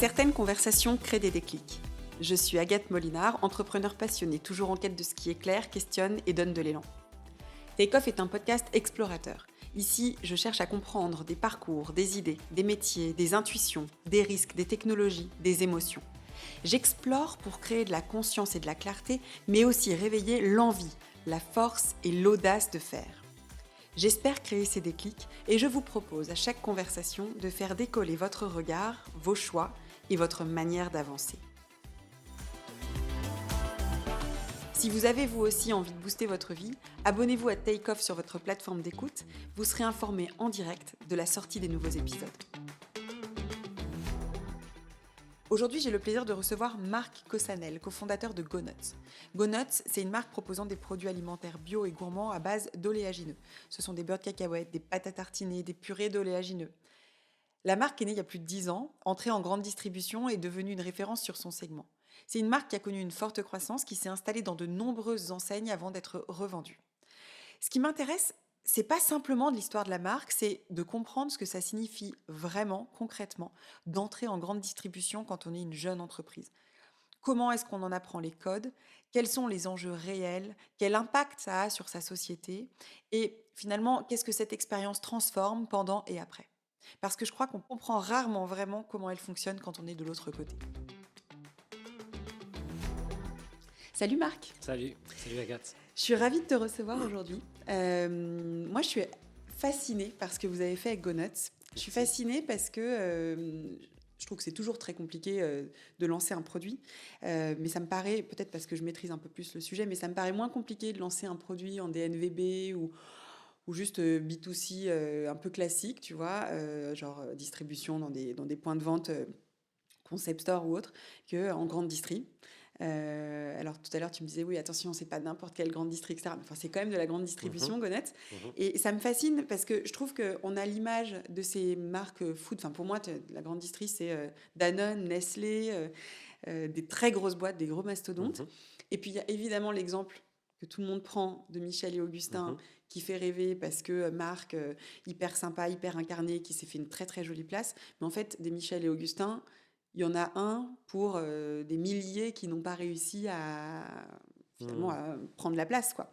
Certaines conversations créent des déclics. Je suis Agathe Molinard, entrepreneur passionnée, toujours en quête de ce qui est clair, questionne et donne de l'élan. Take Off est un podcast explorateur. Ici, je cherche à comprendre des parcours, des idées, des métiers, des intuitions, des risques, des technologies, des émotions. J'explore pour créer de la conscience et de la clarté, mais aussi réveiller l'envie, la force et l'audace de faire. J'espère créer ces déclics et je vous propose à chaque conversation de faire décoller votre regard, vos choix et votre manière d'avancer. Si vous avez vous aussi envie de booster votre vie, abonnez-vous à Take Off sur votre plateforme d'écoute, vous serez informé en direct de la sortie des nouveaux épisodes. Aujourd'hui, j'ai le plaisir de recevoir Marc Cossanel, cofondateur de GoNuts. GoNuts, c'est une marque proposant des produits alimentaires bio et gourmands à base d'oléagineux. Ce sont des beurres de cacahuètes, des pâtes à tartiner, des purées d'oléagineux. La marque est née il y a plus de 10 ans, entrée en grande distribution et devenue une référence sur son segment. C'est une marque qui a connu une forte croissance, qui s'est installée dans de nombreuses enseignes avant d'être revendue. Ce qui m'intéresse, c'est pas simplement de l'histoire de la marque, c'est de comprendre ce que ça signifie vraiment, concrètement, d'entrer en grande distribution quand on est une jeune entreprise. Comment est-ce qu'on en apprend les codes? Quels sont les enjeux réels? Quel impact ça a sur sa société? Et finalement, qu'est-ce que cette expérience transforme pendant et après? Parce que je crois qu'on comprend rarement vraiment comment elle fonctionne quand on est de l'autre côté. Salut Marc. Salut Agathe. Je suis ravie de te recevoir aujourd'hui. Moi, je suis fascinée par ce que vous avez fait avec GoNuts. Je suis fascinée parce que je trouve que c'est toujours très compliqué de lancer un produit. Mais ça me paraît, peut-être parce que je maîtrise un peu plus le sujet, mais ça me paraît moins compliqué de lancer un produit en DNVB ou juste B2C un peu classique, tu vois, genre distribution dans des points de vente concept store ou autre, qu'en grande distri. Alors tout à l'heure tu me disais oui attention c'est pas n'importe quelle grande distri etc. Enfin c'est quand même de la grande distribution GoNuts. Et ça me fascine parce que je trouve qu'on a l'image de ces marques food. Enfin pour moi la grande distri c'est Danone, Nestlé, des très grosses boîtes, des gros mastodontes. Et puis il y a évidemment l'exemple que tout le monde prend de Michel et Augustin qui fait rêver parce que marque hyper sympa, hyper incarnée, qui s'est fait une très très jolie place. Mais en fait des Michel et Augustin, il y en a un pour des milliers qui n'ont pas réussi finalement, à prendre la place, quoi.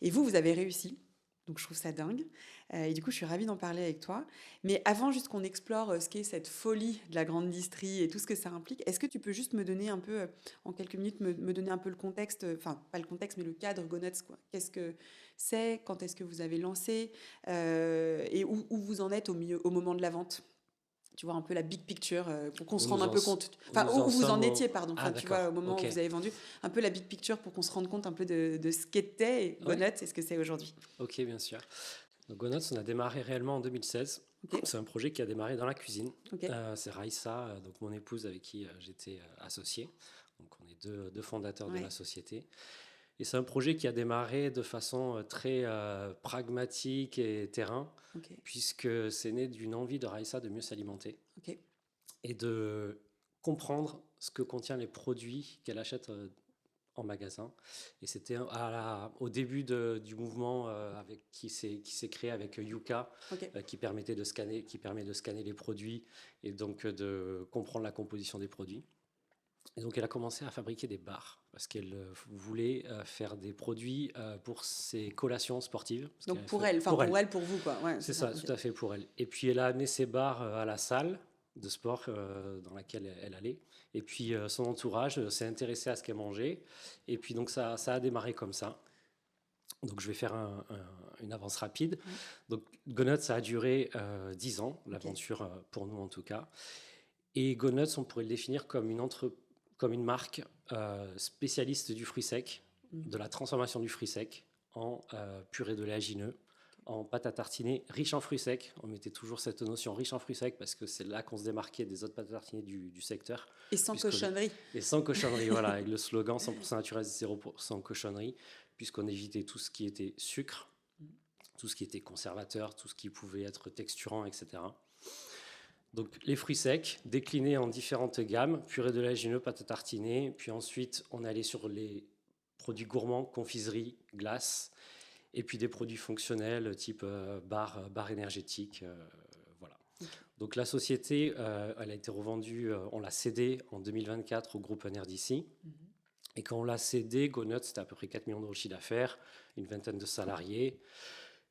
Et vous avez réussi. Donc, je trouve ça dingue. Et du coup, je suis ravie d'en parler avec toi. Mais avant, juste qu'on explore ce qu'est cette folie de la grande distrie et tout ce que ça implique, est-ce que tu peux juste me donner un peu, en quelques minutes, me donner un peu le contexte, enfin, pas le contexte, mais le cadre GoNuts, quoi. Qu'est-ce que c'est? Quand est-ce que vous avez lancé? Et où vous en êtes au moment de la vente? Tu vois, un peu la big picture, pour qu'on se rende un peu compte. Enfin, où vous en étiez, pardon. Enfin, tu vois, au moment où vous avez vendu, un peu la big picture pour qu'on se rende compte un peu de ce qu'était GoNuts et ce que c'est aujourd'hui. Ok, bien sûr. Donc, GoNuts, on a démarré réellement en 2016. Okay. C'est un projet qui a démarré dans la cuisine. Okay. C'est Raïssa, donc mon épouse avec qui j'étais associé. Donc, on est deux fondateurs de la société. Et c'est un projet qui a démarré de façon très pragmatique et terrain, puisque c'est né d'une envie de Raïssa de mieux s'alimenter et de comprendre ce que contiennent les produits qu'elle achète en magasin. Et c'était au début du mouvement qui s'est créé avec Yuka, qui permet de scanner les produits et donc de comprendre la composition des produits. Et donc, elle a commencé à fabriquer des bars parce qu'elle voulait faire des produits pour ses collations sportives. Donc, pour elle, pour vous, quoi. Ouais, c'est ça, tout à fait pour elle. Et puis, elle a amené ses bars à la salle de sport dans laquelle elle allait. Et puis, son entourage s'est intéressé à ce qu'elle mangeait. Et puis, donc, ça a démarré comme ça. Donc, je vais faire une avance rapide. Donc, GoNuts, ça a duré 10 ans, l'aventure pour nous en tout cas. Et GoNuts, on pourrait le définir comme une marque spécialiste du fruit sec, de la transformation du fruit sec en purée d'oléagineux, en pâte à tartiner riche en fruits secs. On mettait toujours cette notion riche en fruits secs parce que c'est là qu'on se démarquait des autres pâtes à tartiner du secteur. Et sans cochonnerie. Et sans cochonnerie, voilà, avec le slogan 100% naturel, 0% cochonnerie, puisqu'on évitait tout ce qui était sucre, tout ce qui était conservateur, tout ce qui pouvait être texturant, etc. Donc, les fruits secs déclinés en différentes gammes, purée d'oléagineux, pâte à tartiner. Puis ensuite, on est allé sur les produits gourmands, confiserie, glace. Et puis des produits fonctionnels type bar énergétique. Voilà. Okay. Donc la société, elle a été revendue, on l'a cédée en 2024 au groupe NRDC. Et quand on l'a cédé, GoNuts, c'était à peu près 4 millions d'euros de chiffre d'affaires, une vingtaine de salariés.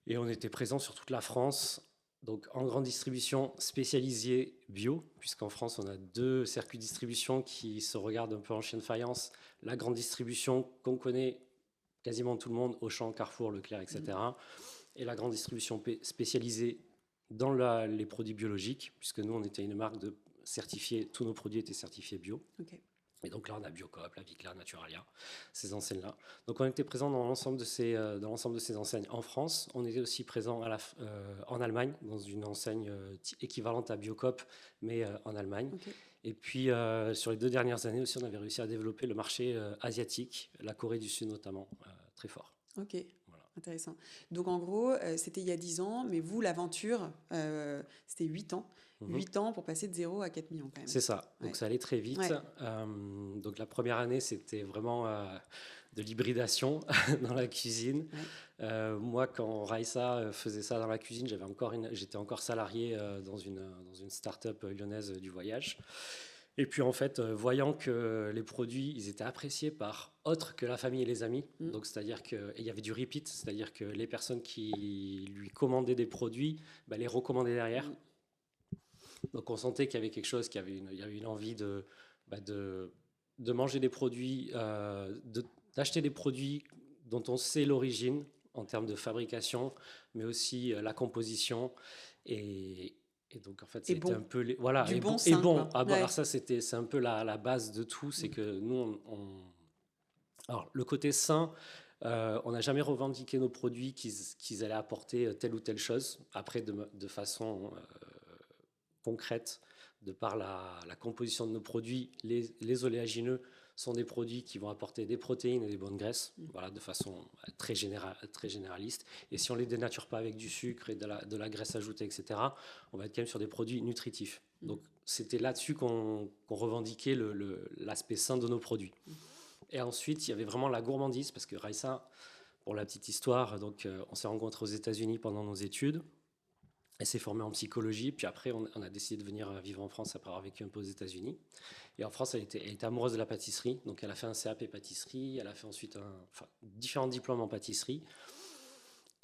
Et on était présent sur toute la France, donc en grande distribution spécialisée bio, puisqu'en France, on a 2 circuits de distribution qui se regardent un peu en chien de faïence. La grande distribution qu'on connaît quasiment tout le monde, Auchan, Carrefour, Leclerc, etc. Et la grande distribution spécialisée dans les produits biologiques, puisque nous, on était une marque certifiée, tous nos produits étaient certifiés bio. Okay. Et donc là, on a Biocoop, La Vicla, Naturalia, ces enseignes-là. Donc on était présent dans l'ensemble de ces enseignes en France. On était aussi présent en Allemagne, dans une enseigne équivalente à Biocoop, mais en Allemagne. Okay. Et puis sur les 2 dernières années aussi, on avait réussi à développer le marché asiatique, la Corée du Sud notamment, très fort. Ok. Intéressant. Donc, en gros, c'était il y a 10 ans, mais vous, l'aventure, c'était 8 ans. 8 ans pour passer de 0 à 4 millions, quand même. C'est ça. Donc, ça allait très vite. Ouais. Donc, la première année, c'était vraiment de l'hybridation dans la cuisine. Ouais. Moi, quand Raissa faisait ça dans la cuisine, j'étais encore salarié dans une start-up lyonnaise du voyage. Et puis en fait, voyant que les produits, ils étaient appréciés par autres que la famille et les amis, donc c'est-à-dire qu'il y avait du repeat, c'est-à-dire que les personnes qui lui commandaient des produits, les recommandaient derrière. Donc on sentait qu'il y avait quelque chose, il y avait une envie de manger des produits, d'acheter des produits dont on sait l'origine en termes de fabrication, mais aussi la composition et donc, en fait, c'était un peu... Voilà, du bon. Alors ça, c'est un peu la base de tout. C'est que nous, alors, le côté sain, on n'a jamais revendiqué nos produits qu'ils allaient apporter telle ou telle chose. Après, de façon concrète, de par la composition de nos produits, les oléagineux sont des produits qui vont apporter des protéines et des bonnes graisses, voilà, de façon très généraliste. Et si on ne les dénature pas avec du sucre et de la graisse ajoutée, etc., on va être quand même sur des produits nutritifs. Donc, c'était là-dessus qu'on revendiquait l'aspect sain de nos produits. Et ensuite, il y avait vraiment la gourmandise, parce que Raissa, pour la petite histoire, donc, on s'est rencontrés aux États-Unis pendant nos études. Elle s'est formée en psychologie, puis après, on a décidé de venir vivre en France après avoir vécu un peu aux États-Unis. Et en France, elle était amoureuse de la pâtisserie, donc elle a fait un CAP pâtisserie, elle a fait ensuite différents diplômes en pâtisserie.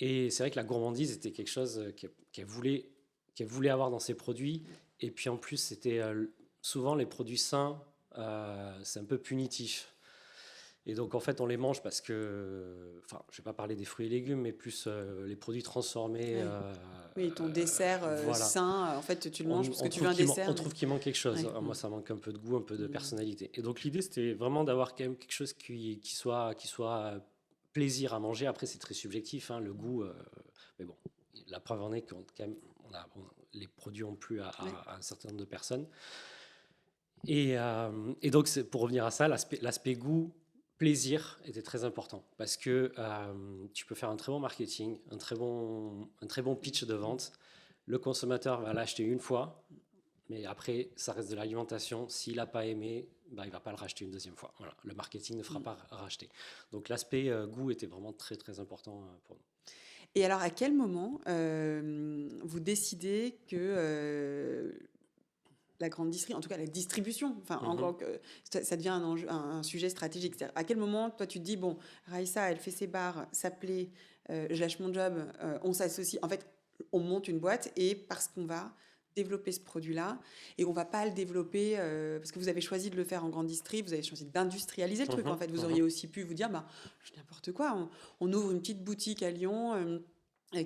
Et c'est vrai que la gourmandise était quelque chose qu'elle voulait avoir dans ses produits. Et puis en plus, c'était souvent les produits sains, c'est un peu punitif. Et donc, en fait, on les mange parce que... Enfin, je ne vais pas parler des fruits et légumes, mais plus les produits transformés. Oui, ton dessert voilà. Sain, en fait, tu le manges parce que tu veux un dessert. On trouve qu'il manque quelque chose. Ouais. Moi, ça manque un peu de goût, un peu de personnalité. Et donc, l'idée, c'était vraiment d'avoir quand même quelque chose qui soit plaisir à manger. Après, c'est très subjectif, hein, le goût. Mais bon, la preuve en est que quand même, les produits ont plu à un certain nombre de personnes. Et donc, pour revenir à ça, l'aspect goût, plaisir était très important parce que tu peux faire un très bon marketing, un très bon pitch de vente. Le consommateur va l'acheter une fois, mais après, ça reste de l'alimentation. S'il n'a pas aimé, il ne va pas le racheter une deuxième fois. Voilà. Le marketing ne fera pas racheter. Donc, l'aspect goût était vraiment très, très important pour nous. Et alors, à quel moment vous décidez que... la grande distribution, en tout cas la distribution, encore que ça devient un sujet stratégique. C'est-à-dire, à quel moment, toi, tu te dis, bon, Raissa, elle fait ses bars, ça plaît, je lâche mon job, on s'associe. En fait, on monte une boîte et parce qu'on va développer ce produit-là et on va pas le développer parce que vous avez choisi de le faire en grande distri, vous avez choisi d'industrialiser le truc. En fait, vous auriez aussi pu vous dire, je n'importe quoi, on ouvre une petite boutique à Lyon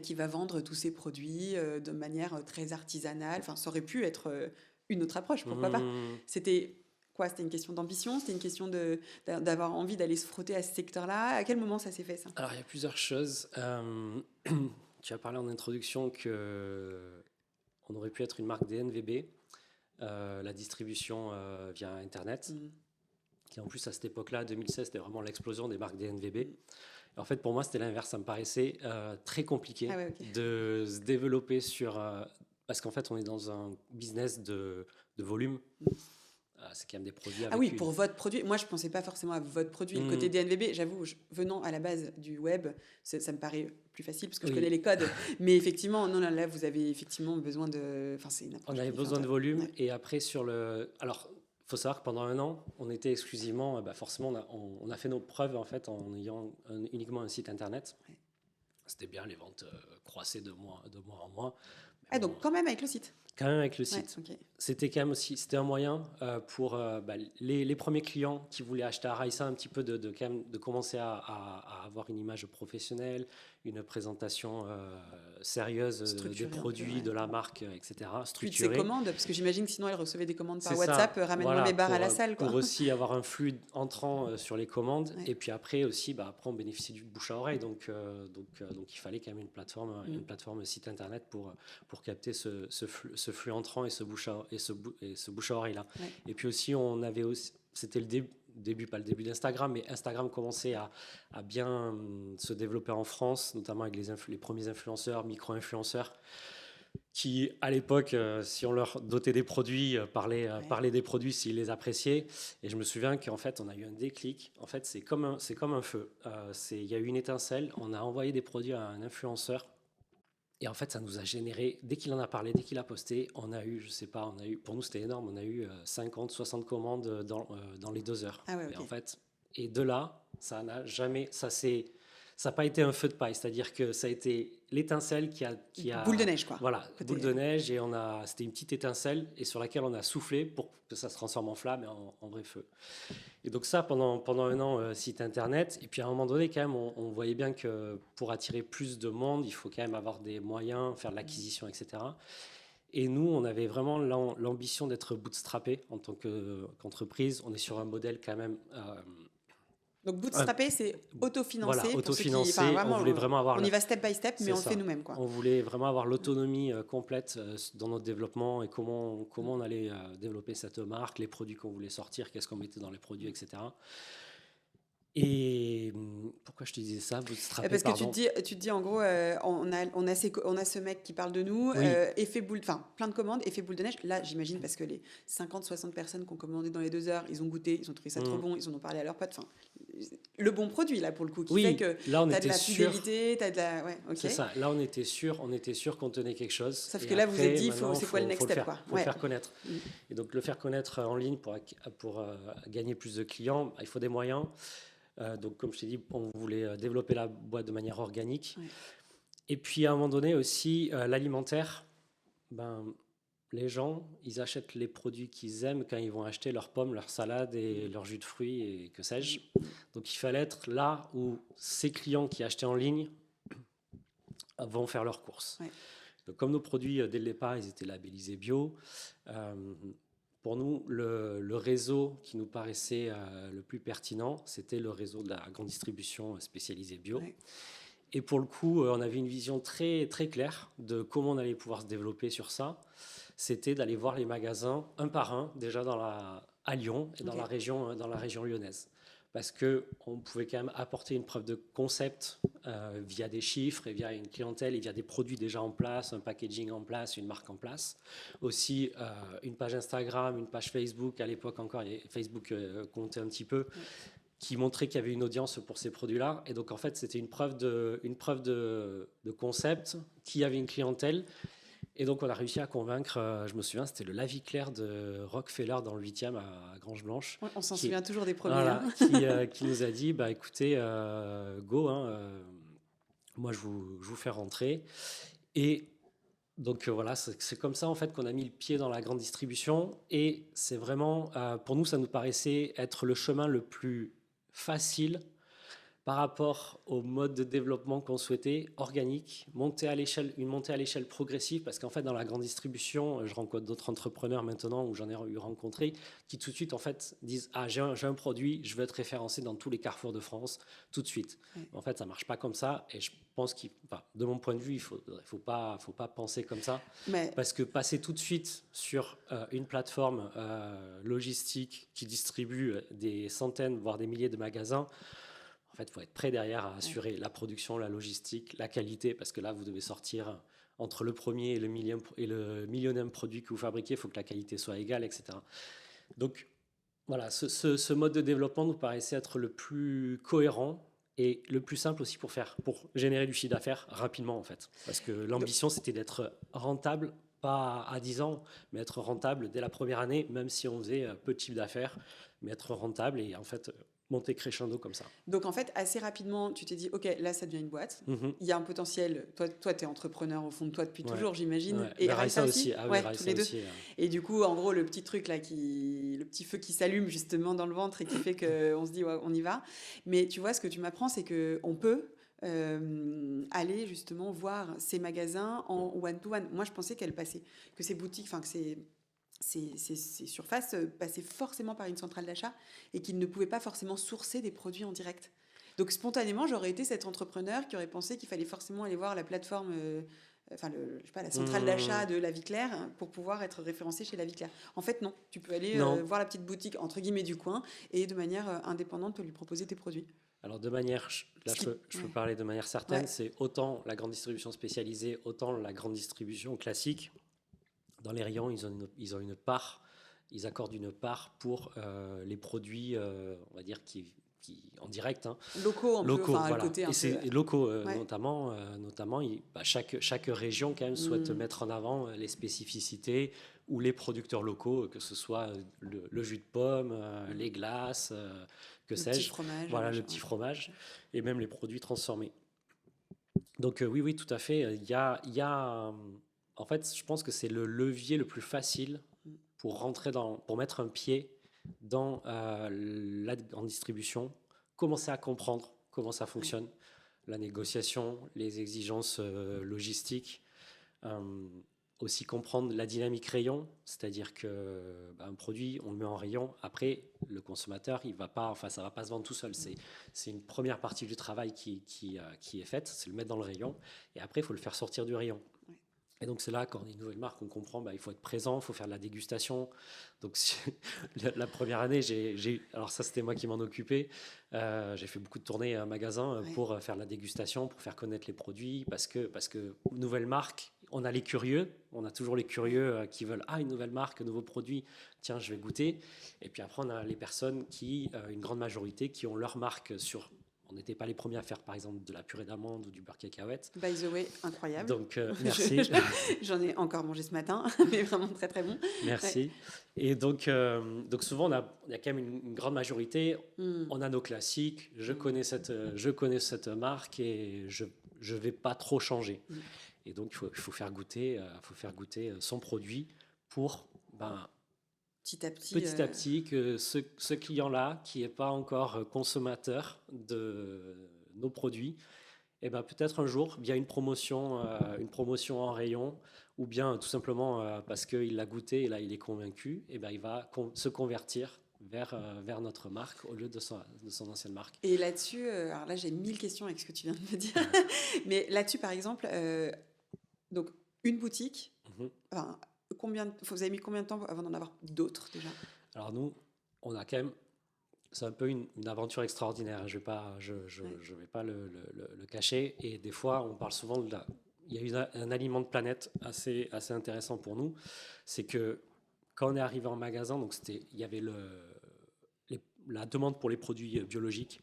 qui va vendre tous ces produits de manière très artisanale. Enfin, ça aurait pu être... une autre approche, pourquoi pas. C'était quoi? C'était une question d'ambition? C'était une question d'avoir envie d'aller se frotter à ce secteur-là? À quel moment ça s'est fait, ça? Alors, il y a plusieurs choses. Tu as parlé en introduction qu'on aurait pu être une marque DNVB, la distribution via Internet. Et en plus, à cette époque-là, 2016, c'était vraiment l'explosion des marques DNVB. Et en fait, pour moi, c'était l'inverse. Ça me paraissait très compliqué de se développer sur... parce qu'en fait, on est dans un business de volume. C'est quand même des produits avec pour votre produit. Moi, je ne pensais pas forcément à votre produit. Le côté DNVB, j'avoue, venant à la base du web, ça me paraît plus facile parce que je connais les codes. Mais effectivement, non, là, vous avez effectivement besoin de... Enfin, c'est une approche. On avait besoin de volume. Et après, Alors, il faut savoir que pendant un an, on était exclusivement... forcément, on a fait nos preuves en fait, en ayant uniquement un site internet. Ouais. C'était bien, les ventes croissaient de mois en mois. Donc quand même avec le site. Quand même avec le site. Okay. C'était quand même aussi, c'était un moyen pour les premiers clients qui voulaient acheter à Raissa un petit peu de commencer à avoir une image professionnelle, une présentation sérieuse des produits, de la marque, etc. Structurée. Puis de ses commandes, parce que j'imagine que sinon elle recevait des commandes par WhatsApp, ramène-moi mes barres à la salle. Pour aussi avoir un flux entrant sur les commandes. Ouais. Et puis après aussi, après on bénéficie du bouche à oreille. Donc il fallait quand même une plateforme site internet pour capter ce flux entrant et ce bouche à oreille là. Ouais. Et puis aussi c'était le début, pas le début d'Instagram, mais Instagram commençait à bien se développer en France, notamment avec les premiers influenceurs, micro-influenceurs, qui à l'époque, si on leur dotait des produits, parlaient des produits s'ils les appréciaient. Et je me souviens qu'en fait, on a eu un déclic. En fait, c'est comme un feu. Il y a eu une étincelle. On a envoyé des produits à un influenceur. Et en fait, ça nous a généré, dès qu'il en a parlé, dès qu'il a posté, pour nous c'était énorme, on a eu 50, 60 commandes dans les 2 heures. Ah ouais, okay. Et en fait, et de là, ça n'a pas été un feu de paille, c'est-à-dire que ça a été l'étincelle qui a boule de neige, quoi. Voilà, boule de neige, et c'était une petite étincelle et sur laquelle on a soufflé pour que ça se transforme en flamme et en vrai feu. Et donc ça, pendant un an, site internet. Et puis à un moment donné, quand même, on voyait bien que pour attirer plus de monde, il faut quand même avoir des moyens, faire de l'acquisition, etc. Et nous, on avait vraiment l'ambition d'être bootstrappé en tant qu'entreprise. On est sur un modèle quand même... Donc bootstrappé, c'est autofinancé. Voilà, autofinancé. On voulait vraiment avoir... On y va step by step, mais on le fait nous-mêmes, quoi. On voulait vraiment avoir l'autonomie complète dans notre développement et comment on allait développer cette marque, les produits qu'on voulait sortir, qu'est-ce qu'on mettait dans les produits, etc. Et pourquoi je te disais ça, bootstrappé, parce que tu te dis en gros, on a ce mec qui parle de nous, effet boule, plein de commandes, effet boule de neige. Là, j'imagine parce que les 50-60 personnes qui ont commandé dans les 2 heures, ils ont goûté, ils ont trouvé ça trop bon, ils en ont parlé à leurs potes. Le bon produit là pour le coup, qui fait que tu as de la fidélité, tu as de la... Ouais, okay. C'est ça. Là, on était sûr qu'on tenait quelque chose. Sauf que là, vous vous êtes dit, c'est quoi le next step, quoi. Faut le faire connaître. Et donc le faire connaître en ligne pour gagner plus de clients, il faut des moyens. Donc, comme je t'ai dit, on voulait développer la boîte de manière organique. Ouais. Et puis, à un moment donné aussi, l'alimentaire, les gens, ils achètent les produits qu'ils aiment quand ils vont acheter leurs pommes, leurs salades et leurs jus de fruits et que sais-je. Donc, il fallait être là où ces clients qui achetaient en ligne vont faire leurs courses. Ouais. Donc, comme nos produits, dès le départ, ils étaient labellisés bio, pour nous, le réseau qui nous paraissait le plus pertinent, c'était le réseau de la grande distribution spécialisée bio. Ouais. Et pour le coup, on avait une vision très, très claire de comment on allait pouvoir se développer sur ça. C'était d'aller voir les magasins un par un, déjà à Lyon et dans la région lyonnaise. Parce qu'on pouvait quand même apporter une preuve de concept via des chiffres et via une clientèle et via des produits déjà en place, un packaging en place, une marque en place. Aussi, une page Instagram, une page Facebook. À l'époque encore, Facebook comptait un petit peu, qui montrait qu'il y avait une audience pour ces produits-là. Et donc, en fait, c'était une preuve de concept, qui avait une clientèle. Et donc, on a réussi à convaincre, je me souviens, c'était le La Vie Claire de Rockefeller dans le 8e à Grange-Blanche. On s'en souvient toujours des premiers. Voilà, qui nous a dit, écoutez, go, moi je vous fais rentrer. Et donc voilà, c'est comme ça en fait qu'on a mis le pied dans la grande distribution. Et c'est vraiment, pour nous, ça nous paraissait être le chemin le plus facile par rapport au mode de développement qu'on souhaitait, organique, une montée à l'échelle progressive, parce qu'en fait, dans la grande distribution, je rencontre d'autres entrepreneurs maintenant, où j'en ai eu rencontré, qui tout de suite, en fait, disent « Ah, j'ai un produit, je veux être référencé dans tous les carrefours de France, tout de suite. » En fait, ça ne marche pas comme ça, et je pense de mon point de vue, il ne faut pas penser comme ça, parce que passer tout de suite sur une plateforme logistique qui distribue des centaines, voire des milliers de magasins, en fait, il faut être prêt derrière à assurer la production, la logistique, la qualité, parce que là, vous devez sortir entre le premier et le millionième produit que vous fabriquez, il faut que la qualité soit égale, etc. Donc, voilà, ce mode de développement nous paraissait être le plus cohérent et le plus simple aussi pour générer du chiffre d'affaires rapidement, en fait. Parce que l'ambition, c'était d'être rentable, pas à 10 ans, mais être rentable dès la première année, même si on faisait peu de chiffre d'affaires, mais être rentable et en fait monter crescendo comme ça. Donc en fait, assez rapidement, tu t'es dit, OK, là, ça devient une boîte. Il y a un potentiel. Toi tu es entrepreneur au fond de toi depuis toujours, j'imagine. Ouais. Et Raissa aussi. Ah oui, tous les deux. Aussi, Et du coup, en gros, le petit truc là, le petit feu qui s'allume justement dans le ventre et qui fait qu'on se dit, ouais, on y va. Mais tu vois, ce que tu m'apprends, c'est qu'on peut aller justement voir ces magasins en one-to-one. Moi, je pensais qu'elles passaient, que ces boutiques, enfin que ces surfaces passaient forcément par une centrale d'achat et qu'ils ne pouvaient pas forcément sourcer des produits en direct. Donc spontanément, j'aurais été cet entrepreneur qui aurait pensé qu'il fallait forcément aller voir la plateforme, je sais pas, la centrale d'achat de La Vie Claire pour pouvoir être référencé chez La Vie Claire. En fait, non. Tu peux aller voir la petite boutique, entre guillemets, du coin et de manière indépendante, lui proposer tes produits. Alors de manière, là je peux parler de manière certaine, c'est autant la grande distribution spécialisée, autant la grande distribution classique. Dans les rayons, ils ont une part, ils accordent une part pour les produits, on va dire, qui en direct. Hein. Locaux, voilà. côté un et locaux, notamment, chaque région quand même souhaite mettre en avant les spécificités ou les producteurs locaux, que ce soit le jus de pomme, les glaces, que sais-je. Voilà, le petit fromage et même les produits transformés. Donc oui, tout à fait. Il y a en fait, je pense que c'est le levier le plus facile pour mettre un pied en distribution, commencer à comprendre comment ça fonctionne, la négociation, les exigences logistiques, aussi comprendre la dynamique rayon, c'est-à-dire que un produit, on le met en rayon, après le consommateur, ça va pas se vendre tout seul. C'est une première partie du travail qui est faite, c'est le mettre dans le rayon, et après il faut le faire sortir du rayon. Et donc c'est là, quand on est une nouvelle marque, on comprend, il faut être présent, il faut faire de la dégustation. Donc la première année, alors ça c'était moi qui m'en occupais, j'ai fait beaucoup de tournées à magasin pour faire de la dégustation, pour faire connaître les produits, parce que nouvelle marque, on a les curieux, on a toujours les curieux qui veulent une nouvelle marque, un nouveau produit, tiens je vais goûter. Et puis après on a les personnes une grande majorité, qui ont leur marque sur... On n'était pas les premiers à faire, par exemple, de la purée d'amande ou du beurre cacahuète. By the way, incroyable. Donc, merci. J'en ai encore mangé ce matin, mais vraiment très, très bon. Merci. Ouais. Et donc souvent, il y a quand même une grande majorité. On a nos classiques. Je connais cette marque et je ne vais pas trop changer. Et donc, il faut faire goûter son produit pour... petit à petit, que ce client-là, qui n'est pas encore consommateur de nos produits, peut-être un jour, via une promotion en rayon, ou bien tout simplement parce qu'il l'a goûté et là il est convaincu, il va se convertir vers notre marque au lieu de son ancienne marque. Et là-dessus, alors là j'ai 1000 questions avec ce que tu viens de me dire, mais là-dessus par exemple, donc une boutique, vous avez mis combien de temps avant d'en avoir d'autres déjà ? Alors nous, on a quand même, c'est un peu une aventure extraordinaire, je ne vais pas le cacher, et des fois on parle souvent il y a eu un aliment de planète assez intéressant pour nous, c'est que quand on est arrivé en magasin, donc il y avait la demande pour les produits biologiques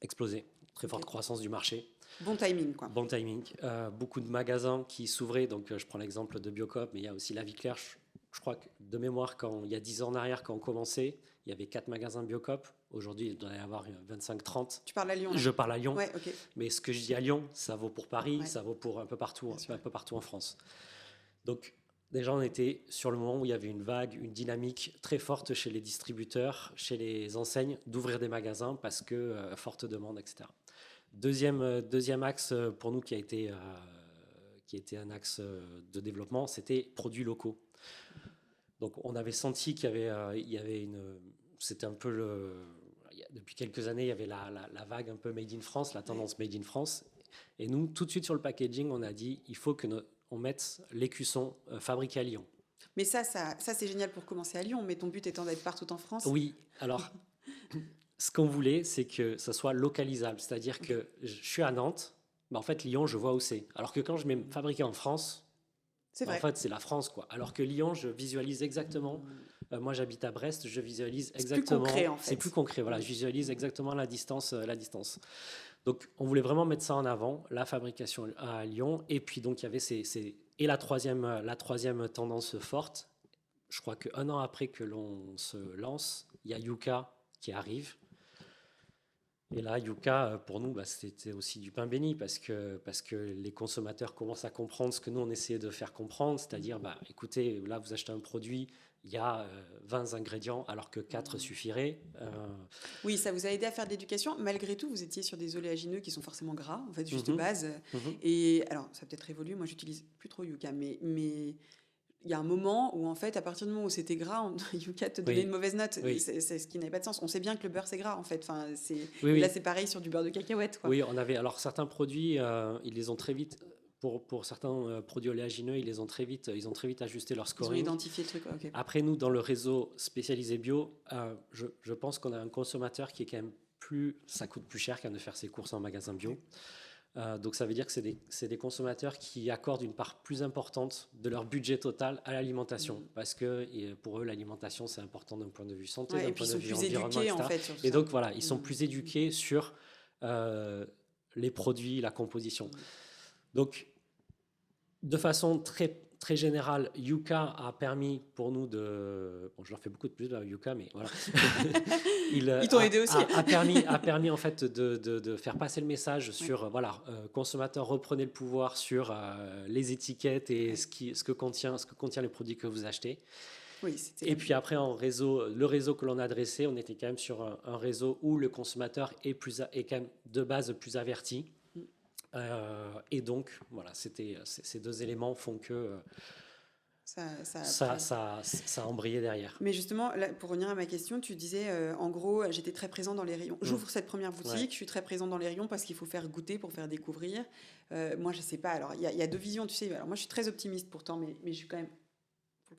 explosait, très forte croissance du marché. Bon timing, quoi. Bon timing. Beaucoup de magasins qui s'ouvraient. Donc, je prends l'exemple de Biocoop, mais il y a aussi La Vie Claire. Je crois que, de mémoire, il y a 10 ans en arrière, quand on commençait, il y avait 4 magasins Biocoop. Aujourd'hui, il doit y avoir 25-30. Tu parles à Lyon? Je parle à Lyon. Ouais, okay. Mais ce que je dis à Lyon, ça vaut pour Paris, ça vaut pour un peu partout en France. Donc, déjà, on était sur le moment où il y avait une vague, une dynamique très forte chez les distributeurs, chez les enseignes, d'ouvrir des magasins parce que forte demande, etc. Deuxième axe pour nous qui a été un axe de développement, c'était produits locaux. Donc on avait senti qu'il y avait c'était un peu depuis quelques années, il y avait la vague un peu made in France, la tendance made in France. Et nous, tout de suite sur le packaging, on a dit il faut on mette l'écusson fabriqué à Lyon. Mais ça c'est génial pour commencer à Lyon, mais ton but étant d'être partout en France. Oui, alors ce qu'on voulait, c'est que ça soit localisable. C'est-à-dire que je suis à Nantes, mais en fait, Lyon, je vois où c'est. Alors que quand je mets fabriqué en France, C'est vrai. En fait, c'est la France, quoi. Alors que Lyon, je visualise exactement. Moi, j'habite à Brest, je visualise exactement. C'est plus concret, en fait. C'est plus concret, voilà. Je visualise exactement la distance, la distance. Donc, on voulait vraiment mettre ça en avant, la fabrication à Lyon. Et puis, donc, il y avait et la troisième tendance forte. Je crois qu'un an après que l'on se lance, il y a Yuka qui arrive. Et là, Yuka, pour nous, c'était aussi du pain béni parce que les consommateurs commencent à comprendre ce que nous, on essayait de faire comprendre, c'est-à-dire, écoutez, là, vous achetez un produit, il y a 20 ingrédients alors que 4 suffiraient. Oui, ça vous a aidé à faire de l'éducation. Malgré tout, vous étiez sur des oléagineux qui sont forcément gras, en fait, juste de base. Et alors, ça a peut-être évolué, moi, j'utilise plus trop Yuka, mais il y a un moment où, en fait, à partir du moment où c'était gras, Yuka te donnait une mauvaise note. Oui. C'est ce qui n'avait pas de sens. On sait bien que le beurre, c'est gras, en fait. Enfin, oui. Là, c'est pareil sur du beurre de cacahuète, quoi. Oui, on avait... Alors, certains produits, ils les ont très vite... Pour certains produits oléagineux, ils ont très vite ajusté leur scoring. Ils ont identifié le truc, ok. Après, nous, dans le réseau spécialisé bio, je pense qu'on a un consommateur qui est quand même ça coûte plus cher qu'à de faire ses courses en magasin bio. Donc ça veut dire que c'est des consommateurs qui accordent une part plus importante de leur budget total à l'alimentation, parce que pour eux l'alimentation c'est important d'un point de vue santé, d'un point de vue environnement, etc. En fait, et donc voilà, ils sont plus éduqués sur les produits, la composition. Donc de façon très très générale, Yuka a permis pour nous de... Bon, je leur fais beaucoup de plus à Yuka, mais voilà. Ils t'ont aidé aussi. A permis en fait de faire passer le message sur, consommateurs, reprenez le pouvoir sur les étiquettes et ce que contient les produits que vous achetez. Oui, et puis après, le réseau que l'on a adressé, on était quand même sur un réseau où le consommateur est quand même de base plus averti. Et donc, voilà, ces deux éléments font que ça a embrayé derrière. Mais justement, là, pour revenir à ma question, tu disais, en gros, j'étais très présent dans les rayons. J'ouvre cette première boutique, je suis très présent dans les rayons parce qu'il faut faire goûter pour faire découvrir. Moi, je sais pas. Alors, il y a deux visions, tu sais. Alors, moi, je suis très optimiste pourtant, mais je suis quand même...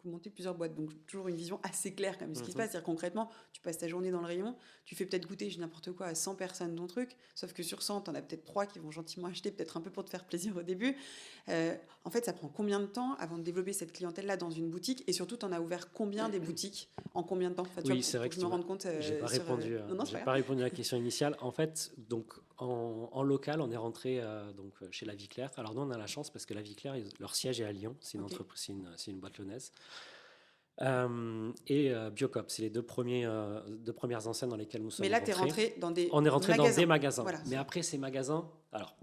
monter plusieurs boîtes, donc toujours une vision assez claire quand même ce qui se passe. C'est-à-dire concrètement, tu passes ta journée dans le rayon, tu fais peut-être goûter n'importe quoi à 100 personnes ton truc, sauf que sur 100, t'en as peut-être 3 qui vont gentiment acheter, peut-être un peu pour te faire plaisir au début. En fait, ça prend combien de temps avant de développer cette clientèle-là dans une boutique, et surtout, t'en as ouvert combien des boutiques en combien de temps? Oui, c'est vrai que je me rende compte. J'ai pas répondu. J'ai pas répondu à la question initiale. En fait, donc en local, on est rentré donc chez La Vie Claire. Alors nous, on a la chance parce que La Vie Claire, leur siège est à Lyon. C'est une entreprise, c'est une boîte lyonnaise. Et Biocop, c'est les deux premières enseignes dans lesquelles nous sommes rentrés. Mais là, tu es rentré dans des On est rentré magasins. dans des magasins. Voilà. Mais après, ces magasins... Alors,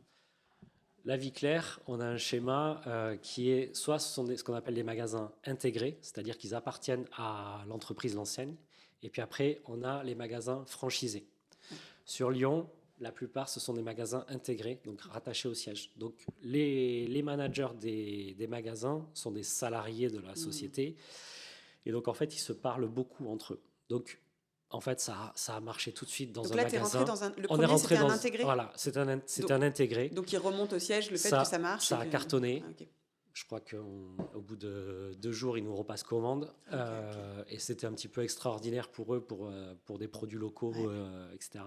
La Vie Claire, on a un schéma qui est... Soit ce sont ce qu'on appelle des magasins intégrés, c'est-à-dire qu'ils appartiennent à l'entreprise, l'enseigne. Et puis après, on a les magasins franchisés. Sur Lyon, la plupart, ce sont des magasins intégrés, donc rattachés au siège. Donc, les managers des magasins sont des salariés de la société. Et donc, en fait, ils se parlent beaucoup entre eux. Donc, en fait, ça a marché tout de suite dans un magasin. Donc là, tu es rentré dans un... Le premier, c'était un intégré. Voilà, c'est un intégré. Donc, il remonte au siège, le fait que ça marche. Ça a cartonné. Ah, okay. Je crois qu'au bout de 2 jours, ils nous repassent commande. Et c'était un petit peu extraordinaire pour eux, pour des produits locaux, etc.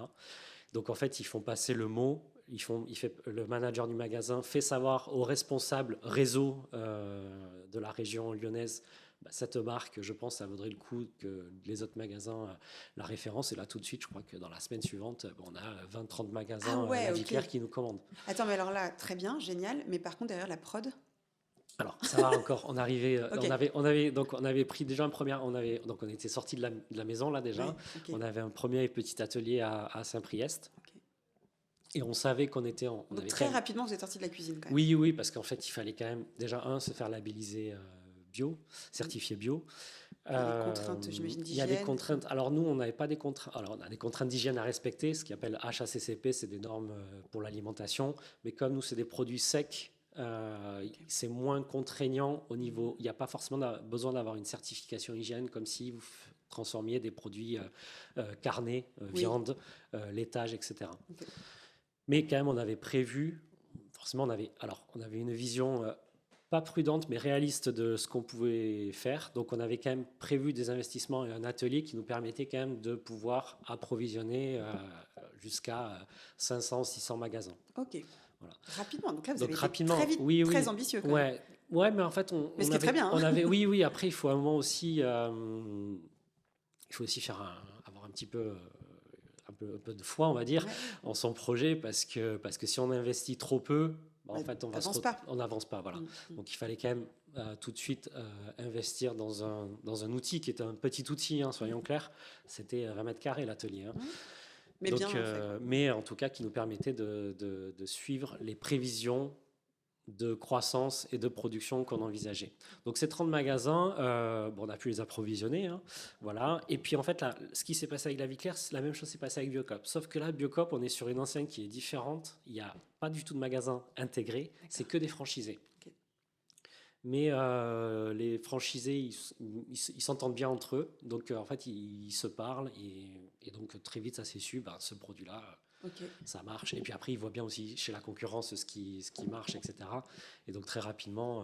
Donc, en fait, ils font passer le mot. Le manager du magasin fait savoir aux responsables réseau de la région lyonnaise, cette marque, je pense, ça vaudrait le coup que les autres magasins la référence. Et là, tout de suite, je crois que dans la semaine suivante, on a 20-30 magasins La Vie Claire qui nous commandent. Attends, mais alors là, très bien, génial. Mais par contre, derrière la prod... Alors, ça va encore. On arrivait, on avait pris déjà on était sorti de la maison là déjà. Oui, on avait un premier petit atelier à Saint-Priest. Et on savait qu'on était Donc très rapidement, vous êtes sorti de la cuisine quand même. Oui, parce qu'en fait, il fallait quand même déjà se faire labelliser bio, certifié bio. Il y a des contraintes, j'imagine, d'hygiène. Il y a des contraintes. Alors nous, on n'avait pas des contraintes. Alors on a des contraintes d'hygiène à respecter, ce qu'on appelle HACCP, c'est des normes pour l'alimentation. Mais comme nous, c'est des produits secs, c'est moins contraignant au niveau. Il n'y a pas forcément besoin d'avoir une certification hygiène, comme si vous transformiez des produits carnés, viande, laitage, etc. Okay. Mais quand même, on avait prévu. Forcément, on avait une vision. Pas prudente, mais réaliste de ce qu'on pouvait faire. Donc, on avait quand même prévu des investissements et un atelier qui nous permettait quand même de pouvoir approvisionner jusqu'à 500-600 magasins. Ok. Voilà. Rapidement, donc là, vous Donc, avez rapidement, été très vite, oui, très ambitieux. Quand même. Ouais, mais en fait, mais c'était très bien. On avait, oui, après, il faut un moment aussi, il faut aussi avoir un petit peu, un peu de foi, on va dire, en son projet, parce que si on investit trop peu, en fait, on n'avance pas. Voilà. Donc, il fallait quand même tout de suite investir dans un outil qui était un petit outil, hein, soyons clairs. C'était 20 mètres carrés l'atelier. Hein. Mais, donc, bien fait. Mais en tout cas, qui nous permettait de suivre les prévisions de croissance et de production qu'on envisageait. Donc ces 30 magasins, on a pu les approvisionner. Hein, voilà. Et puis en fait, là, ce qui s'est passé avec la Vie Claire, la même chose s'est passé avec Biocop. Sauf que là, Biocop, on est sur une enseigne qui est différente. Il n'y a pas du tout de magasins intégrés. C'est que des franchisés. Okay. Mais les franchisés, ils s'entendent bien entre eux. Donc en fait, ils se parlent. Et donc très vite, ça s'est su, ce produit-là... Okay. Ça marche. Et puis après, ils voient bien aussi chez la concurrence ce qui marche, etc. Et donc très rapidement,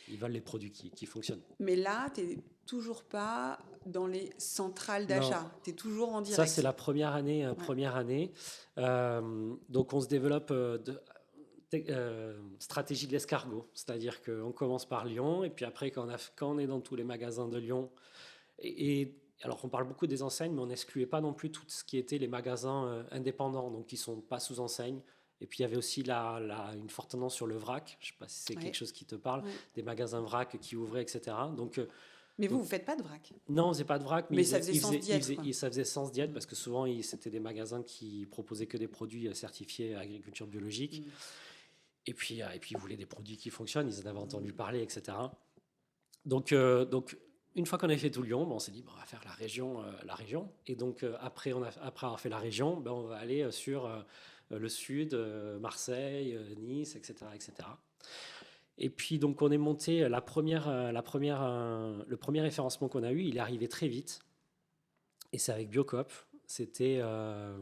ils veulent les produits qui fonctionnent. Mais là, tu n'es toujours pas dans les centrales d'achat. Tu es toujours en direct. Ça, c'est la première année. Donc on se développe stratégie de l'escargot. C'est-à-dire qu'on commence par Lyon. Et puis après, quand on est dans tous les magasins de Lyon... Alors, on parle beaucoup des enseignes, mais on n'excluait pas non plus tout ce qui était les magasins indépendants, donc qui ne sont pas sous enseigne. Et puis, il y avait aussi une forte tendance sur le vrac. Je ne sais pas si c'est quelque chose qui te parle, des magasins vrac qui ouvraient, etc. Mais vous ne faites pas de vrac? Non, on ne faisait pas de vrac, mais ça faisait sens d'y être. Ça faisait sens d'y être parce que souvent, c'était des magasins qui proposaient que des produits certifiés agriculture biologique. Et puis, ils voulaient des produits qui fonctionnent, ils en avaient entendu parler, etc. Donc une fois qu'on avait fait tout Lyon, on s'est dit on va faire la région. Et donc après avoir fait la région, on va aller sur le sud, Marseille, Nice, etc., etc. Et puis donc on est monté le premier référencement qu'on a eu, il est arrivé très vite. Et c'est avec Biocop. C'était, je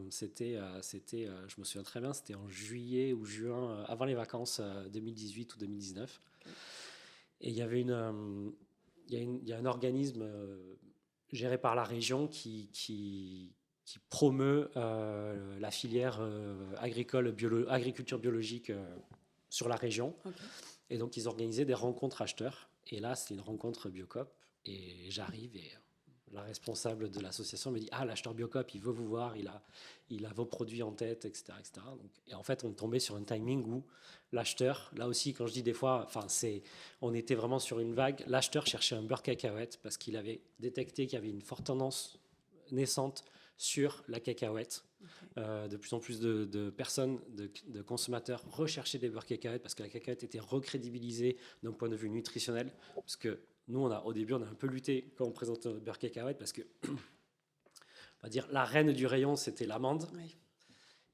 me souviens très bien, c'était en juillet ou juin, avant les vacances 2018 ou 2019. Et il y avait il y a un organisme géré par la région qui promeut la filière agriculture biologique sur la région. Okay. Et donc, ils organisaient des rencontres acheteurs. Et là, c'était une rencontre Biocop. Et j'arrive et la responsable de l'association me dit « Ah, l'acheteur Biocop, il veut vous voir, il a vos produits en tête, etc. etc. » Donc, et en fait, on tombait sur un timing où l'acheteur, là aussi, quand je dis des fois, on était vraiment sur une vague. L'acheteur cherchait un beurre cacahuète parce qu'il avait détecté qu'il y avait une forte tendance naissante sur la cacahuète. Okay. De plus en plus de personnes, de consommateurs recherchaient des beurres cacahuètes parce que la cacahuète était recrédibilisée d'un point de vue nutritionnel. Parce que nous, au début, on a un peu lutté quand on présentait notre beurre cacahuète parce que, on va dire, la reine du rayon, c'était l'amande. Oui.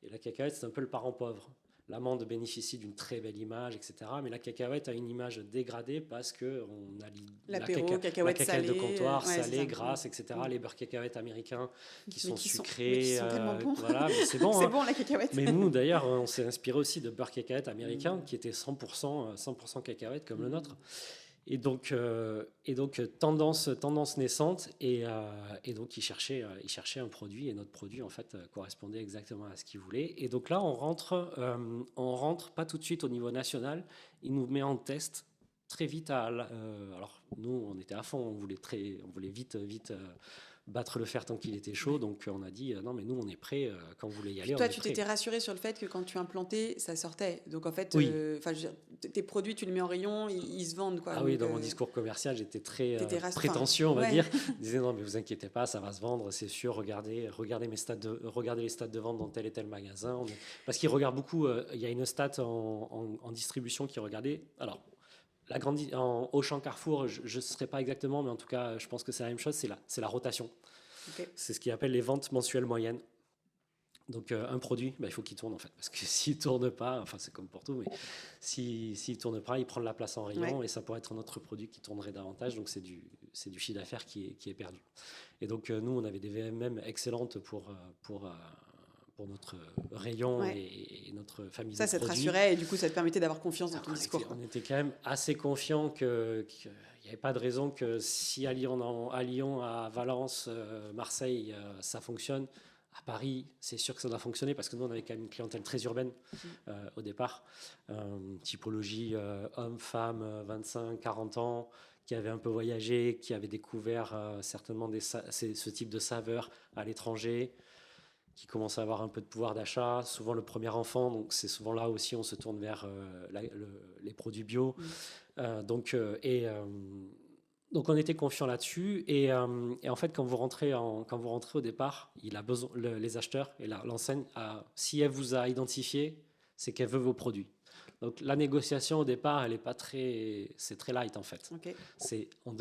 Et la cacahuète, c'est un peu le parent pauvre. L'amande bénéficie d'une très belle image, etc. Mais la cacahuète a une image dégradée parce qu'on a la cacahuète salée, de comptoir, salée, grasse, etc. Les beurres cacahuètes américains qui sont sucrés. Qui sont tellement bons. Voilà, c'est bon. C'est bon la cacahuète. Mais nous, d'ailleurs, on s'est inspiré aussi de beurres cacahuètes américains qui étaient 100% cacahuètes comme le nôtre. Et donc tendance naissante et donc ils cherchaient un produit et notre produit en fait correspondait exactement à ce qu'ils voulaient. Et donc là on rentre pas tout de suite au niveau national, il nous met en test très vite alors nous on était à fond, on voulait vite battre le fer tant qu'il était chaud, donc on a dit non mais nous on est prêts quand vous voulez y aller. Toi tu t'étais rassuré sur le fait que quand tu implantais ça sortait, donc en fait oui. Tes produits tu les mets en rayon, ils se vendent quoi. Ah oui, dans mon discours commercial j'étais très prétentieux on va dire. Je disais non mais vous inquiétez pas, ça va se vendre, c'est sûr, regardez les stades de vente dans tel et tel magasin, parce qu'ils regardent beaucoup, il y a une stat en distribution qui regardait, alors en Auchan Carrefour, je ne saurais pas exactement, mais en tout cas, je pense que c'est la même chose, c'est la rotation. Okay. C'est ce qu'ils appellent les ventes mensuelles moyennes. Donc, un produit, il faut qu'il tourne, en fait. Parce que s'il ne tourne pas, enfin, c'est comme pour tout, mais s'il ne tourne pas, il prend de la place en rayon et ça pourrait être un autre produit qui tournerait davantage. Donc, c'est du chiffre d'affaires qui est perdu. Et donc, nous, on avait des VMM excellentes pour notre rayon et notre famille de produits. Ça te rassurait et du coup, ça te permettait d'avoir confiance dans ton discours. On était quand même assez confiants qu'il n'y avait pas de raison que si à Lyon, à Valence, Marseille, ça fonctionne, À Paris, c'est sûr que ça doit fonctionner parce que nous, on avait quand même une clientèle très urbaine au départ. Typologie hommes, femmes, 25, 40 ans, qui avaient un peu voyagé, qui avaient découvert certainement ce type de saveurs à l'étranger, qui commencent à avoir un peu de pouvoir d'achat. Souvent le premier enfant, donc c'est souvent là aussi on se tourne vers les produits bio. Donc on était confiant là-dessus et en fait quand vous rentrez au départ, il a besoin les acheteurs et l'enseigne si elle vous a identifié, c'est qu'elle veut vos produits. Donc la négociation au départ, elle est pas c'est très light en fait. Okay. C'est en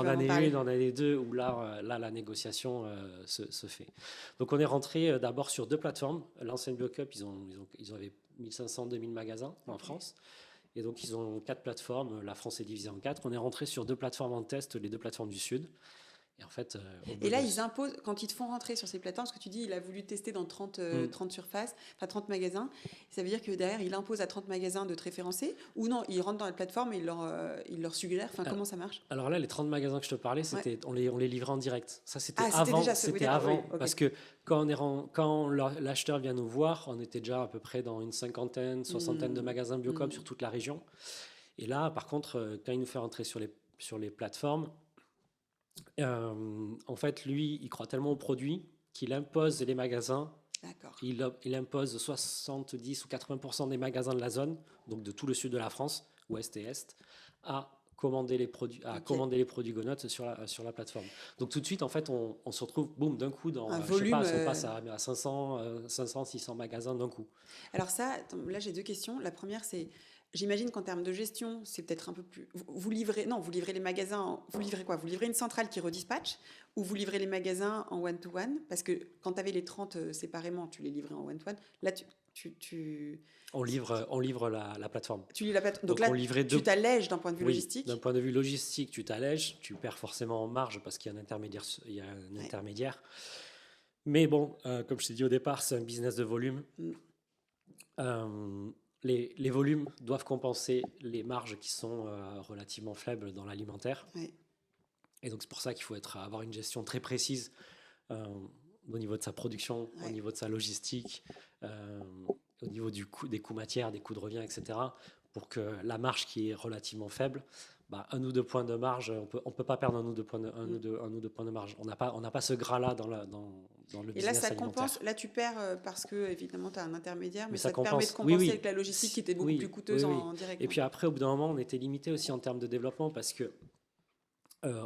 année 1, en année 2 où là la négociation se fait. Donc on est rentré d'abord sur 2 plateformes. L'enseigne BioCup, ils avaient 1500-2000 magasins en France. Et donc, ils ont 4 plateformes. La France est divisée en 4. On est rentré sur 2 plateformes en test, les 2 plateformes du Sud. Et en fait, et là, ils imposent, quand ils te font rentrer sur ces plateformes, parce que tu dis, il a voulu tester dans 30 surfaces, enfin 30 magasins, ça veut dire que derrière, il impose à 30 magasins de te référencer, ou non, ils rentrent dans la plateforme et il leur suggère, enfin comment ça marche? Alors là, les 30 magasins que je te parlais, on les livrait en direct. Ça, c'était avant, okay. Parce que quand l'acheteur vient nous voir, on était déjà à peu près dans une cinquantaine, soixantaine de magasins BioCup sur toute la région. Et là, par contre, quand il nous fait rentrer sur les plateformes, en fait, lui, il croit tellement au produit qu'il impose les magasins. D'accord. Il impose 70 ou 80% des magasins de la zone, donc de tout le sud de la France, ouest et est, à commander les produits, Gonotes sur la plateforme. Donc tout de suite, en fait, on se retrouve, boum, d'un coup, dans un volume, on passe à 500, 600 magasins d'un coup. Alors ça, là, j'ai 2 questions. La première, c'est, j'imagine qu'en termes de gestion, c'est peut-être un peu plus... Vous livrez les magasins... Vous livrez quoi? Vous livrez une centrale qui redispatche ou vous livrez les magasins en one-to-one? Parce que quand tu avais les 30 séparément, tu les livrais en one-to-one. Là, On livre la plateforme. Tu livres la plateforme. Donc là, tu t'allèges d'un point de vue logistique. D'un point de vue logistique, tu t'allèges. Tu perds forcément en marge parce qu'il y a un intermédiaire. Mais bon, comme je t'ai dit au départ, c'est un business de volume. Les volumes doivent compenser les marges qui sont relativement faibles dans l'alimentaire. Oui. Et donc c'est pour ça qu'il faut avoir une gestion très précise au niveau de sa production, au niveau de sa logistique, au niveau des coûts matières, des coûts de revient, etc. Pour que la marge qui est relativement faible, 1 ou 2 points de marge, on peut pas perdre 1 ou 2 points de marge. On n'a pas ce gras-là dans le business alimentaire. Et là, ça compense. Là, tu perds parce que évidemment, tu as un intermédiaire, mais ça te permet de compenser avec la logistique qui était beaucoup plus coûteuse en direct. Et puis après, au bout d'un moment, on était limité aussi en termes de développement parce que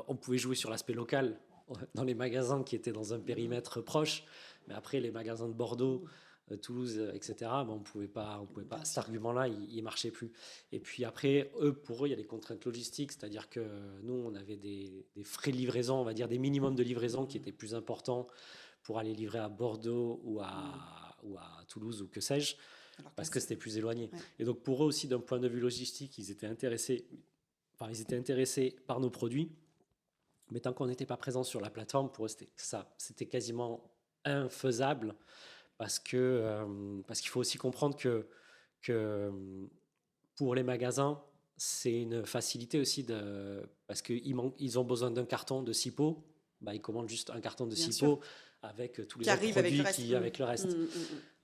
on pouvait jouer sur l'aspect local dans les magasins qui étaient dans un périmètre proche, mais après les magasins de Bordeaux, Toulouse, etc. On pouvait pas. Cet argument-là, il marchait plus. Et puis après, pour eux, il y a des contraintes logistiques, c'est-à-dire que nous, on avait des frais de livraison, on va dire des minimums de livraison qui étaient plus importants pour aller livrer à Bordeaux ou à Toulouse ou que sais-je, parce que c'était plus éloigné. Ouais. Et donc pour eux aussi, d'un point de vue logistique, ils étaient intéressés par nos produits, mais tant qu'on n'était pas présent sur la plateforme, pour eux, c'était quasiment infaisable. Parce qu'il faut aussi comprendre que pour les magasins, c'est une facilité aussi parce qu'ils ont besoin d'un carton de 6 pots. Ils commandent juste un carton de 6 pots avec tous les autres produits avec le reste.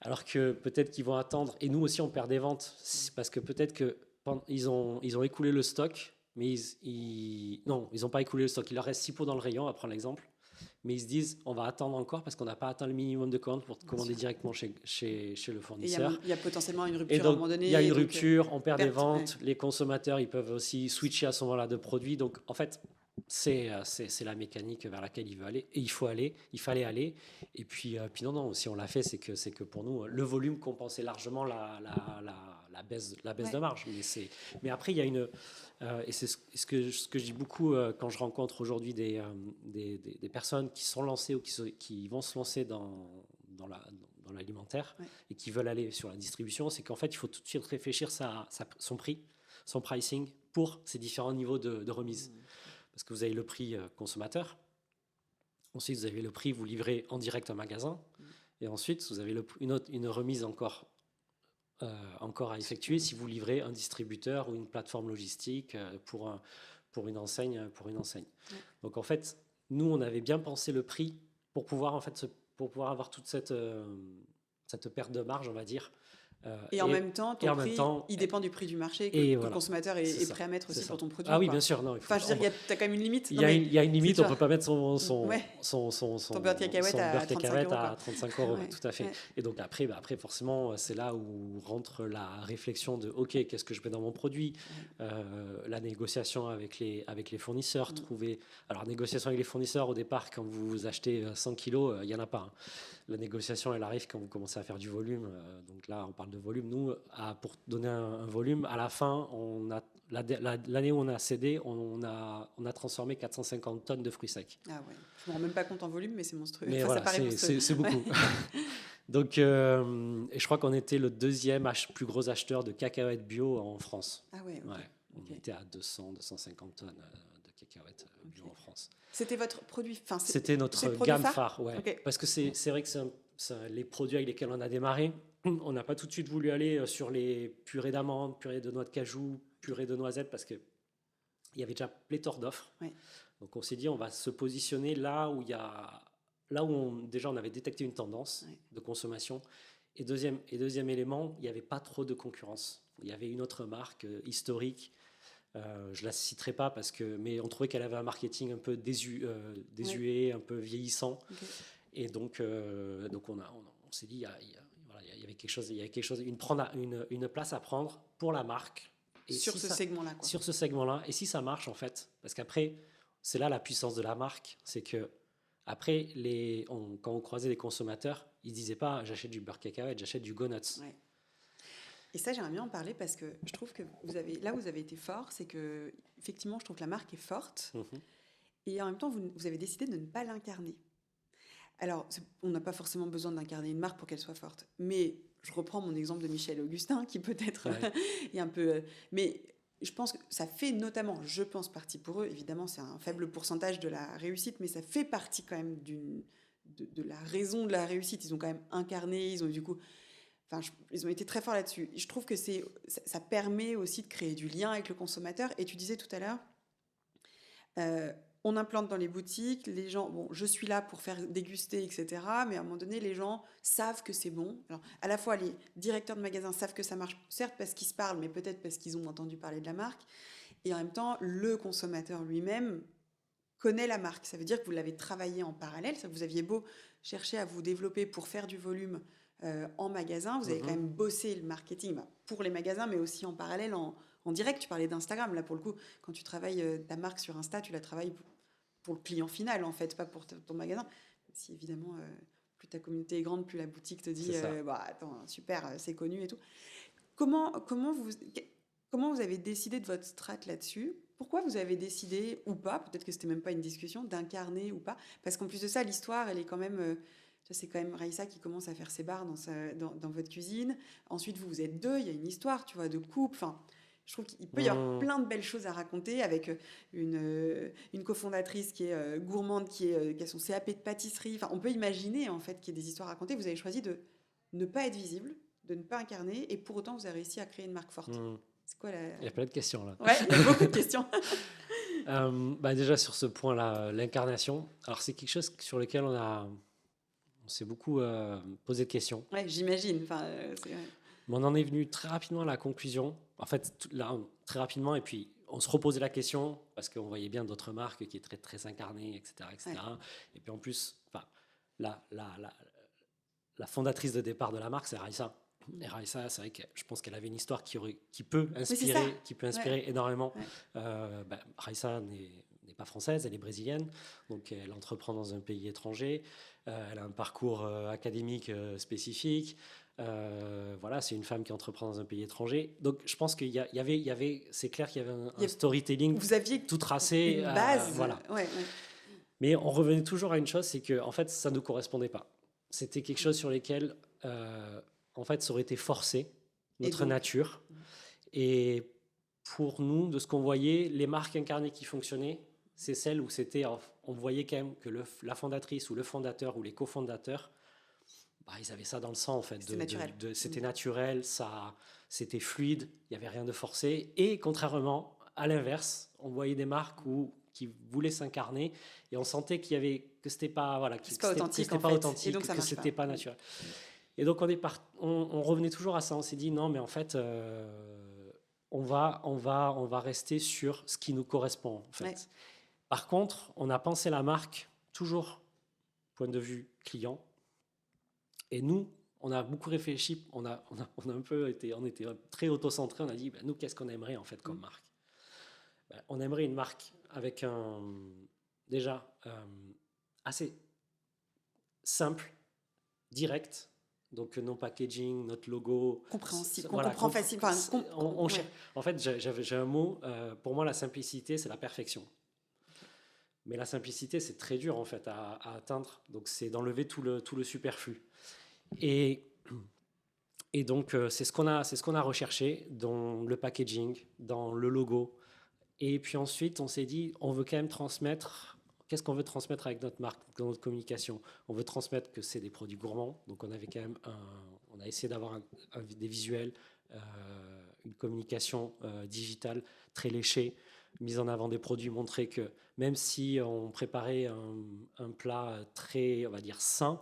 Alors que peut-être qu'ils vont attendre, et nous aussi on perd des ventes, parce que peut-être qu'ils ont écoulé le stock, mais ils n'ont pas écoulé le stock. Il leur reste 6 pots dans le rayon, à prendre l'exemple. Mais ils se disent, on va attendre encore parce qu'on n'a pas atteint le minimum de commandes pour commander directement chez le fournisseur. Il y a potentiellement une rupture à un moment donné. Il y a une rupture, on perd des ventes. Ouais. Les consommateurs, ils peuvent aussi switcher à ce moment-là de produits. Donc, en fait, c'est la mécanique vers laquelle il veut aller. Et il fallait aller. Et puis non, si on l'a fait, c'est que pour nous, le volume compensait largement la baisse de marge. Mais après, il y a une... et c'est ce que je dis beaucoup quand je rencontre aujourd'hui des personnes qui sont lancées ou qui vont se lancer dans l'alimentaire et qui veulent aller sur la distribution, c'est qu'en fait, il faut tout de suite réfléchir son prix, son pricing pour ces différents niveaux de remise. Parce que vous avez le prix consommateur, ensuite vous avez le prix vous livrez en direct à un magasin, et ensuite vous avez une remise encore à effectuer si vous livrez un distributeur ou une plateforme logistique pour une enseigne. Donc en fait, nous on avait bien pensé le prix pour pouvoir en fait pour pouvoir avoir toute cette perte de marge, on va dire. Et en même temps, ton prix, il dépend du prix du marché que le consommateur est prêt à mettre aussi pour ton produit. Ah oui, bien sûr. Non, enfin, je veux dire, tu as quand même une limite. Il y a une limite, on ne peut pas mettre son beurre de cacahuète à 35 €. Ouais, tout à fait. Ouais. Et donc après, forcément, c'est là où rentre la réflexion de OK, qu'est-ce que je mets dans mon produit, la négociation avec les fournisseurs, trouver. Alors, négociation avec les fournisseurs, au départ, quand vous achetez 100 kilos, il n'y en a pas. Hein. La négociation, elle arrive quand vous commencez à faire du volume. Donc là, on parle de volume. Nous, pour donner un volume, à la fin, l'année où on a cédé, on a transformé 450 tonnes de fruits secs. Ah ouais. Je ne me rends même pas compte en volume, mais c'est monstrueux. Mais voilà, ça paraît monstrueux. C'est beaucoup. Donc, et je crois qu'on était le deuxième plus gros acheteur de cacahuètes bio en France. Ah ouais, okay. On était à 250 tonnes de cacahuètes bio en France. C'était votre produit phare? C'était notre gamme phare, ouais. Okay. Parce que c'est vrai que c'est les produits avec lesquels on a démarré. On n'a pas tout de suite voulu aller sur les purées d'amandes, purées de noix de cajou, purées de noisettes, parce qu'il y avait déjà pléthore d'offres. Ouais. Donc on s'est dit, on va se positionner là où déjà on avait détecté une tendance de consommation. Et deuxième élément, il n'y avait pas trop de concurrence. Il y avait une autre marque historique. Je la citerai pas mais on trouvait qu'elle avait un marketing un peu désuet, un peu vieillissant. Okay. Et donc on s'est dit il y avait quelque chose, une place à prendre pour la marque. Et sur ce segment-là. Quoi. Sur ce segment-là. Et si ça marche en fait, parce qu'après c'est là la puissance de la marque, c'est que après quand on croisait les consommateurs, ils disaient pas j'achète du beurre cacahuète, j'achète du Go-Nuts. Ouais. Et ça, j'aimerais bien en parler parce que je trouve que vous avez été fort, c'est que effectivement, je trouve que la marque est forte, et en même temps, vous avez décidé de ne pas l'incarner. Alors, on n'a pas forcément besoin d'incarner une marque pour qu'elle soit forte, mais je reprends mon exemple de Michel Augustin, qui peut-être est un peu, mais je pense que ça fait notamment, partie pour eux. Évidemment, c'est un faible pourcentage de la réussite, mais ça fait partie quand même de la raison de la réussite. Ils ont quand même incarné, ils ont été très forts là-dessus. Je trouve que ça permet aussi de créer du lien avec le consommateur. Et tu disais tout à l'heure, on implante dans les boutiques, les gens, je suis là pour faire déguster, etc. Mais à un moment donné, les gens savent que c'est bon. Alors, à la fois, les directeurs de magasins savent que ça marche, certes parce qu'ils se parlent, mais peut-être parce qu'ils ont entendu parler de la marque. Et en même temps, le consommateur lui-même connaît la marque. Ça veut dire que vous l'avez travaillé en parallèle. Vous aviez beau chercher à vous développer pour faire du volume en magasin, vous avez quand même bossé le marketing pour les magasins, mais aussi en parallèle, en direct. Tu parlais d'Instagram. Là, pour le coup, quand tu travailles ta marque sur Insta, tu la travailles pour le client final, en fait, pas pour ton magasin. Si, évidemment, plus ta communauté est grande, plus la boutique te dit attends, super, c'est connu et tout. Comment vous avez décidé de votre strat là-dessus? Pourquoi vous avez décidé, ou pas, peut-être que c'était même pas une discussion, d'incarner ou pas? Parce qu'en plus de ça, l'histoire, elle est quand même... c'est quand même Raïssa qui commence à faire ses bars dans votre cuisine. Ensuite, vous êtes deux, il y a une histoire, tu vois, de couple. Enfin, je trouve qu'il peut y avoir plein de belles choses à raconter avec une cofondatrice qui est gourmande, qui a son CAP de pâtisserie. Enfin, on peut imaginer, en fait, qu'il y ait des histoires à raconter. Vous avez choisi de ne pas être visible, de ne pas incarner, et pour autant, vous avez réussi à créer une marque forte. C'est quoi Il y a plein de questions, là. Ouais, il y a beaucoup de questions. Déjà, sur ce point-là, l'incarnation, alors c'est quelque chose sur lequel on s'est beaucoup posé de questions. Ouais, j'imagine. Mais on en est venu très rapidement à la conclusion. En fait, là, très rapidement, et puis on se reposait la question parce qu'on voyait bien d'autres marques qui étaient très, très incarnées, etc. Ouais. Et puis en plus, la fondatrice de départ de la marque, c'est Raïssa. Et Raïssa, c'est vrai que je pense qu'elle avait une histoire qui peut inspirer énormément. Ouais. Raïssa n'est pas française, elle est brésilienne, donc elle entreprend dans un pays étranger. Elle a un parcours académique spécifique. C'est une femme qui entreprend dans un pays étranger. Donc je pense qu'il y avait, c'est clair qu'il y avait un storytelling vous aviez tout tracé. Une base. Ouais. Mais on revenait toujours à une chose, c'est que en fait ça ne correspondait pas. C'était quelque chose sur lequel en fait ça aurait été forcé, notre nature. Et pour nous, de ce qu'on voyait, les marques incarnées qui fonctionnaient, c'est celles où on voyait quand même que la fondatrice ou le fondateur ou les cofondateurs, ils avaient ça dans le sang, en fait. C'était naturel, c'était fluide, il n'y avait rien de forcé. Et contrairement, à l'inverse, on voyait des marques où voulait s'incarner, et on sentait que c'était pas authentique, et donc que c'était pas naturel. Et donc on revenait toujours à ça. On s'est dit non, mais en fait, on va rester sur ce qui nous correspond. En fait. Ouais. Par contre, on a pensé la marque toujours point de vue client. Et nous, on a beaucoup réfléchi. On était très auto-centré. On a dit, nous, qu'est-ce qu'on aimerait en fait comme marque ? On aimerait une marque avec assez simple, direct. Donc, nos packaging, notre logo. Compréhensible, qu'on comprend facilement. En fait, j'ai un mot. Pour moi, la simplicité, c'est la perfection. Mais la simplicité, c'est très dur, en fait, à atteindre. Donc, c'est d'enlever tout le superflu. Et donc, c'est ce qu'on a recherché dans le packaging, dans le logo. Et puis ensuite, on s'est dit, on veut quand même transmettre. Qu'est-ce qu'on veut transmettre avec notre marque, dans notre communication ? On veut transmettre que c'est des produits gourmands. Donc, on avait quand même on a essayé d'avoir des visuels, une communication digitale très léchée, mise en avant des produits, montrer que même si on préparait un plat très, on va dire, sain,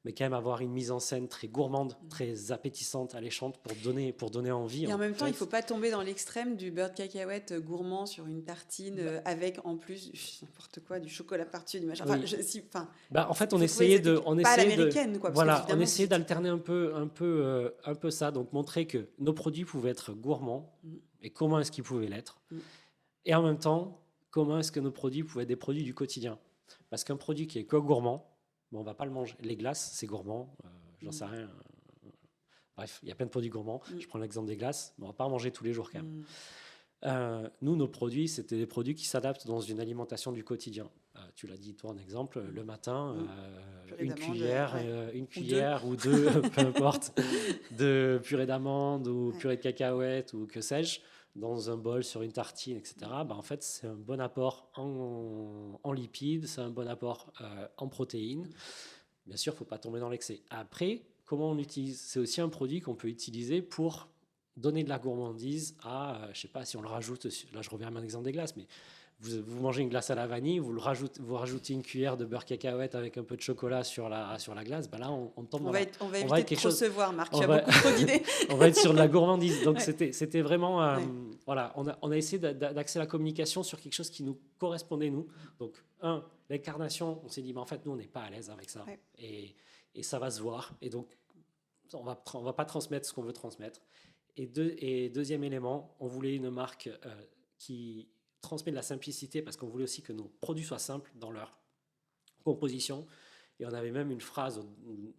mais quand même avoir une mise en scène très gourmande, très appétissante, alléchante pour donner envie. Et en même temps, il ne faut pas tomber dans l'extrême du beurre de cacahuète gourmand sur une tartine avec en plus n'importe quoi, du chocolat par-dessus, du machin. Oui. En fait, on essayait on essayait d'alterner un peu ça, donc montrer que nos produits pouvaient être gourmands et comment est-ce qu'ils pouvaient l'être. Et en même temps, comment est-ce que nos produits pouvaient être des produits du quotidien. Parce qu'un produit qui est que gourmand, on ne va pas le manger. Les glaces, c'est gourmand, j'en sais rien. Bref, il y a plein de produits gourmands. Je prends l'exemple des glaces, mais on ne va pas en manger tous les jours quand même. Nous, nos produits, c'était des produits qui s'adaptent dans une alimentation du quotidien. Tu l'as dit, toi, en exemple, le matin, une cuillère ou deux, peu importe, de purée d'amande ou purée de cacahuètes ou que sais-je, dans un bol, sur une tartine, etc. En fait, c'est un bon apport en lipides, c'est un bon apport en protéines. Bien sûr, il ne faut pas tomber dans l'excès. Après, comment on utilise ? C'est aussi un produit qu'on peut utiliser pour donner de la gourmandise à, je ne sais pas si on le rajoute, là je reviens à mon exemple des glaces, mais vous mangez une glace à la vanille, vous rajoutez une cuillère de beurre cacahuète avec un peu de chocolat sur la glace, là on tombe on va éviter de recevoir, Marc, tu as beaucoup trop d'idées. On va être sur de la gourmandise. Donc c'était vraiment, voilà, on a essayé d'axer la communication sur quelque chose qui nous correspondait, nous. Donc, l'incarnation, on s'est dit, mais en fait, nous, on n'est pas à l'aise avec ça. Et ça va se voir. Et donc, on va pas transmettre ce qu'on veut transmettre. Et deuxième élément, on voulait une marque qui transmet de la simplicité parce qu'on voulait aussi que nos produits soient simples dans leur composition. Et on avait même une phrase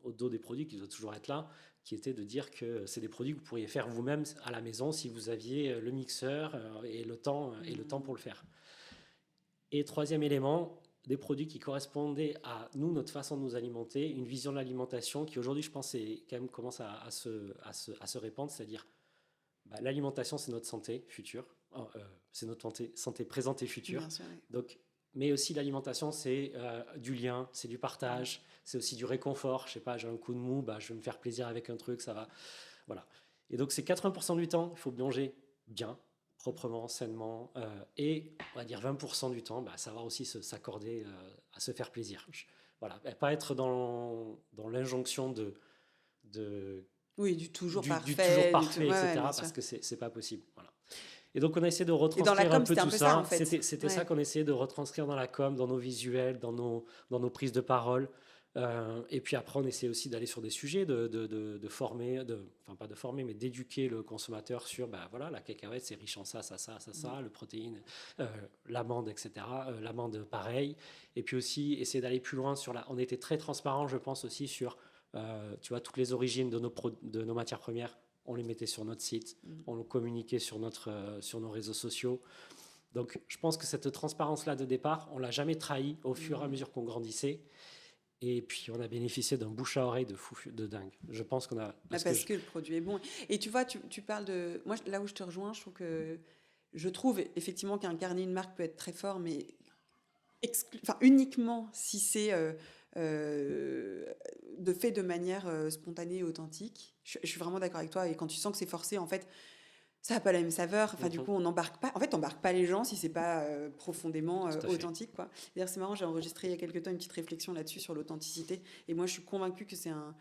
au dos des produits qui doit toujours être là, qui était de dire que c'est des produits que vous pourriez faire vous-même à la maison si vous aviez le mixeur et le temps pour le faire. Et troisième élément, des produits qui correspondaient à nous, notre façon de nous alimenter, une vision de l'alimentation qui aujourd'hui, je pense, quand même commence à se répandre, c'est-à-dire l'alimentation, c'est notre santé future, c'est notre santé présente et future. Bien sûr, oui. Donc, mais aussi l'alimentation, c'est du lien, c'est du partage, c'est aussi du réconfort. Je sais pas, j'ai un coup de mou, je vais me faire plaisir avec un truc, ça va. Voilà. Et donc, c'est 80% du temps, il faut manger bien, proprement, sainement, et on va dire 20% du temps, savoir aussi s'accorder à se faire plaisir. Voilà, et pas être dans l'injonction oui, du toujours parfait, etc. Parce que c'est pas possible. Voilà. Et donc, on a essayé de retranscrire un peu tout ça. En fait. C'était ça qu'on essayait de retranscrire dans la com, dans nos visuels, dans nos prises de parole. Et puis après, on essaie aussi d'aller sur des sujets, de former, pas de former, mais d'éduquer le consommateur sur, voilà, la cacahuète, c'est riche en ça, le protéine, l'amande, etc. L'amande, pareil. Et puis aussi, essayer d'aller plus loin sur on était très transparent, je pense, aussi sur, tu vois, toutes les origines de nos matières premières. On les mettait sur notre site, on le communiquait sur nos réseaux sociaux. Donc, je pense que cette transparence-là de départ, on ne l'a jamais trahie au fur et à mesure qu'on grandissait. Et puis, on a bénéficié d'un bouche à oreille de dingue. Je pense qu'on a... Parce que le produit est bon. Et tu vois, tu parles de... Moi, là où je te rejoins, je trouve effectivement qu'incarner une marque peut être très fort, mais uniquement si c'est... de manière spontanée et authentique. Je suis vraiment d'accord avec toi. Et quand tu sens que c'est forcé, en fait, ça n'a pas la même saveur. Enfin, du coup, on n'embarque pas. En fait, on n'embarque pas les gens si c'est pas profondément authentique, quoi. D'ailleurs, c'est marrant, j'ai enregistré il y a quelques temps une petite réflexion là-dessus sur l'authenticité. Et moi, je suis convaincue que c'est un.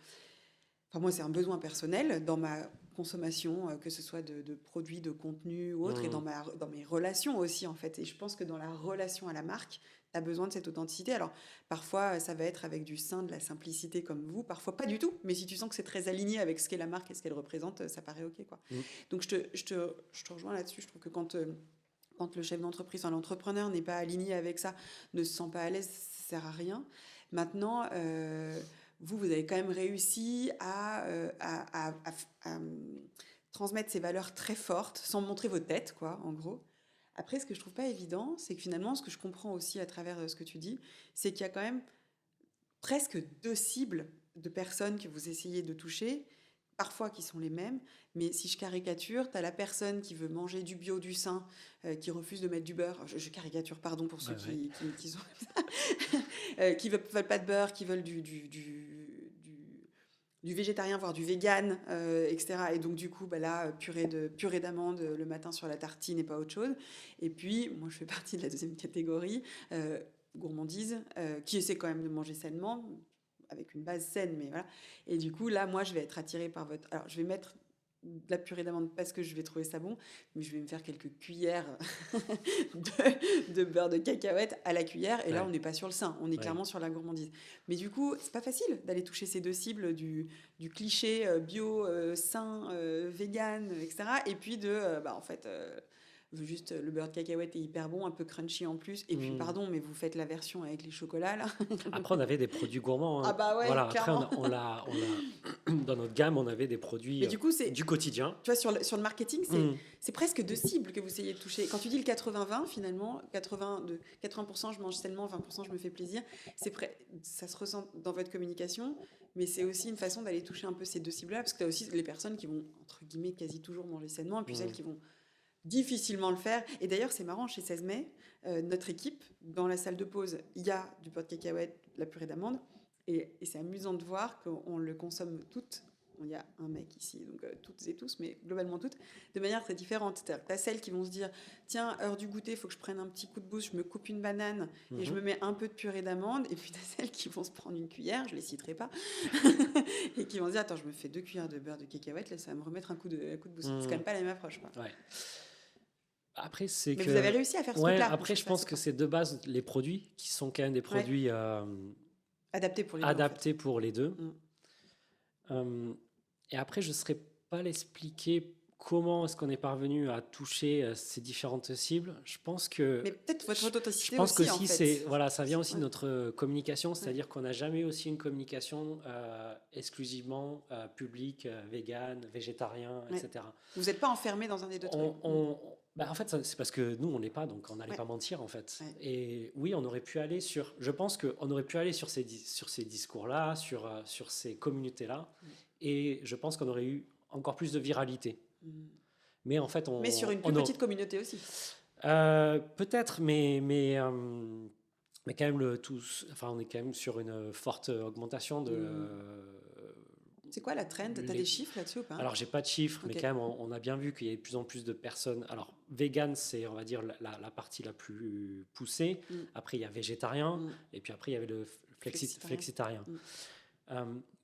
Enfin, moi, c'est un besoin personnel dans ma consommation, que ce soit de produits, de contenu ou autre, et dans mes relations aussi, en fait. Et je pense que dans la relation à la marque, tu as besoin de cette authenticité. Alors, parfois, ça va être avec du sein, de la simplicité comme vous, parfois pas du tout. Mais si tu sens que c'est très aligné avec ce qu'est la marque et ce qu'elle représente, ça paraît OK, quoi. Donc, je te rejoins là-dessus. Je trouve que quand le chef d'entreprise, enfin, l'entrepreneur n'est pas aligné avec ça, ne se sent pas à l'aise, ça sert à rien. Maintenant, vous avez quand même réussi à transmettre ces valeurs très fortes sans montrer vos têtes, quoi, en gros. Après, ce que je trouve pas évident, c'est que finalement, ce que je comprends aussi à travers ce que tu dis, c'est qu'il y a quand même presque 2 cibles de personnes que vous essayez de toucher, parfois qui sont les mêmes, mais si je caricature, tu as la personne qui veut manger du bio, du sain, qui refuse de mettre du beurre. Je caricature, pardon pour ceux qui sont comme ça, qui veulent pas de beurre, qui veulent du végétarien, voire du vegan, etc. Et donc, du coup, là, purée d'amande le matin sur la tartine et pas autre chose. Et puis, moi, je fais partie de la deuxième catégorie, gourmandise, qui essaie quand même de manger sainement, avec une base saine, mais voilà. Et du coup, là, moi, je vais être attirée par votre... Alors, je vais mettre de la purée d'amande parce que je vais trouver ça bon, mais je vais me faire quelques cuillères de beurre de cacahuète à la cuillère, et là on n'est pas sur le sein, on est clairement sur la gourmandise. Mais du coup, c'est pas facile d'aller toucher ces 2 cibles du cliché bio, sain, vegan, etc. Et puis en fait, juste le beurre de cacahuète est hyper bon, un peu crunchy en plus. Et puis, pardon, mais vous faites la version avec les chocolats, là. Après, on avait des produits gourmands. Hein. Ah bah ouais, voilà. clairement. Après, dans notre gamme, on avait des produits mais du coup, du quotidien. Tu vois, sur le marketing, c'est presque 2 cibles que vous essayez de toucher. Quand tu dis le 80-20, finalement, 80% je mange sainement, 20% je me fais plaisir, ça se ressent dans votre communication, mais c'est aussi une façon d'aller toucher un peu ces 2 cibles-là, parce que tu as aussi les personnes qui vont, entre guillemets, quasi toujours manger sainement, et puis celles qui vont difficilement le faire. Et d'ailleurs, c'est marrant, chez 16 mai, notre équipe, dans la salle de pause, il y a du beurre de cacahuète, de la purée d'amande, et c'est amusant de voir qu'on le consomme toutes. Il y a un mec ici, donc toutes et tous, mais globalement toutes, de manière très différente. C'est-à-dire que tu as celles qui vont se dire, tiens, heure du goûter, il faut que je prenne un petit coup de boost, je me coupe une banane et je me mets un peu de purée d'amande. Et puis tu as celles qui vont se prendre une cuillère, je ne les citerai pas, et qui vont se dire, attends, je me fais 2 cuillères de beurre de cacahuète, là, ça va me remettre un coup de boost. C'est quand même pas la même approche, quoi. Ouais. Après, c'est Mais vous avez réussi à faire ce truc-là. Après, je pense que c'est de base les produits qui sont quand même des produits adaptés pour les deux. Et après, je ne saurais pas l'expliquer comment est-ce qu'on est parvenu à toucher ces différentes cibles. Je pense que... Mais peut-être votre authenticité je pense aussi, que en fait. Voilà, ça vient aussi de notre communication, c'est-à-dire qu'on n'a jamais aussi une communication exclusivement publique, vegan, végétarien, etc. Vous n'êtes pas enfermé dans un des deux trucs. En fait, c'est parce que nous, on n'est pas, donc on n'allait pas mentir, en fait. Et oui, on aurait pu aller sur... Je pense qu'on aurait pu aller sur ces discours-là, sur ces communautés-là, et je pense qu'on aurait eu encore plus de viralité. Mais en fait, mais sur une plus petite communauté aussi. Peut-être, mais quand même, on est quand même sur une forte augmentation de... C'est quoi la trend? T'as des chiffres là-dessus ou pas? Alors, j'ai pas de chiffres, mais quand même, on a bien vu qu'il y a de plus en plus de personnes. Alors, vegan, c'est, on va dire, la partie la plus poussée. Après, il y a végétarien, et puis après, il y avait le flexitarien.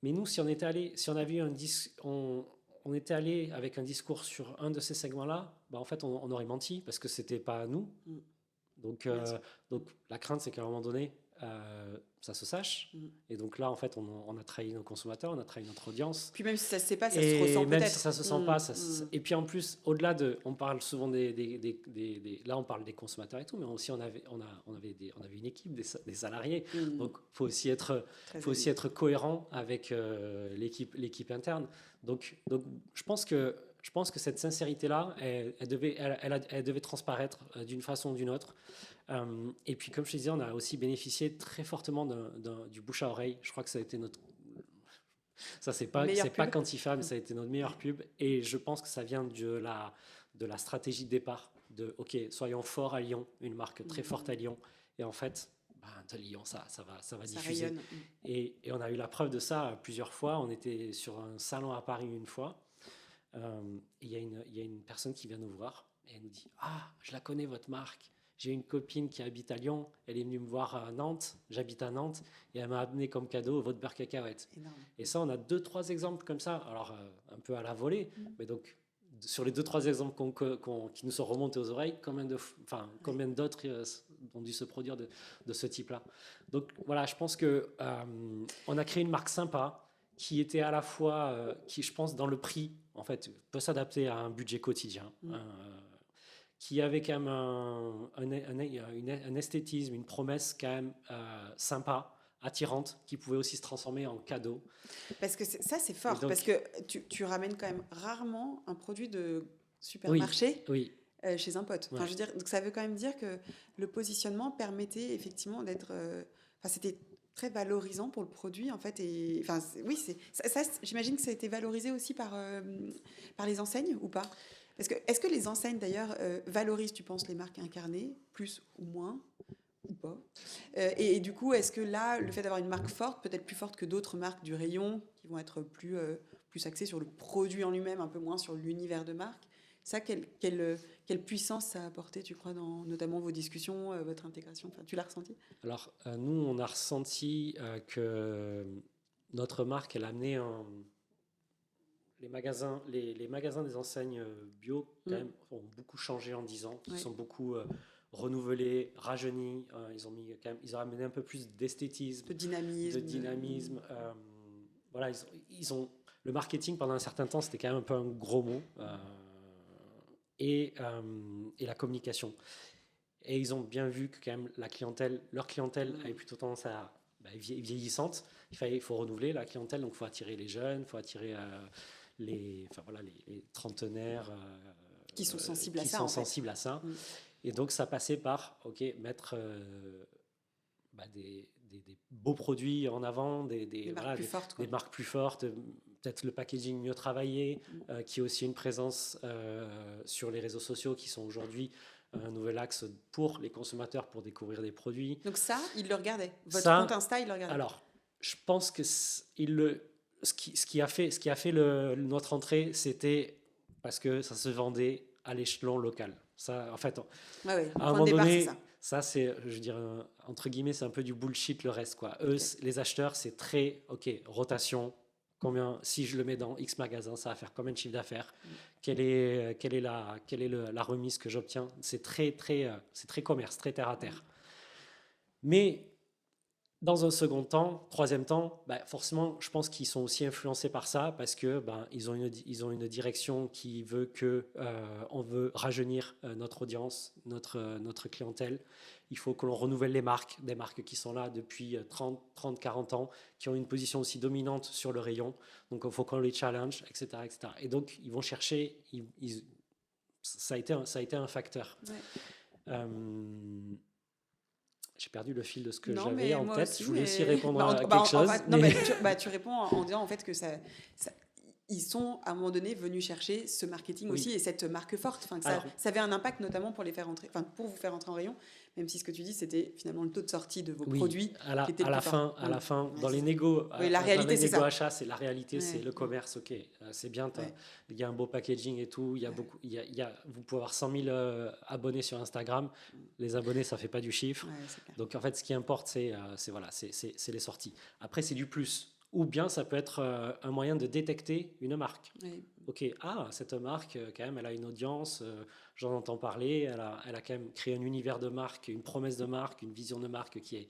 Mais nous, si on avait eu on était allé avec un discours sur un de ces segments-là, en fait, on aurait menti parce que c'était pas nous. Donc, la crainte, c'est qu'à un moment donné, ça se sache. Et donc là, en fait, on a trahi nos consommateurs, on a trahi notre audience. Puis même si ça se sait pas, ça se ressent peut-être. Même si ça se sent pas. Et puis en plus, au-delà on parle souvent là, on parle des consommateurs et tout, mais aussi on avait une équipe, des salariés. Donc, faut aussi être cohérent avec l'équipe interne. Donc, je pense que cette sincérité-là, elle devait transparaître d'une façon ou d'une autre. Et puis, comme je te disais, on a aussi bénéficié très fortement du bouche à oreille. Je crois que ça a été notre... Ça, c'est pas quantifiable, mais ça a été notre meilleure pub. Et je pense que ça vient de la stratégie de départ. OK, soyons forts à Lyon, une marque très forte à Lyon. Et en fait, de Lyon, ça va diffuser. Et on a eu la preuve de ça plusieurs fois. On était sur un salon à Paris une fois. Il y a une personne qui vient nous voir et elle nous dit « Ah, je la connais, votre marque. J'ai une copine qui habite à Lyon. Elle est venue me voir à Nantes. J'habite à Nantes. Et elle m'a amené comme cadeau votre beurre cacahuète. » Et ça, on a 2-3 exemples comme ça. Alors, un peu à la volée. Mais donc, sur les 2-3 exemples qui nous sont remontés aux oreilles, combien d'autres ont dû se produire de ce type-là. Donc, voilà, je pense qu'on a créé une marque sympa qui était à la fois, qui, je pense, dans le prix, en fait, peut s'adapter à un budget quotidien, qui avait quand même un esthétisme, une promesse quand même sympa, attirante, qui pouvait aussi se transformer en cadeau. Parce que ça, c'est fort, donc, parce que tu ramènes quand même rarement un produit de supermarché chez un pote. Enfin, je veux dire, donc ça veut quand même dire que le positionnement permettait effectivement d'être... c'était très valorisant pour le produit, en fait. Et, enfin, oui, ça, j'imagine que ça a été valorisé aussi par les enseignes ou pas ? Parce que, est-ce que les enseignes, d'ailleurs, valorisent, tu penses, les marques incarnées, plus ou moins, ou pas ? Et du coup, est-ce que là, le fait d'avoir une marque forte, peut-être plus forte que d'autres marques du rayon, qui vont être plus axées sur le produit en lui-même, un peu moins sur l'univers de marque, ça, quelle puissance ça a apporté, tu crois, dans notamment vos discussions, votre intégration ? Enfin, tu l'as ressenti ? Alors, nous, on a ressenti que notre marque, elle a amené les magasins des enseignes bio, quand même, ont beaucoup changé en 10 ans. Ils sont beaucoup renouvelés, rajeunis. Ils ont amené un peu plus d'esthétisme, de dynamisme. Voilà, ils ont le marketing, pendant un certain temps, c'était quand même un peu un gros mot. Et la communication. Et ils ont bien vu que quand même leur clientèle avait plutôt tendance à vieillissante. Il faut renouveler la clientèle, donc il faut attirer les jeunes, il faut attirer les trentenaires qui sont sensibles à ça. Et donc ça passait par mettre des beaux produits en avant, des marques plus fortes, peut-être le packaging mieux travaillé, qui est aussi une présence sur les réseaux sociaux qui sont aujourd'hui un nouvel axe pour les consommateurs pour découvrir des produits. Donc ça, ils le regardaient. Votre compte Insta, ils le regardaient. Alors, je pense que ce qui a fait notre entrée, c'était parce que ça se vendait à l'échelon local. Ça, en fait, à un moment donné, ça c'est, je veux dire, entre guillemets, c'est un peu du bullshit le reste, quoi. Eux, les acheteurs, c'est très, rotation. Combien, si je le mets dans X magasins, ça va faire combien de chiffre d'affaires ? Quelle est la remise que j'obtiens ? C'est très commerce, très terre à terre. Mais dans un second temps, troisième temps, forcément, je pense qu'ils sont aussi influencés par ça parce que ils ont une direction qui veut que on veut rajeunir notre audience, notre clientèle. Il faut que l'on renouvelle les marques, des marques qui sont là depuis 30, 40 ans, qui ont une position aussi dominante sur le rayon. Donc, il faut qu'on les challenge, etc., etc. Et donc, ils vont chercher. Ça a été un facteur. Ouais. J'ai perdu le fil de ce que j'avais en tête. Je voulais aussi répondre à quelque chose. Tu réponds en disant en fait que ils sont à un moment donné venus chercher ce marketing aussi et cette marque forte. Enfin, ça avait un impact notamment pour vous faire entrer en rayon. Même si ce que tu dis, c'était finalement le taux de sortie de vos produits. À la fin, dans les négos, la réalité, c'est ça. Achats, c'est la réalité, c'est le commerce. Ok, c'est bien. Il y a un beau packaging et tout. Vous pouvez avoir 100 000 abonnés sur Instagram. Les abonnés, ça fait pas du chiffre. Donc en fait, ce qui importe, c'est les sorties. Après, c'est du plus. Ou bien ça peut être un moyen de détecter une marque. Oui. Ok, cette marque, quand même, elle a une audience, j'en entends parler, elle a quand même créé un univers de marque, une promesse de marque, une vision de marque qui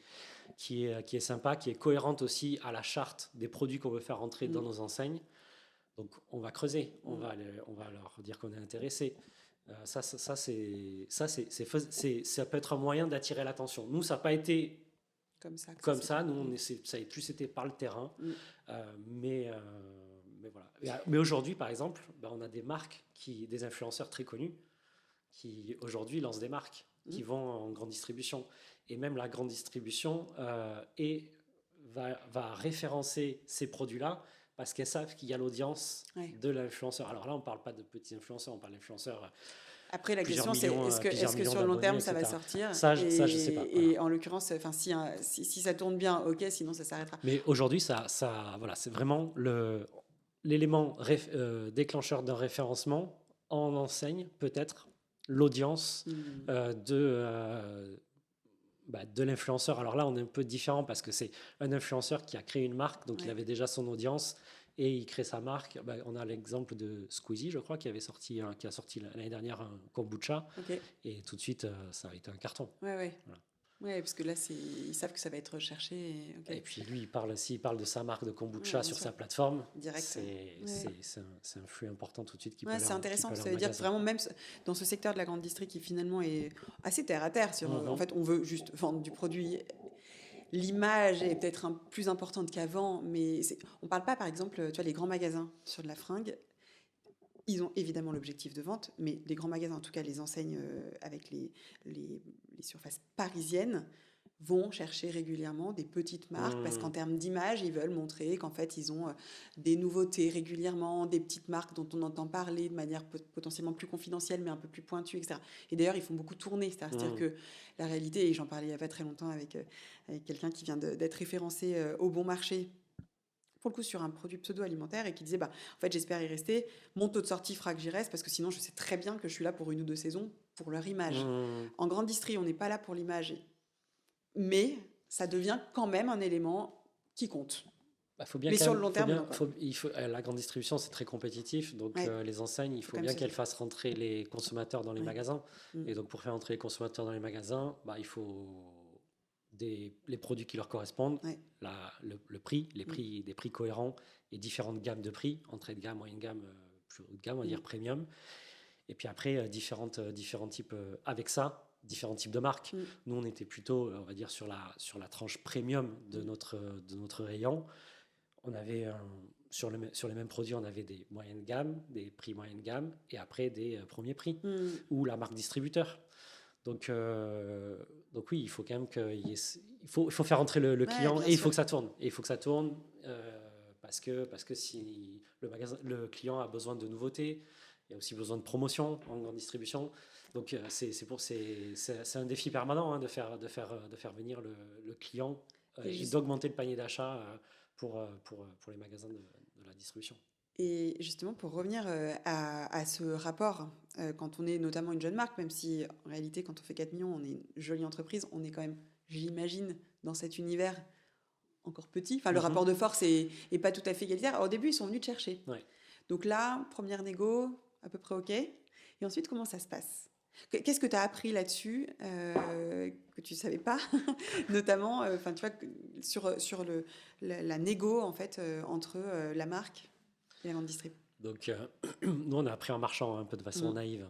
est sympa, qui est cohérente aussi à la charte des produits qu'on veut faire rentrer dans nos enseignes. Donc on va creuser, on va leur dire qu'on est intéressé. Ça peut être un moyen d'attirer l'attention. Nous, ça n'a pas été comme ça, nous, ça a plus été par le terrain. Mais voilà. Mais aujourd'hui, par exemple, on a des marques, des influenceurs très connus qui, aujourd'hui, lancent des marques qui vont en grande distribution. Et même la grande distribution va référencer ces produits-là parce qu'elles savent qu'il y a l'audience de l'influenceur. Alors là, on ne parle pas de petits influenceurs, on parle d'influenceurs... Après, la question, c'est est-ce que sur le long terme, ça va sortir ? Ça, je ne sais pas. Et en l'occurrence, si ça tourne bien, ok, sinon ça s'arrêtera. Mais aujourd'hui, c'est vraiment l'élément déclencheur d'un référencement en enseigne peut-être l'audience de l'influenceur. Alors là, on est un peu différent parce que c'est un influenceur qui a créé une marque, donc il avait déjà son audience et il crée sa marque. On a l'exemple de Squeezie, je crois, qui a sorti l'année dernière un kombucha. Et tout de suite, ça a été un carton. Ouais. Voilà. Oui, parce que là, ils savent que ça va être recherché. Et puis lui, s'il parle de sa marque de kombucha sur sa plateforme, c'est un flux important tout de suite. C'est intéressant, ça veut dire que vraiment, même dans ce secteur de la grande distrie qui finalement est assez terre à terre, en fait, on veut juste vendre du produit. L'image est peut-être plus importante qu'avant, mais on ne parle pas, par exemple, tu vois, les grands magasins sur de la fringue. Ils ont évidemment l'objectif de vente, mais les grands magasins, en tout cas les enseignes avec les surfaces parisiennes, vont chercher régulièrement des petites marques parce qu'en termes d'image, ils veulent montrer qu'en fait, ils ont des nouveautés régulièrement, des petites marques dont on entend parler de manière potentiellement plus confidentielle, mais un peu plus pointue, etc. Et d'ailleurs, ils font beaucoup tourner. C'est-à-dire que la réalité, et j'en parlais il n'y a pas très longtemps avec quelqu'un qui vient d'être référencé au Bon Marché, pour le coup sur un produit pseudo-alimentaire, et qui disait en fait j'espère y rester, mon taux de sortie fera que j'y reste parce que sinon je sais très bien que je suis là pour 1 ou 2 saisons pour leur image. En grande distrie, on n'est pas là pour l'image, mais ça devient quand même un élément qui compte. Mais sur le long terme, la grande distribution, c'est très compétitif, donc les enseignes, il faut bien qu'elles fassent rentrer les consommateurs dans les magasins. Et donc pour faire entrer les consommateurs dans les magasins, il faut les produits qui leur correspondent, le prix, des prix cohérents et différentes gammes de prix, entrée de gamme, moyenne gamme, plus haut de gamme, on va dire premium. Et puis après, différents types, avec ça, différents types de marques. Nous, on était plutôt, on va dire, sur la tranche premium de notre rayon. On avait, sur les mêmes produits, on avait des moyennes gammes, des prix moyennes gamme, et après des premiers prix, ou la marque distributeur. Donc oui, il faut quand même il faut faire entrer le client, et il faut que ça tourne. Et il faut que ça tourne parce que si le client a besoin de nouveautés, il y a aussi besoin de promotion en grande distribution. Donc c'est un défi permanent de faire venir le client et d'augmenter le panier d'achat pour les magasins de la distribution. Et justement, pour revenir à ce rapport, quand on est notamment une jeune marque, même si en réalité, quand on fait 4 millions, on est une jolie entreprise, on est quand même, j'imagine, dans cet univers encore petit. Enfin, le rapport de force est pas tout à fait égalitaire. Alors, au début, ils sont venus te chercher. Donc là, première négo, à peu près OK. Et ensuite, comment ça se passe ? Qu'est-ce que tu as appris là-dessus que tu ne savais pas, notamment tu vois, sur la négo en fait, entre la marque et la grande distrib. Donc, nous, on a appris en marchant un peu de façon naïve.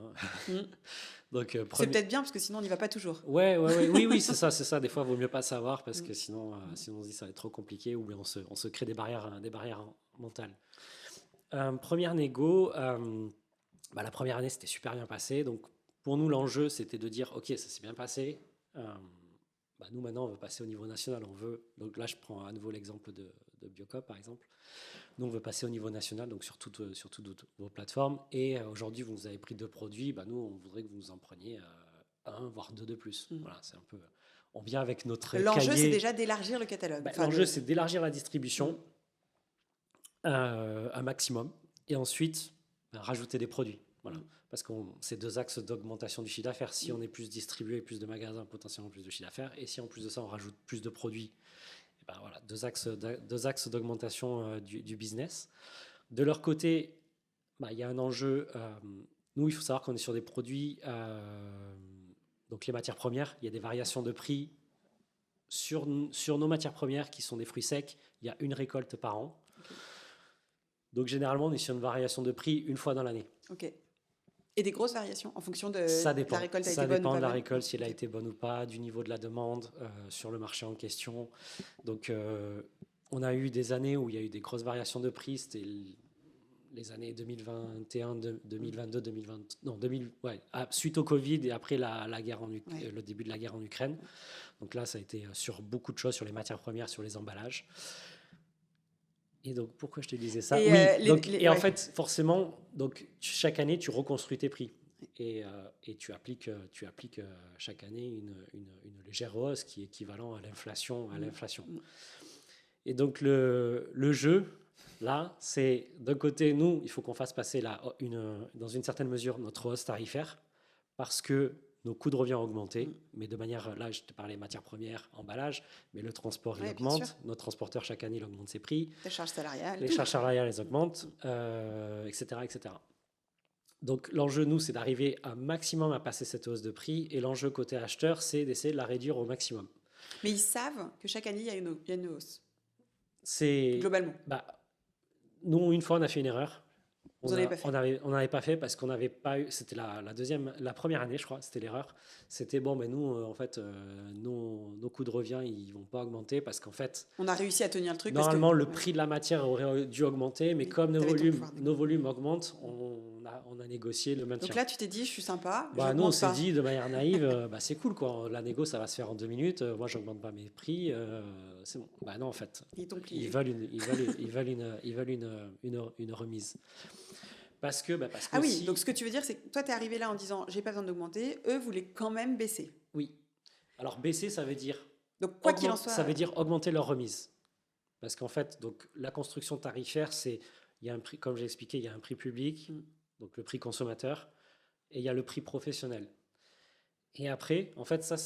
Donc, c'est peut-être bien, parce que sinon, on n'y va pas toujours. Oui, c'est ça. Des fois, il vaut mieux pas savoir, parce que sinon, on se dit ça va être trop compliqué, ou on se crée des barrières mentales. Première négo, la première année, c'était super bien passé. Donc, pour nous, l'enjeu, c'était de dire, OK, ça s'est bien passé. Nous, maintenant, on veut passer au niveau national. Donc là, je prends à nouveau l'exemple de Biocop, par exemple. Nous, on veut passer au niveau national, donc sur toutes vos plateformes. Et aujourd'hui, vous nous avez pris 2 produits. Nous, on voudrait que vous nous en preniez 1, voire 2 de plus. Voilà, c'est un peu... On vient avec notre L'enjeu, c'est déjà d'élargir le catalogue. L'enjeu, c'est d'élargir la distribution un maximum. Et ensuite, rajouter des produits. Voilà. Parce que c'est 2 axes d'augmentation du chiffre d'affaires. Si on est plus distribué, plus de magasins, potentiellement plus de chiffre d'affaires. Et si en plus de ça, on rajoute plus de produits, voilà, 2 axes d'augmentation du business. De leur côté, il y a un enjeu. Nous, il faut savoir qu'on est sur des produits, donc les matières premières. Il y a des variations de prix sur nos matières premières qui sont des fruits secs. Il y a une récolte par an. Okay. Donc généralement, on est sur une variation de prix une fois dans l'année. Ok. Et des grosses variations en fonction de ça dépend. La récolte a ça été bonne ou pas. Ça dépend de la récolte, si elle a été bonne ou pas, du niveau de la demande sur le marché en question. Donc, on a eu des années où il y a eu des grosses variations de prix. C'était les années 2021, 2022, 2020. Non, suite au Covid et après la guerre le début de la guerre en Ukraine. Donc là, ça a été sur beaucoup de choses, sur les matières premières, sur les emballages. Et donc, pourquoi je te disais ça ? En fait, forcément, donc, chaque année, tu reconstruis tes prix. Et tu appliques chaque année une légère hausse qui est équivalent à l'inflation. Et donc, le jeu, Là, c'est d'un côté, nous, il faut qu'on fasse passer dans une certaine mesure notre hausse tarifaire parce que nos coûts de revient ont augmenté, mais de manière, là, je te parlais matières premières, emballage, mais le transport, il augmente. Notre transporteur, chaque année, il augmente ses prix. Les charges salariales. Les charges salariales, elles augmentent, etc., etc. Donc, l'enjeu, nous, c'est d'arriver un maximum à passer cette hausse de prix. Et l'enjeu côté acheteur, c'est d'essayer de la réduire au maximum. Mais ils savent que chaque année, il y a une hausse. C'est... Globalement. Nous, une fois, on a fait une erreur. On n'avait pas fait parce qu'on n'avait pas eu. C'était la première année, je crois. C'était l'erreur. C'était bon, mais nous, en fait, nos coûts de revient, ils vont pas augmenter parce qu'en fait. On a réussi à tenir le truc. Normalement, le prix de la matière aurait dû augmenter, mais comme nos volumes augmentent, on a négocié le maintien. Donc là, tu t'es dit, je suis sympa. Nous, on s'est dit de manière naïve, c'est cool, quoi. La négo, ça va se faire en 2 minutes. Moi, j'augmente pas mes prix. C'est bon. Non, en fait, ils veulent une remise. Parce que oui, donc ce que tu veux dire, c'est que toi, tu es arrivé là en disant j'ai pas besoin d'augmenter, eux voulaient quand même baisser. Oui. Alors baisser, ça veut dire. Donc quoi qu'il en soit. Ça veut dire augmenter leur remise. Parce qu'en fait, donc, la construction tarifaire, il y a un prix, comme j'ai expliqué, il y a un prix public, donc le prix consommateur, et il y a le prix professionnel. Et après, en fait, ça,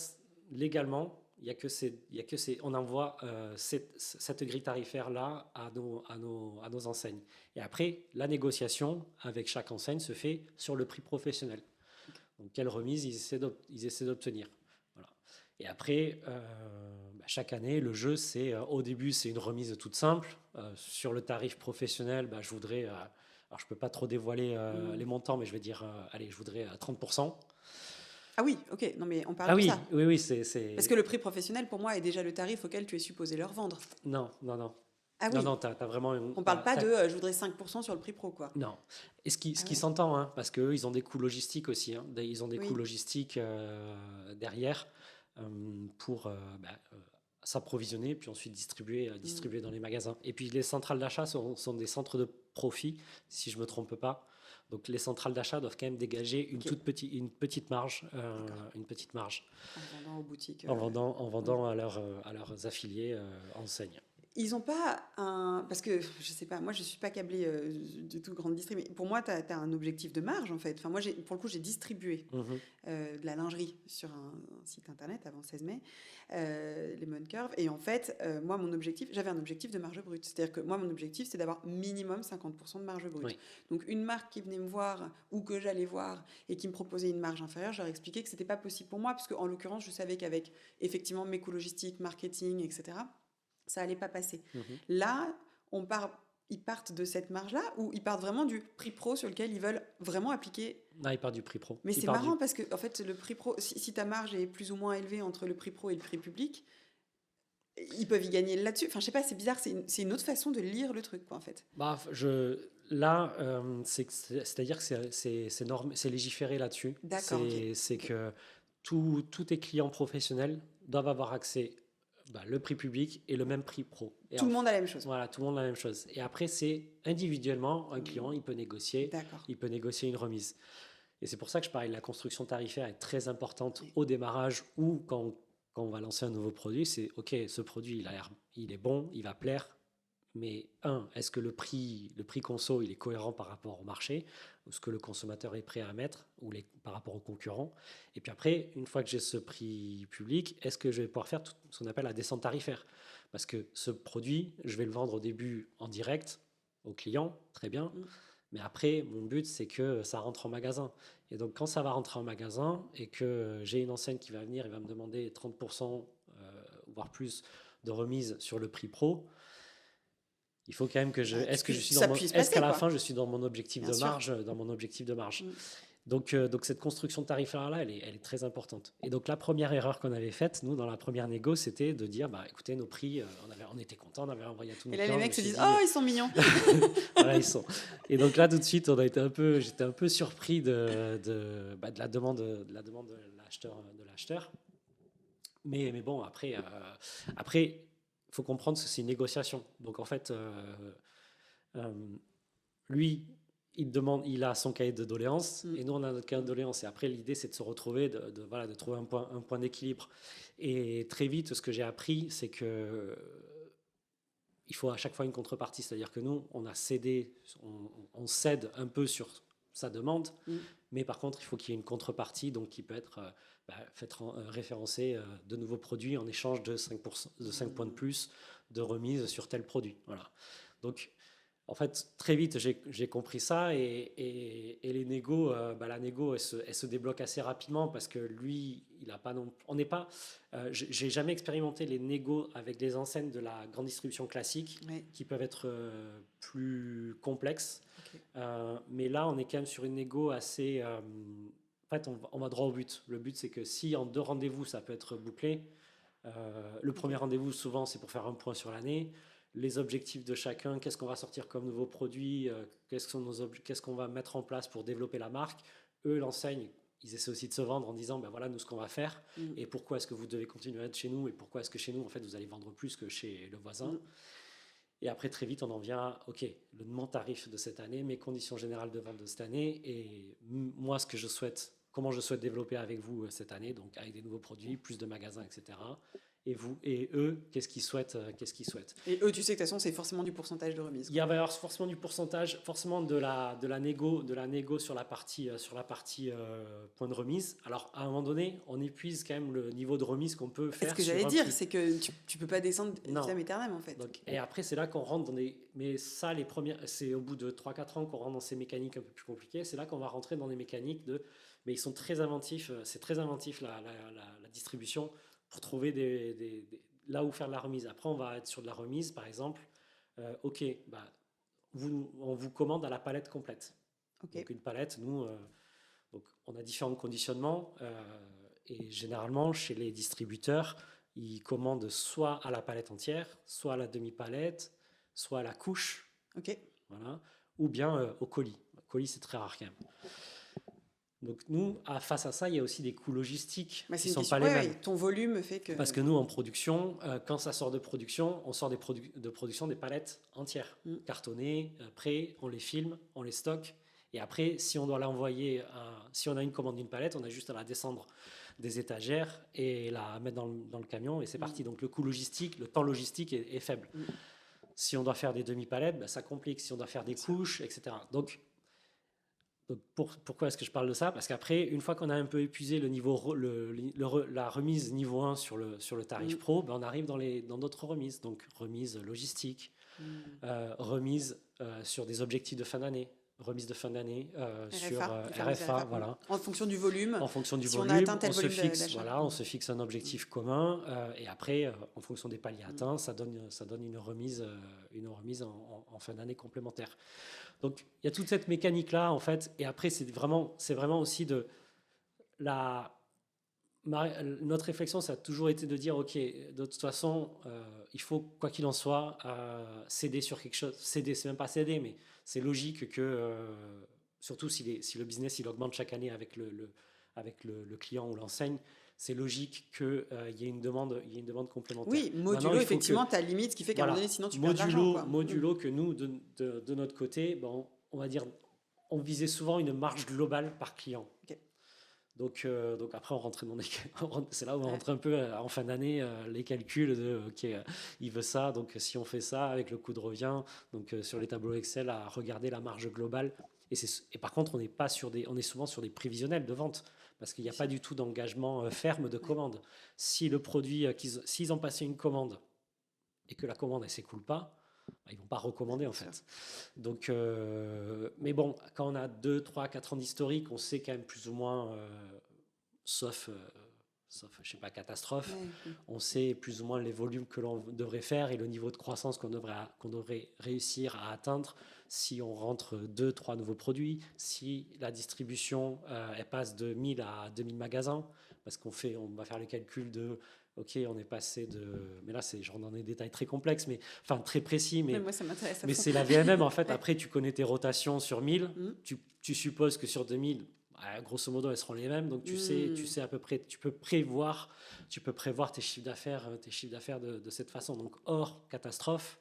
légalement, on envoie cette grille tarifaire-là à nos enseignes. Et après, la négociation avec chaque enseigne se fait sur le prix professionnel. Donc, quelle remise ils essaient d'obtenir. Voilà. Et après, chaque année, le jeu, au début, c'est une remise toute simple. Sur le tarif professionnel, je voudrais... alors, je ne peux pas trop dévoiler les montants, mais je vais dire, je voudrais 30%. Ah oui, ok, non mais on parle de ça. Oui, c'est... Parce que le prix professionnel, pour moi, est déjà le tarif auquel tu es supposé leur vendre. Non. Ah oui. Non, t'as vraiment... On parle pas de je voudrais 5% sur le prix pro, quoi. Non. Et ce qui s'entend, hein, parce qu'eux, ils ont des coûts logistiques aussi. Hein. Ils ont des coûts logistiques derrière pour s'approvisionner, puis ensuite distribuer dans les magasins. Et puis les centrales d'achat sont des centres de profit, si je ne me trompe pas. Donc les centrales d'achat doivent quand même dégager une petite marge. En vendant aux boutiques. En vendant à leurs affiliés enseignes. Ils n'ont pas parce que, je sais pas, moi je ne suis pas câblée du tout grande distrib, mais pour moi, tu as un objectif de marge, en fait. Enfin, moi, pour le coup, j'ai distribué de la lingerie sur un site internet avant 16 mai, Lemon Curve. Et en fait, moi, j'avais un objectif de marge brute. C'est-à-dire que moi, mon objectif, c'est d'avoir minimum 50% de marge brute. Oui. Donc, une marque qui venait me voir ou que j'allais voir et qui me proposait une marge inférieure, je leur expliquais que ce n'était pas possible pour moi, parce qu'en l'occurrence, je savais qu'avec effectivement mes coûts logistiques, marketing, etc., ça allait pas passer. Là, ils partent de cette marge-là ou ils partent vraiment du prix pro sur lequel ils veulent vraiment appliquer. Non, ils partent du prix pro. Mais c'est marrant parce que en fait, le prix pro, si ta marge est plus ou moins élevée entre le prix pro et le prix public, ils peuvent y gagner là-dessus. Enfin, je sais pas, c'est bizarre. C'est une autre façon de lire le truc, quoi, en fait. C'est-à-dire que c'est légiféré là-dessus. D'accord. C'est que tous tes clients professionnels doivent avoir accès. Le prix public et le même prix pro. Et tout le monde a la même chose. Voilà, tout le monde a la même chose. Et après, c'est individuellement, un client, il peut négocier une remise. Et c'est pour ça que je parlais de la construction tarifaire est très importante au démarrage ou quand on va lancer un nouveau produit. C'est OK, ce produit, il est bon, il va plaire. Mais est-ce que le prix conso, il est cohérent par rapport au marché, ou ce que le consommateur est prêt à mettre, ou par rapport aux concurrents. Et puis après, une fois que j'ai ce prix public, est-ce que je vais pouvoir faire ce qu'on appelle la descente tarifaire? Parce que ce produit, je vais le vendre au début en direct au client, très bien. Mais après, mon but, c'est que ça rentre en magasin. Et donc, quand ça va rentrer en magasin et que j'ai une enseigne qui va venir et va me demander 30%, voire plus, de remise sur le prix pro, il faut quand même que est-ce qu'à la fin je suis dans mon objectif de marge, Donc cette construction tarifaire là, elle est très importante. Et donc la première erreur qu'on avait faite, nous, dans la première négo, c'était de dire écoutez, nos prix, on était contents, on avait envoyé à tous nos clients. Et là les mecs se disent ils sont mignons. Voilà, ils sont. Et donc là tout de suite, j'étais un peu surpris de la demande de l'acheteur. Mais bon, après il faut comprendre que c'est une négociation. Donc en fait, lui, il a son cahier de doléances et nous on a notre cahier de doléances. Et après, l'idée c'est de se retrouver, de trouver un point d'équilibre. Et très vite, ce que j'ai appris, c'est que il faut à chaque fois une contrepartie. C'est-à-dire que nous, on cède un peu sur sa demande, mais par contre, il faut qu'il y ait une contrepartie, donc qui peut être référencer de nouveaux produits en échange de 5 points de plus de remise sur tel produit. Voilà. Donc, en fait, très vite, j'ai compris ça et les négos, la négo, elle se débloque assez rapidement parce que lui, il n'a pas non. On n'est pas. J'ai jamais expérimenté les négos avec des enseignes de la grande distribution classique qui peuvent être plus complexes. Okay. Mais là, on est quand même sur une négo assez. En fait, on va droit au but. Le but, c'est que si en 2 rendez-vous, ça peut être bouclé. Le premier rendez-vous, souvent, c'est pour faire un point sur l'année. Les objectifs de chacun, qu'est-ce qu'on va sortir comme nouveaux produits, qu'est-ce qu'on va mettre en place pour développer la marque. Eux, l'enseigne, ils essaient aussi de se vendre en disant, voilà, nous, ce qu'on va faire, et pourquoi est-ce que vous devez continuer à être chez nous, et pourquoi est-ce que chez nous, en fait, vous allez vendre plus que chez le voisin. Et après, très vite, on en vient à, OK, mon tarif de cette année, mes conditions générales de vente de cette année, et moi, comment je souhaite développer avec vous cette année, donc avec des nouveaux produits, plus de magasins, etc. Et vous et eux, qu'est-ce qu'ils souhaitent. Et eux, tu sais que de toute façon, c'est forcément du pourcentage de remise. Il va y avoir forcément du pourcentage, forcément de la négo sur la partie point de remise. Alors, à un moment donné, on épuise quand même le niveau de remise qu'on peut faire. Ce que j'allais dire, c'est que tu peux pas descendre vitam aeternam, en fait. Donc, et après, c'est là qu'on rentre dans des... Mais ça, c'est au bout de 3-4 ans qu'on rentre dans ces mécaniques un peu plus compliquées. C'est là qu'on va rentrer dans des mécaniques de... Mais ils sont très inventifs. C'est très inventif, la distribution, pour trouver là où faire de la remise. Après, on va être sur de la remise, par exemple. OK, on vous commande à la palette complète. Okay. Donc, une palette, nous, donc on a différents conditionnements. Et généralement, chez les distributeurs, ils commandent soit à la palette entière, soit à la demi-palette, soit à la couche. Okay. Voilà, ou bien au colis. Le colis, c'est très rare quand même. Donc nous, face à ça, il y a aussi des coûts logistiques qui ne sont pas les mêmes. Ton volume fait que... Parce que nous, en production, quand ça sort de production, on sort de production des palettes entières, cartonnées, prêtes, on les filme, on les stocke. Et après, si on doit l'envoyer, si on a une commande d'une palette, on a juste à la descendre des étagères et la mettre dans le camion et c'est parti. Donc le coût logistique, le temps logistique est faible. Si on doit faire des demi-palettes, ça complique. Si on doit faire des couches, etc. Donc pourquoi est-ce que je parle de ça? Parce qu'après, une fois qu'on a un peu épuisé le niveau, la remise niveau 1 sur le tarif pro, on arrive dans d'autres remises. Donc, remise logistique, remise sur des objectifs de fin d'année, remise de fin d'année sur RFA. Voilà. En fonction du volume. En fonction du si volume, on a atteint tel volume on se fixe un objectif commun. Et après, en fonction des paliers atteints, ça donne une remise en fin d'année complémentaire. Donc, il y a toute cette mécanique-là, en fait. Et après, c'est vraiment aussi notre réflexion, ça a toujours été de dire, OK, de toute façon, il faut, quoi qu'il en soit, céder sur quelque chose. Céder, c'est même pas céder, mais c'est logique que, surtout si le business, il augmente chaque année avec le client ou l'enseigne, c'est logique qu'il y ait une demande complémentaire. Oui, modulo, effectivement, tu as limite, ce qui fait qu'à un moment donné, sinon tu perds de l'argent. Modulo que nous, de notre côté, on va dire, on visait souvent une marge globale par client. Okay. Donc après, on rentrait c'est là où on rentre un peu en fin d'année, les calculs de, OK, il veut ça, donc si on fait ça, avec le coût de revient, donc sur les tableaux Excel, à regarder la marge globale. Et par contre, on est souvent sur des prévisionnels de vente. Parce qu'il n'y a pas du tout d'engagement ferme de commande. Si le produit, s'ils ont passé une commande et que la commande ne s'écoule pas, ils ne vont pas recommander en fait. Donc, mais bon, quand on a 2, 3, 4 ans d'historique, on sait quand même plus ou moins, sauf je sais pas, catastrophe, on sait plus ou moins les volumes que l'on devrait faire et le niveau de croissance qu'on devrait réussir à atteindre si on rentre 2, 3 nouveaux produits, si la distribution elle passe de 1000 à 2000 magasins, parce on va faire le calcul de OK, on est passé mais là je rentre dans des détails très complexes, enfin très précis, mais moi ça m'intéresse. Mais c'est la VMM en fait. Après tu connais tes rotations sur 1000, tu supposes que sur 2000 grosso modo elles seront les mêmes, donc tu sais à peu près, tu peux prévoir tes chiffres d'affaires de cette façon. Donc hors catastrophe,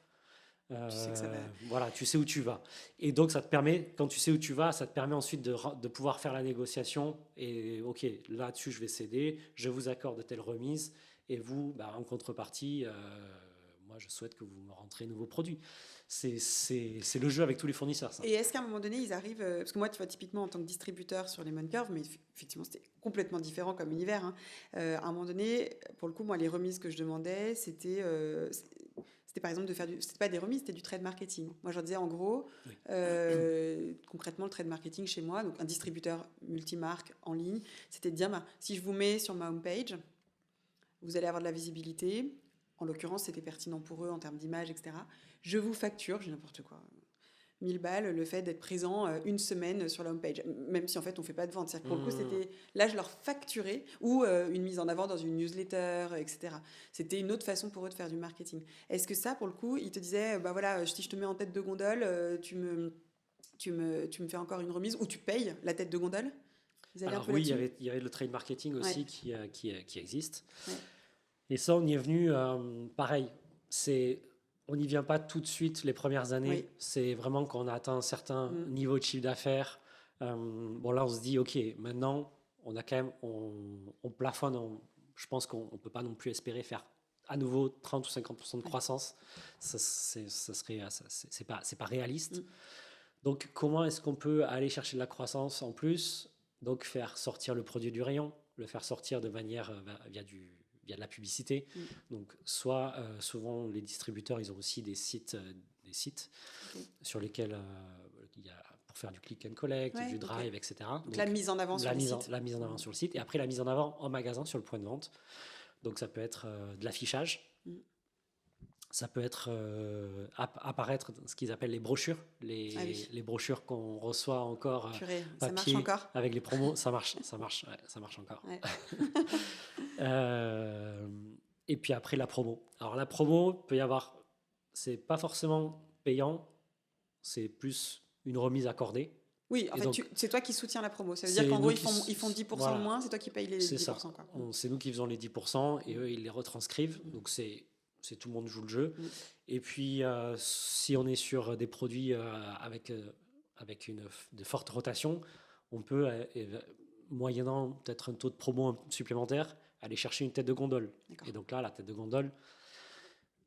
tu sais que ça va. voilà, tu sais où tu vas. Et donc ça te permet, quand tu sais où tu vas, ça te permet ensuite de pouvoir faire la négociation. Et OK, là-dessus je vais céder, je vous accorde telle remise, et vous, en contrepartie, moi, je souhaite que vous me rentrez nouveaux produits. C'est le jeu avec tous les fournisseurs, ça. Et est-ce qu'à un moment donné, ils arrivent... parce que moi, tu vois, typiquement, en tant que distributeur sur Lemon Curve, mais effectivement, c'était complètement différent comme univers. Hein. À un moment donné, pour le coup, moi, les remises que je demandais, c'était par exemple de faire c'était pas des remises, c'était du trade marketing. Moi, je leur disais en gros, concrètement, le trade marketing chez moi, donc un distributeur multimarque en ligne, c'était de dire, si je vous mets sur ma homepage, vous allez avoir de la visibilité. En l'occurrence, c'était pertinent pour eux en termes d'image, etc. Je vous facture, j'ai n'importe quoi, 1000 balles, le fait d'être présent une semaine sur la homepage, même si en fait on ne fait pas de vente. C'est-à-dire que pour le coup, c'était, là, je leur facturais, ou une mise en avant dans une newsletter, etc. C'était une autre façon pour eux de faire du marketing. Est-ce que ça, pour le coup, ils te disaient, voilà, si je te mets en tête de gondole, tu me fais encore une remise, ou tu payes la tête de gondole? Alors oui, il y avait le trade marketing aussi qui existe. Ouais. Et ça, on y est venu, pareil, on n'y vient pas tout de suite les premières années. Oui. C'est vraiment quand on a atteint un certain niveau de chiffre d'affaires. Bon, là, on se dit, OK, maintenant, on a quand même, on plafonne. Je pense qu'on ne peut pas non plus espérer faire à nouveau 30 ou 50% de croissance. C'est pas réaliste. Donc, comment est-ce qu'on peut aller chercher de la croissance en plus? Donc, faire sortir le produit du rayon, le faire sortir de manière via de la publicité. Donc, soit souvent les distributeurs, ils ont aussi des sites sur lesquels il y a pour faire du click and collect, du drive, etc. Donc, la mise en avant sur le site. La mise en avant sur le site. Et après, la mise en avant en magasin sur le point de vente. Donc, ça peut être de l'affichage. Ça peut être apparaître ce qu'ils appellent les brochures, les brochures qu'on reçoit encore papier, ça marche encore avec les promos, ça marche encore. Ouais. Et puis après la promo. Alors la promo peut y avoir, c'est pas forcément payant, c'est plus une remise accordée. Oui, en fait, c'est toi qui soutiens la promo. Ça veut dire qu'en gros, ils font 10% de moins, c'est toi qui payes les 10%. Ça. Quoi. C'est nous qui faisons les 10% et eux, ils les retranscrivent. Donc c'est tout le monde joue le jeu. Et puis, si on est sur des produits avec de fortes rotations, on peut, moyennant peut-être un taux de promo supplémentaire, aller chercher une tête de gondole. D'accord. Et donc là, la tête de gondole,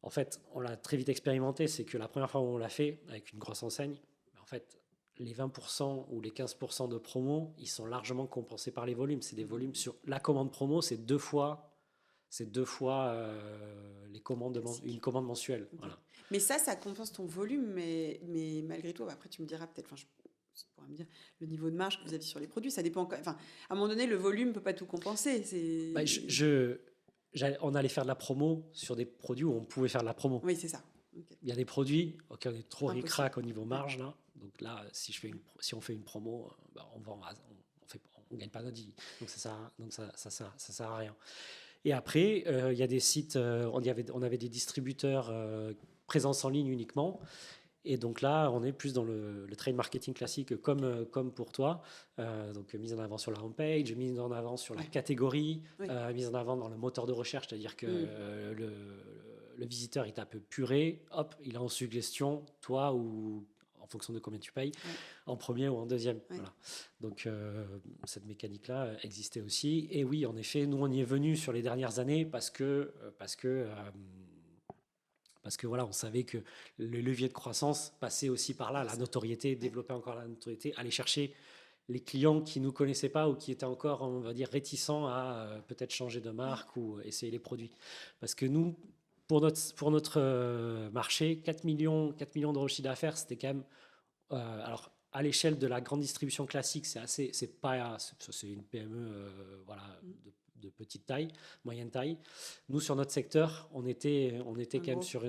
en fait, on l'a très vite expérimenté. C'est que la première fois où on l'a fait avec une grosse enseigne, en fait, les 20% ou les 15% de promo, ils sont largement compensés par les volumes. C'est des volumes sur la commande promo, c'est deux fois une commande mensuelle. Okay. Voilà. Mais ça compense ton volume, mais malgré tout, après tu me diras peut-être, tu pourras me dire, le niveau de marge que vous avez sur les produits, ça dépend. Enfin, à un moment donné, le volume ne peut pas tout compenser. On allait faire de la promo sur des produits où on pouvait faire de la promo. Oui, c'est ça. Okay. Il y a des produits, OK, on est trop ric-rac au niveau marge, là. Donc là, si on fait une promo, on ne gagne pas notre vie. Donc ça sert à rien. Et après, il y a des sites, on avait des distributeurs présence en ligne uniquement. Et donc là, on est plus dans le trade marketing classique comme pour toi. Donc mise en avant sur la homepage, mise en avant sur la catégorie, mise en avant dans le moteur de recherche, c'est-à-dire que le visiteur, il tape purée, hop, il a en suggestion, toi ou en fonction de combien tu payes, en premier ou en deuxième. Voilà. Donc, cette mécanique-là existait aussi. Et oui, en effet, nous, on y est venu sur les dernières années parce que voilà, on savait que le levier de croissance passait aussi par là, la notoriété, développer encore la notoriété, aller chercher les clients qui ne nous connaissaient pas ou qui étaient encore, on va dire, réticents à peut-être changer de marque ou essayer les produits. Parce que nous, pour notre marché, 4 millions d'euros de chiffre d'affaires, c'était quand même... alors, à l'échelle de la grande distribution classique, c'est une PME de petite taille, moyenne taille. Nous, sur notre secteur, on était quand même sur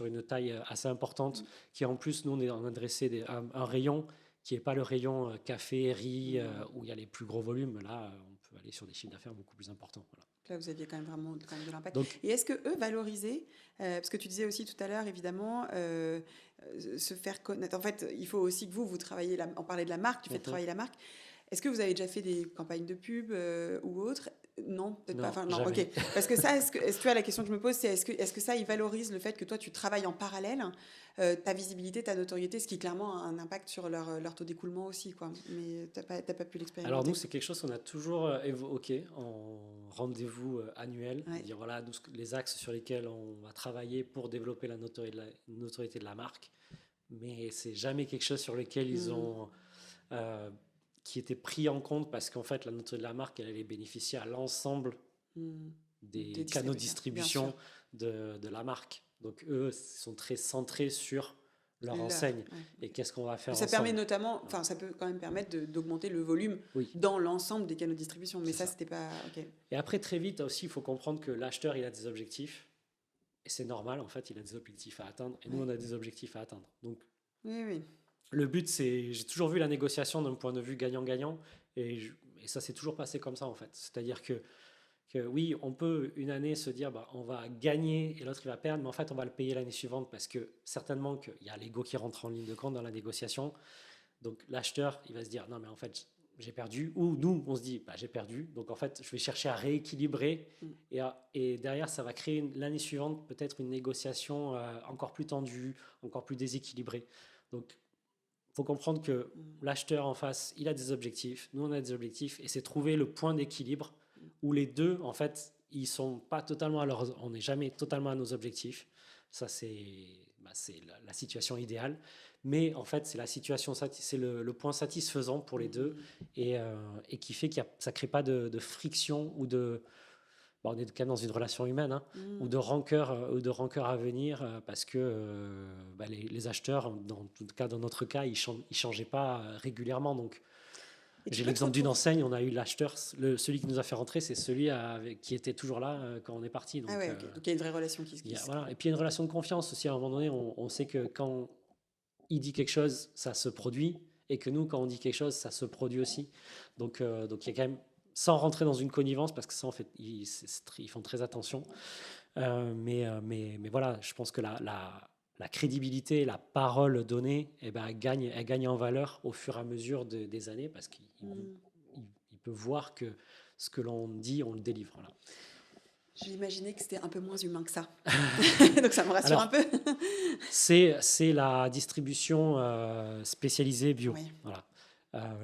une taille assez importante, qui en plus, nous, on adressait un rayon qui n'est pas le rayon café, riz, où il y a les plus gros volumes. Là, on peut aller sur des chiffres d'affaires beaucoup plus importants. Voilà. Là, vous aviez quand même vraiment de l'impact. Donc, et est-ce qu'eux valorisaient, parce que tu disais aussi tout à l'heure, évidemment, se faire connaître. En fait, il faut aussi que vous travaillez, on parlait de la marque, tu fais travailler la marque. Est-ce que vous avez déjà fait des campagnes de pub ou autres? Non, peut-être Non, pas. Enfin, non, jamais. ok. Parce que ça, est-ce que tu vois, la question que je me pose, c'est est-ce que ça, il valorise le fait que toi, tu travailles en parallèle, ta visibilité, ta notoriété, ce qui clairement a un impact sur leur taux d'écoulement aussi, quoi. Mais t'as pas pu Alors nous, l'expérimenter. c'est quelque chose qu'on a toujours évoqué en rendez-vous annuel, Ouais. dire voilà les axes sur lesquels on va travailler pour développer la notoriété de la marque, mais c'est jamais quelque chose sur lequel ils Mm. ont euh, qui était pris en compte parce qu'en fait la notoriété de la marque, elle allait bénéficier à l'ensemble Mm. des Des canaux de distributeurs, bien sûr. distribution de la marque. Donc eux sont très centrés sur leur Leur, enseigne ouais, et ok. qu'est-ce qu'on va Mais faire ça permet ensemble. notamment, Voilà. enfin, ça peut quand même permettre d'augmenter le volume Oui, dans l'ensemble des canaux de distribution. Mais c'est ça, ça. c'était pas. Ok. Et après, très vite aussi, il faut comprendre que l'acheteur, il a des objectifs. Et c'est normal, en fait, il a des objectifs à atteindre. Et nous, Ouais. on a des objectifs à atteindre. Donc, Oui, oui. le but, c'est. J'ai toujours vu la négociation d'un point de vue gagnant-gagnant. Et ça s'est toujours passé comme ça, en fait. C'est-à-dire que oui, on peut une année se dire, bah, on va gagner et l'autre, il va perdre. Mais en fait, on va le payer l'année suivante parce que certainement qu'il y a l'ego qui rentre en ligne de compte dans la négociation. Donc, l'acheteur, il va se dire, non, mais en fait, j'ai perdu. Ou nous, on se dit, bah, j'ai perdu. Donc, en fait, je vais chercher à rééquilibrer. Mm. Et derrière, ça va créer l'année suivante peut-être une négociation encore plus tendue, encore plus déséquilibrée. Donc, il faut comprendre que Mm. l'acheteur en face, il a des objectifs, nous, on a des objectifs, et c'est trouver le point d'équilibre où les deux, en fait, ils sont pas totalement on n'est jamais totalement à nos objectifs. Ça, c'est la situation idéale. Mais en fait, c'est la situation, c'est le point satisfaisant pour les deux et qui fait que ça ne crée pas de friction ou de. Bon, on est quand même dans une relation humaine, hein, Mm. ou de rancœur à venir parce que bah, les acheteurs, dans tout cas dans notre cas, ils changeaient pas régulièrement. Donc, Et tu j'ai peux te l'exemple d'une retrouver. enseigne, on a eu l'acheteur, celui qui nous a fait rentrer, c'est celui qui était toujours là quand on est parti. Ah Donc, ouais, ok. Donc il y a une vraie relation qui se voilà. crée. Et puis il y a une relation de confiance aussi. À un moment donné, on sait que quand il dit quelque chose, ça se produit, et que nous, quand on dit quelque chose, ça se produit aussi. Donc il y a quand même, sans rentrer dans une connivence, parce que ça, en fait, ils font très attention. Mais voilà, je pense que la crédibilité, la parole donnée, eh ben, elle gagne en valeur au fur et à mesure des années, parce qu'il Mm. il peut voir que ce que l'on dit, on le délivre. Voilà. J'ai imaginé que c'était un peu moins humain que ça. Donc ça me rassure un Alors, peu. c'est la distribution spécialisée bio. Oui. Voilà.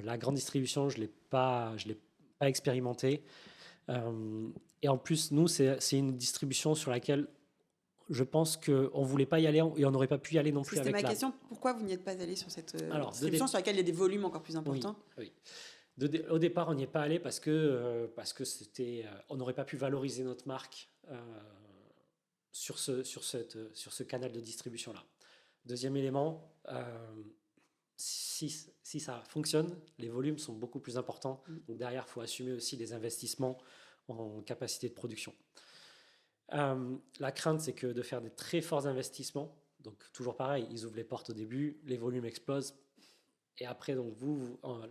La grande distribution, je l'ai pas expérimenté. Et en plus, nous, c'est une distribution sur laquelle je pense qu'on ne voulait pas y aller et on n'aurait pas pu y aller non plus C'était avec ma la. question. Pourquoi vous n'y êtes pas allé sur cette Alors, distribution sur laquelle il y a des volumes encore plus oui, importants? oui. Au départ, on n'y est pas allé parce que c'était, on n'aurait pas pu valoriser notre marque sur ce canal de distribution-là. Deuxième élément, si ça fonctionne, les volumes sont beaucoup plus importants. Donc derrière, il faut assumer aussi des investissements en capacité de production. La crainte, c'est que de faire des très forts investissements, donc toujours pareil, ils ouvrent les portes au début, les volumes explosent, et après, donc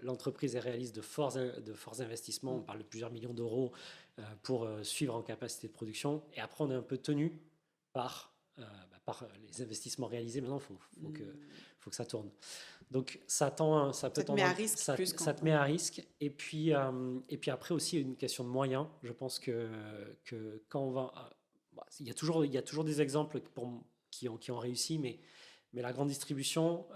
l'entreprise réalise de forts investissements, on parle de plusieurs millions d'euros pour suivre en capacité de production, et après on est un peu tenu par les investissements réalisés. Maintenant, faut que ça tourne. Donc ça peut te met à risque plus ça te met à risque. Et puis après aussi une question de moyens. Je pense que quand on va, il y a toujours des exemples qui ont réussi, mais la grande distribution,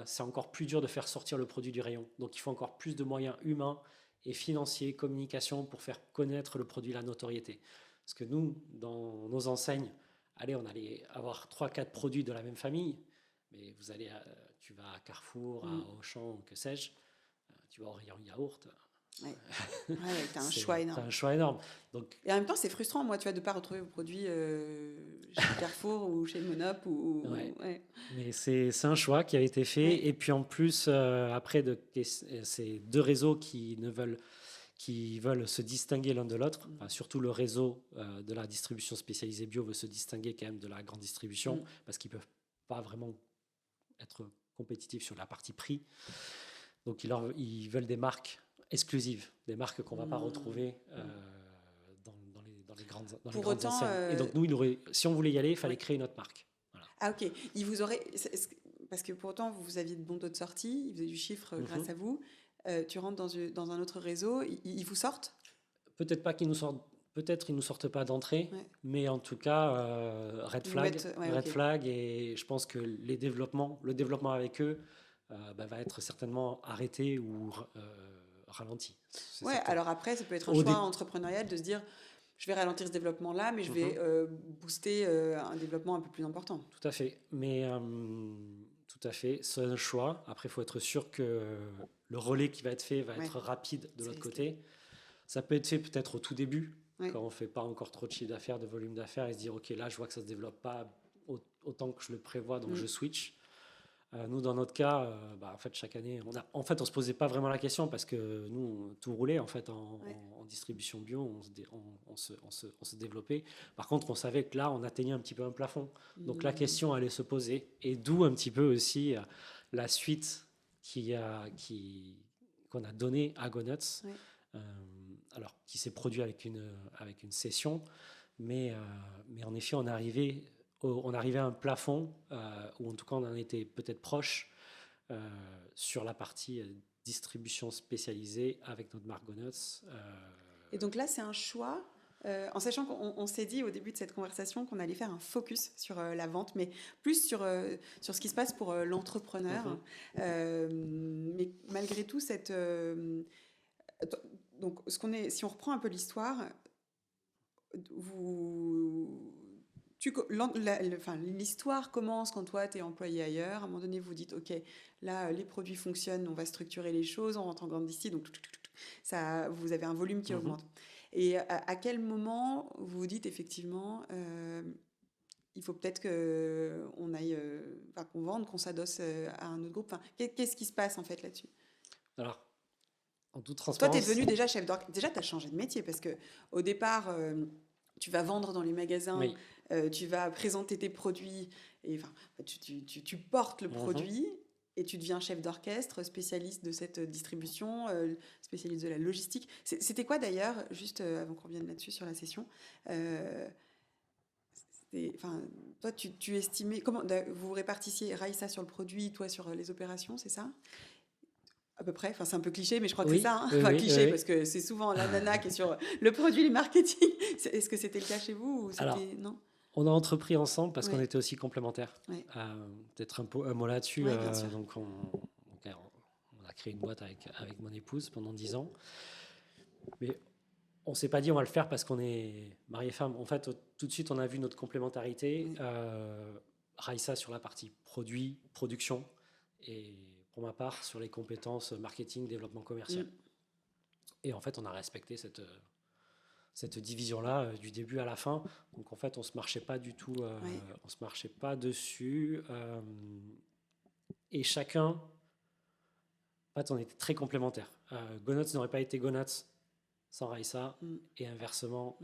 c'est encore plus dur de faire sortir le produit du rayon. Donc il faut encore plus de moyens humains et financiers, communication pour faire connaître le produit, la notoriété. Parce que nous, dans nos enseignes, allez, on allait avoir 3-4 produits de la même famille, mais tu vas à Carrefour, à Auchan, que sais-je, tu vas au rayon yaourt. Ouais. Ouais, t'as un choix énorme. T'as un choix énorme. Donc, et en même temps, c'est frustrant, moi, tu vois, de ne pas retrouver vos produits chez Carrefour ou chez Monop. Ouais. Mais c'est un choix qui a été fait. Ouais. Et puis en plus, après, c'est deux réseaux qui veulent se distinguer l'un de l'autre. Enfin, surtout le réseau de la distribution spécialisée bio veut se distinguer quand même de la grande distribution parce qu'ils ne peuvent pas vraiment être compétitifs sur la partie prix. Donc ils veulent des marques exclusives, des marques qu'on ne va pas retrouver dans les grandes enseignes. Et donc nous, si on voulait y aller, il fallait créer notre marque. Voilà. Ah ok, il vous aurait... Parce que pour autant, vous aviez de bons taux de sortie, il faisait du chiffre grâce à vous. tu rentres dans un autre réseau, ils vous sortent? Peut-être pas qu'ils nous sortent, peut-être ils nous sortent pas d'entrée, Ouais. mais en tout cas, red Ils vous flag, mettent... ouais, red ok. flag, et je pense que le développement avec eux va être certainement arrêté ou ralenti. C'est Ouais, certain. alors après, ça peut être un Au choix dé- entrepreneurial de se dire, je vais ralentir ce développement-là, mais je vais Mhm. booster un développement un peu plus important. Tout à fait. Mais tout à fait, c'est un choix. Après, il faut être sûr que le relais qui va être fait va Ouais, être rapide de c'est l'autre risqué. côté. Ça peut être fait peut-être au tout début, Ouais. quand on ne fait pas encore trop de chiffre d'affaires, de volume d'affaires, et se dire, OK, là, je vois que ça ne se développe pas autant que je le prévois, donc je switch. Nous, dans notre cas, en fait, chaque année, on se posait pas vraiment la question parce que nous, tout roulait en fait Ouais. en distribution bio, on se développait. Par contre, on savait que là, on atteignait un petit peu un plafond. Donc la question allait se poser, et d'où un petit peu aussi la suite qu'on a donnée à GoNuts, Ouais. alors qui s'est produit avec une session, mais en effet, on arrivait à un plafond, ou en tout cas on en était peut-être proche sur la partie distribution spécialisée avec notre marque GoNuts. Et donc là, c'est un choix, en sachant qu'on s'est dit au début de cette conversation qu'on allait faire un focus sur la vente, mais plus sur ce qui se passe pour l'entrepreneur. Mais malgré tout, donc, si on reprend un peu l'histoire, l'histoire commence quand toi, tu es employé ailleurs. À un moment donné, vous dites, OK, là, les produits fonctionnent, on va structurer les choses, on rentre en grande d'ici, donc ça, vous avez un volume qui augmente. Et à quel moment vous vous dites, effectivement, il faut peut-être qu'on aille, qu'on vende, qu'on s'adosse à un autre groupe. Qu'est-ce qui se passe, en fait, là-dessus? Alors, en toute Toi, tu es transparence. devenu déjà chef d'orchestre. Déjà, tu as changé de métier parce que au départ, tu vas vendre dans les magasins, Oui. tu vas présenter tes produits, et tu portes le produit et tu deviens chef d'orchestre, spécialiste de cette distribution, spécialiste de la logistique. C'était quoi d'ailleurs, juste avant qu'on revienne là-dessus sur la session, toi, tu estimais, comment vous répartissiez Raïssa sur le produit, toi sur les opérations, c'est ça? À peu près, c'est un peu cliché, mais je crois que c'est Oui, ça. Hein, oui, cliché, oui. parce que c'est souvent la nana qui est sur le produit, le marketing. Est-ce que c'était le cas chez vous ou Alors, c'était... Non. on a entrepris ensemble parce qu'on Ouais. était aussi complémentaires. Ouais. Peut-être un mot là-dessus. Ouais, bien sûr. Donc, on a créé une boîte avec mon épouse pendant 10 ans. Mais on ne s'est pas dit on va le faire parce qu'on est marié-femme. En fait, tout de suite, on a vu notre complémentarité. Raïssa sur la partie produit, production, et pour ma part, sur les compétences marketing, développement commercial. Et en fait, on a respecté cette division-là du début à la fin. Donc en fait, on se marchait pas du tout, on se marchait pas dessus. Et chacun, en fait, on était très complémentaires. GoNuts n'aurait pas été GoNuts sans Raïssa, et inversement.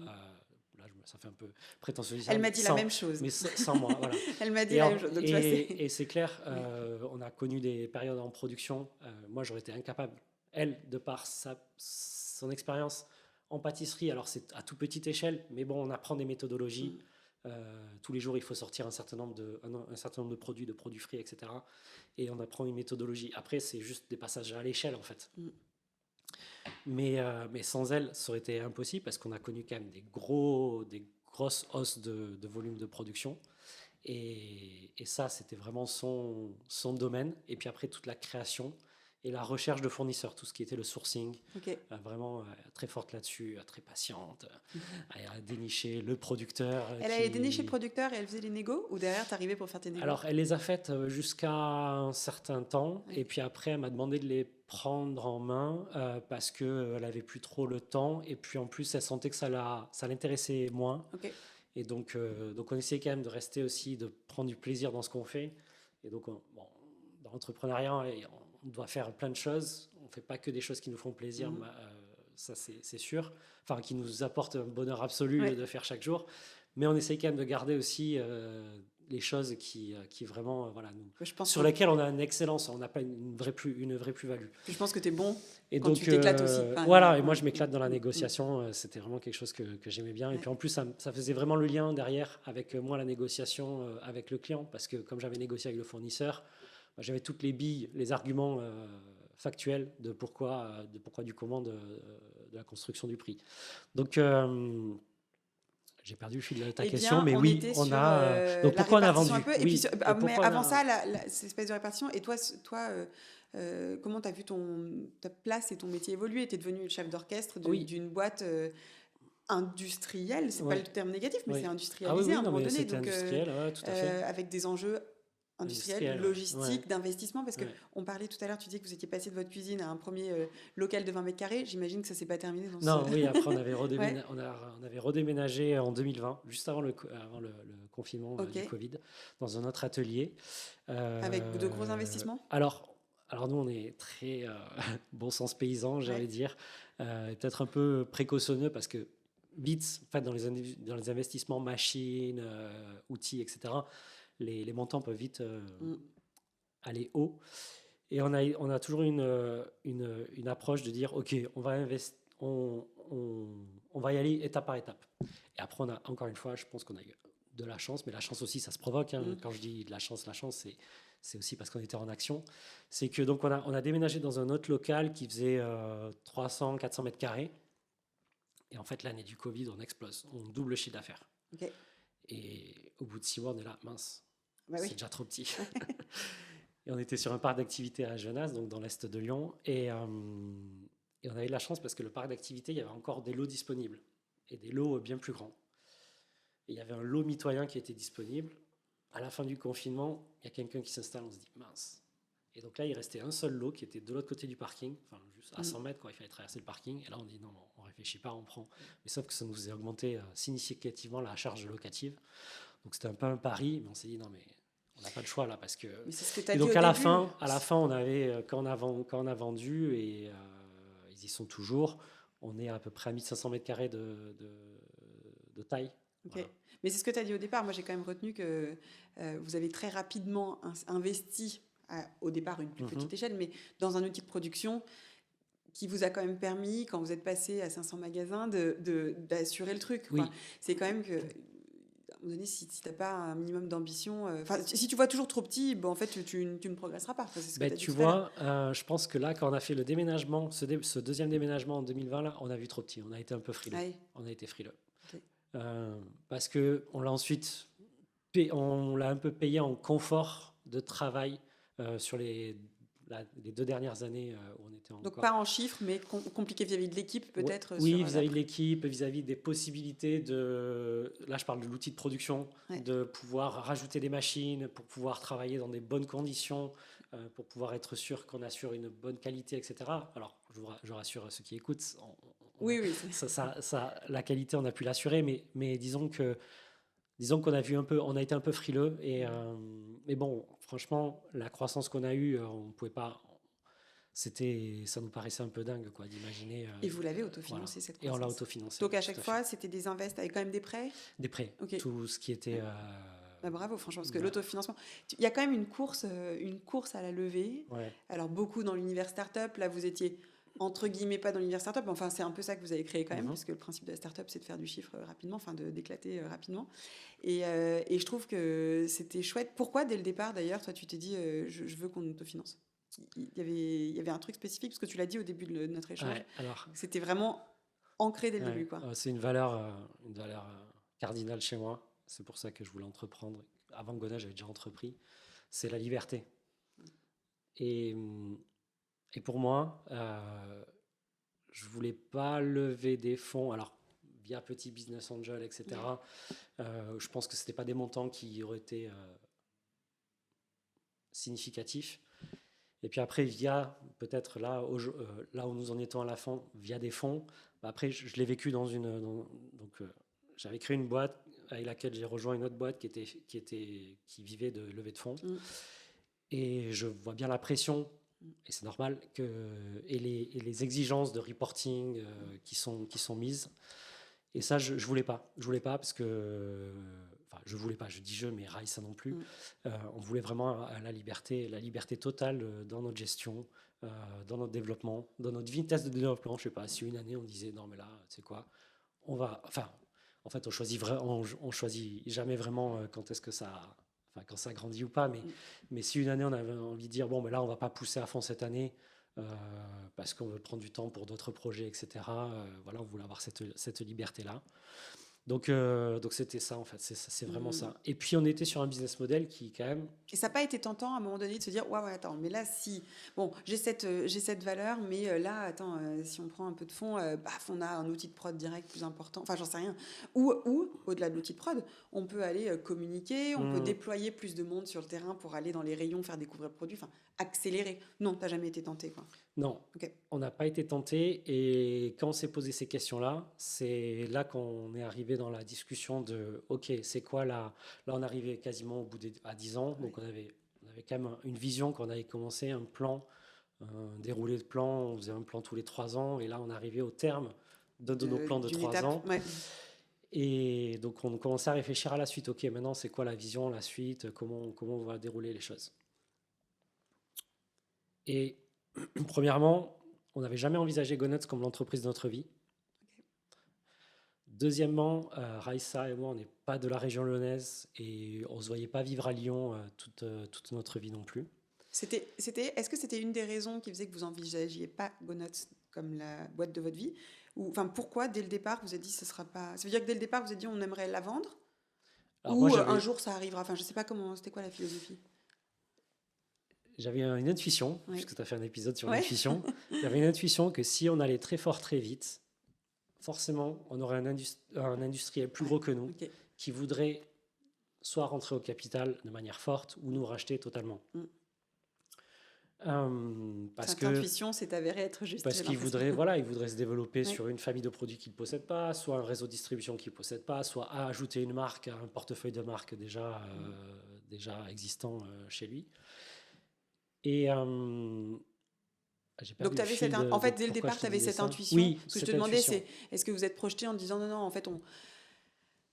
Là, ça fait un peu prétentieux. Elle m'a dit la même chose. Mais sans moi, voilà. Elle m'a dit la même chose. Donc, et c'est clair, on a connu des périodes en production. Moi, j'aurais été incapable, elle, de par son expérience en pâtisserie. Alors, c'est à toute petite échelle, mais bon, on apprend des méthodologies. Tous les jours, il faut sortir un certain nombre de produits frais, etc. Et on apprend une méthodologie. Après, c'est juste des passages à l'échelle, en fait. Mais sans elle, ça aurait été impossible parce qu'on a connu quand même des grosses hausses de volume de production. Et ça, c'était vraiment son domaine. Et puis après, toute la création et la recherche de fournisseurs, tout ce qui était le sourcing, vraiment très forte là-dessus, très patiente, à dénicher le producteur. Elle allait dénicher le producteur et elle faisait les négos, ou derrière, t'arrivais pour faire tes négos? Alors, elle les a faites jusqu'à un certain temps, et puis après, elle m'a demandé de les prendre en main parce qu'elle n'avait plus trop le temps, et puis en plus, elle sentait que ça l'intéressait moins. Et donc on essayait quand même de rester aussi, de prendre du plaisir dans ce qu'on fait. Et donc, dans l'entrepreneuriat, on doit faire plein de choses. On ne fait pas que des choses qui nous font plaisir, ça c'est sûr. Enfin, qui nous apportent un bonheur absolu de faire chaque jour. Mais on essaye quand même de garder aussi les choses qui vraiment, sur lesquelles on a une excellence. On n'a pas une vraie plus-value. Je pense que tu es bon. Et quand donc, tu t'éclates aussi. et moi je m'éclate dans la négociation, c'était vraiment quelque chose que j'aimais bien. Et puis en plus, ça faisait vraiment le lien derrière avec moi, la négociation avec le client, parce que comme j'avais négocié avec le fournisseur, j'avais toutes les billes, les arguments factuel de pourquoi du comment de la construction du prix. Donc, j'ai perdu le fil de ta question, mais oui, on a. Donc, pourquoi on a vendu? Et puis, mais avant ça, cette espèce de répartition. Et toi comment tu as vu ta place et ton métier évoluer? Tu es devenu le chef d'orchestre d'une boîte industrielle. C'est pas le terme négatif, mais c'est industrialisé à un moment donné. Donc, industriel, tout à fait. Avec des enjeux industriels, logistiques, d'investissement, parce qu'on parlait tout à l'heure, tu disais que vous étiez passé de votre cuisine à un premier local de 20 mètres carrés. J'imagine que ça ne s'est pas terminé oui, après on avait redéménagé en 2020, juste avant le confinement du Covid, dans un autre atelier. Avec de gros investissements? Alors nous, on est très bon sens paysan, j'allais dire, peut-être un peu précautionneux, parce que vite, en fait, dans les investissements machines, outils, etc., les montants peuvent vite aller haut. Et on a toujours une approche de dire, OK, on va y aller étape par étape. Et après, encore une fois, je pense qu'on a eu de la chance, mais la chance aussi, ça se provoque. Quand je dis de la chance, c'est aussi parce qu'on était en action. C'est que donc on a déménagé dans un autre local qui faisait 300-400 mètres carrés. Et en fait, l'année du Covid, on explose. On double le chiffre d'affaires. Okay. Et au bout de 6 mois, on est là, mince, c'est déjà trop petit. Et on était sur un parc d'activités à Genasse, donc dans l'est de Lyon. Et on a eu de la chance parce que le parc d'activités, il y avait encore des lots disponibles. Et des lots bien plus grands. Et il y avait un lot mitoyen qui était disponible. À la fin du confinement, il y a quelqu'un qui s'installe, on se dit, mince. Et donc là, il restait un seul lot qui était de l'autre côté du parking, enfin juste à 100 mètres, il fallait traverser le parking. Et là, on dit, non, on ne réfléchit pas, on prend. Mais sauf que ça nous a augmenté significativement la charge locative. Donc c'était un peu un pari, mais on s'est dit, non, mais on n'a pas le choix là, parce que... Mais c'est ce que tu as et dit donc au à la début. fin, on avait, quand on a vendu, et ils y sont toujours, on est à peu près à 1500 mètres carrés de taille. Okay. Voilà. Mais c'est ce que tu as dit au départ. Moi, j'ai quand même retenu que vous avez très rapidement investi, au départ, une plus petite échelle, mais dans un outil de production qui vous a quand même permis, quand vous êtes passé à 500 magasins, d'assurer le truc. Oui. C'est quand même que, à un moment donné, si tu n'as pas un minimum d'ambition, si tu vois toujours trop petit, en fait, tu ne progresseras pas. C'est ce que tu vois, je pense que là, quand on a fait le déménagement, ce deuxième déménagement en 2020, là, on a vu trop petit. On a été un peu frileux. Ouais. On a été frileux. Okay. Parce qu'on l'a ensuite on l'a un peu payé en confort de travail sur les 2 dernières années où on était encore... Donc pas en chiffres, mais compliqué vis-à-vis de l'équipe peut-être. Oui, vis-à-vis de l'équipe, vis-à-vis des possibilités de... Là, je parle de l'outil de production, de pouvoir rajouter des machines, pour pouvoir travailler dans des bonnes conditions, pour pouvoir être sûr qu'on assure une bonne qualité, etc. Alors, je rassure ceux qui écoutent, oui. La qualité, on a pu l'assurer, mais disons qu'on a été un peu frileux, mais bon, franchement, la croissance qu'on a eue, on pouvait pas. Ça nous paraissait un peu dingue, quoi, d'imaginer. Et vous l'avez autofinancé, cette croissance. Et on l'a autofinancé. Donc à chaque fois, c'était des invests avec quand même des prêts. Des prêts. Okay. Tout ce qui était. Bravo, franchement, parce que l'autofinancement, il y a quand même une course à la levée. Ouais. Alors beaucoup dans l'univers startup, là vous étiez entre guillemets pas dans l'univers startup, mais enfin c'est un peu ça que vous avez créé quand même, parce que le principe de la startup c'est de faire du chiffre rapidement, enfin d'éclater rapidement. Et je trouve que c'était chouette. Pourquoi dès le départ d'ailleurs, toi tu t'es dit je veux qu'on autofinance? Il y avait un truc spécifique, parce que tu l'as dit au début de notre échange. Ouais, alors, c'était vraiment ancré dès le début, quoi. C'est une valeur cardinale chez moi. C'est pour ça que je voulais entreprendre. Avant Gona, j'avais déjà entrepris. C'est la liberté. Et pour moi, je voulais pas lever des fonds. Alors, via Petit Business Angel, etc. Je pense que c'était pas des montants qui auraient été significatifs. Et puis après, via peut-être là où nous en étions à la fin, via des fonds. Après, je l'ai vécu j'avais créé une boîte avec laquelle j'ai rejoint une autre boîte qui vivait de levée de fonds. Et je vois bien la pression, et c'est normal, et les exigences de reporting qui sont mises. Et ça, je voulais pas. Je voulais pas parce que... Enfin, je voulais pas, je dis mais Raissa non plus. On voulait vraiment la liberté totale dans notre gestion, dans notre développement, dans notre vitesse de développement. Je sais pas, si une année on disait non mais là, tu sais quoi, on va... Enfin, en fait, on choisit jamais vraiment quand ça grandit ou pas. Mais si une année on avait envie de dire bon, mais là on va pas pousser à fond cette année, parce qu'on veut prendre du temps pour d'autres projets, etc. Voilà, on voulait avoir cette liberté-là. Donc c'était ça, en fait, c'est vraiment ça. Et puis, on était sur un business model qui, quand même... Et ça n'a pas été tentant à un moment donné de se dire, ouais, attends, mais là, si, bon, j'ai cette valeur, mais là, attends, si on prend un peu de fonds, baf, on a un outil de prod direct plus important, enfin, j'en sais rien. Ou au-delà de l'outil de prod, on peut aller communiquer, on peut déployer plus de monde sur le terrain pour aller dans les rayons, faire découvrir le produit, enfin, accélérer. Non, tu n'as jamais été tenté, quoi. Non, Okay. On n'a pas été tenté. Et quand on s'est posé ces questions-là, c'est là qu'on est arrivé dans la discussion de OK, c'est quoi là? Là, on arrivait quasiment au bout à 10 ans. Donc, on avait quand même une vision qu'on avait commencé, un plan, un déroulé de plan. On faisait un plan tous les 3 ans. Et là, on arrivait au terme de nos plans de 3 ans. Ouais. Et donc, on commençait à réfléchir à la suite. OK, maintenant, c'est quoi la vision, la suite? Comment on va dérouler les choses? Et premièrement, on n'avait jamais envisagé Gonuts comme l'entreprise de notre vie. Okay. Deuxièmement, Raissa et moi, on n'est pas de la région lyonnaise et on ne se voyait pas vivre à Lyon toute notre vie non plus. Est-ce que c'était une des raisons qui faisait que vous n'envisagiez pas Gonuts comme la boîte de votre vie? Ou, enfin, pourquoi, dès le départ, vous avez dit ce sera pas... Ça veut dire que dès le départ, vous avez dit on aimerait la vendre? Alors, ou un jour, ça arrivera? Enfin, je ne sais pas comment... C'était quoi la philosophie? J'avais une intuition, puisque tu as fait un épisode sur l'intuition. J'avais une intuition que si on allait très fort, très vite, forcément, on aurait un industriel plus gros que nous qui voudrait soit rentrer au capital de manière forte ou nous racheter totalement. Parce que intuition s'est avérée être juste. Parce qu'il voudrait, il voudrait se développer sur une famille de produits qu'il ne possède pas, soit un réseau de distribution qu'il ne possède pas, soit ajouter une marque à un portefeuille de marques déjà existant chez lui. Et donc, en fait, dès le départ, tu avais cette intuition. Oui, ce que je te demandais, c'est est-ce que vous êtes projeté en disant non, en fait,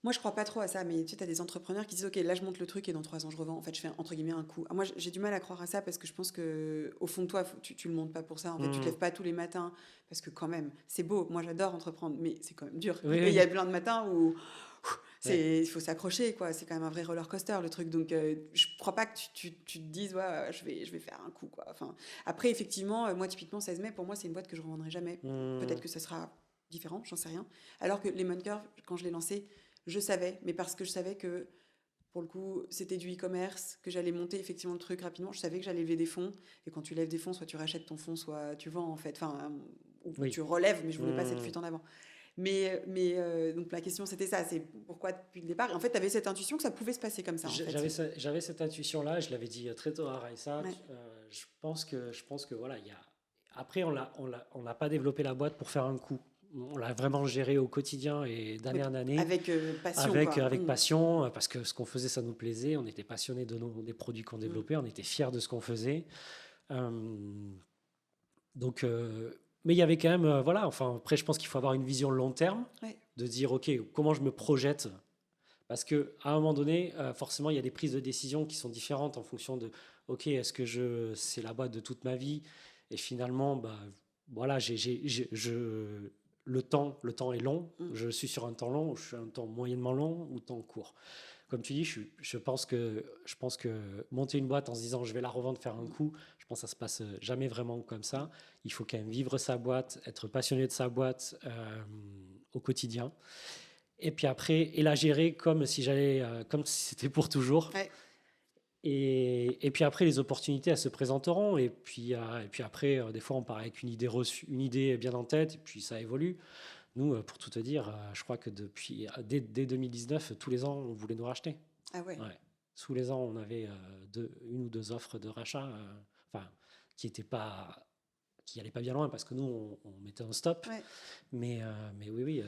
moi, je crois pas trop à ça, mais tu sais, tu as des entrepreneurs qui disent ok, là, je monte le truc et dans 3 ans, je revends. En fait, je fais entre guillemets un coup. Moi, j'ai du mal à croire à ça parce que je pense que au fond de toi, tu le montes pas pour ça. En fait, tu te lèves pas tous les matins parce que quand même, c'est beau. Moi, j'adore entreprendre, mais c'est quand même dur. Il y a plein de matins où il faut s'accrocher, quoi. C'est quand même un vrai roller coaster le truc. Donc, je crois pas que tu te dises ouais, je vais faire un coup, quoi. Enfin, après, effectivement, moi, typiquement, 16 mai, pour moi, c'est une boîte que je revendrai jamais. Peut-être que ça sera différent, j'en sais rien. Alors que Lemon Curve, quand je l'ai lancé, je savais, mais parce que je savais que, pour le coup, c'était du e-commerce, que j'allais monter effectivement le truc rapidement. Je savais que j'allais lever des fonds. Et quand tu lèves des fonds, soit tu rachètes ton fonds, soit tu vends, en fait. Enfin, ou tu relèves, mais je voulais pas cette fuite en avant. Mais donc la question, c'était ça. C'est pourquoi depuis le départ. Et en fait, tu avais cette intuition que ça pouvait se passer comme ça. J'avais cette intuition-là. Je l'avais dit très tôt à Raissa. Je pense que voilà, après, on n'a pas développé la boîte pour faire un coup. On l'a vraiment géré au quotidien et d'année en année. Avec passion. Avec passion, parce que ce qu'on faisait, ça nous plaisait. On était passionnés des produits qu'on développait. On était fiers de ce qu'on faisait. Mais il y avait quand même, après, je pense qu'il faut avoir une vision long terme, de dire, OK, comment je me projette? Parce qu'à un moment donné, forcément, il y a des prises de décision qui sont différentes en fonction de, OK, est-ce que c'est la boîte de toute ma vie? Et finalement, le temps est long. Je suis sur un temps long, je suis un temps moyennement long ou temps court. Comme tu dis, je pense que monter une boîte en se disant je vais la revendre, faire un coup, je pense que ça se passe jamais vraiment comme ça. Il faut quand même vivre sa boîte, être passionné de sa boîte au quotidien. Et puis après, la gérer comme si c'était pour toujours. Ouais. Et puis après, les opportunités, elles se présenteront. Et puis après, des fois, on part avec une idée bien en tête, et puis ça évolue. Nous, pour tout te dire, je crois que dès 2019, tous les ans, on voulait nous racheter. Ah ouais. Tous les ans, on avait une ou deux offres de rachat, qui n'allaient pas bien loin parce que nous, on mettait un stop. Ouais. Mais oui.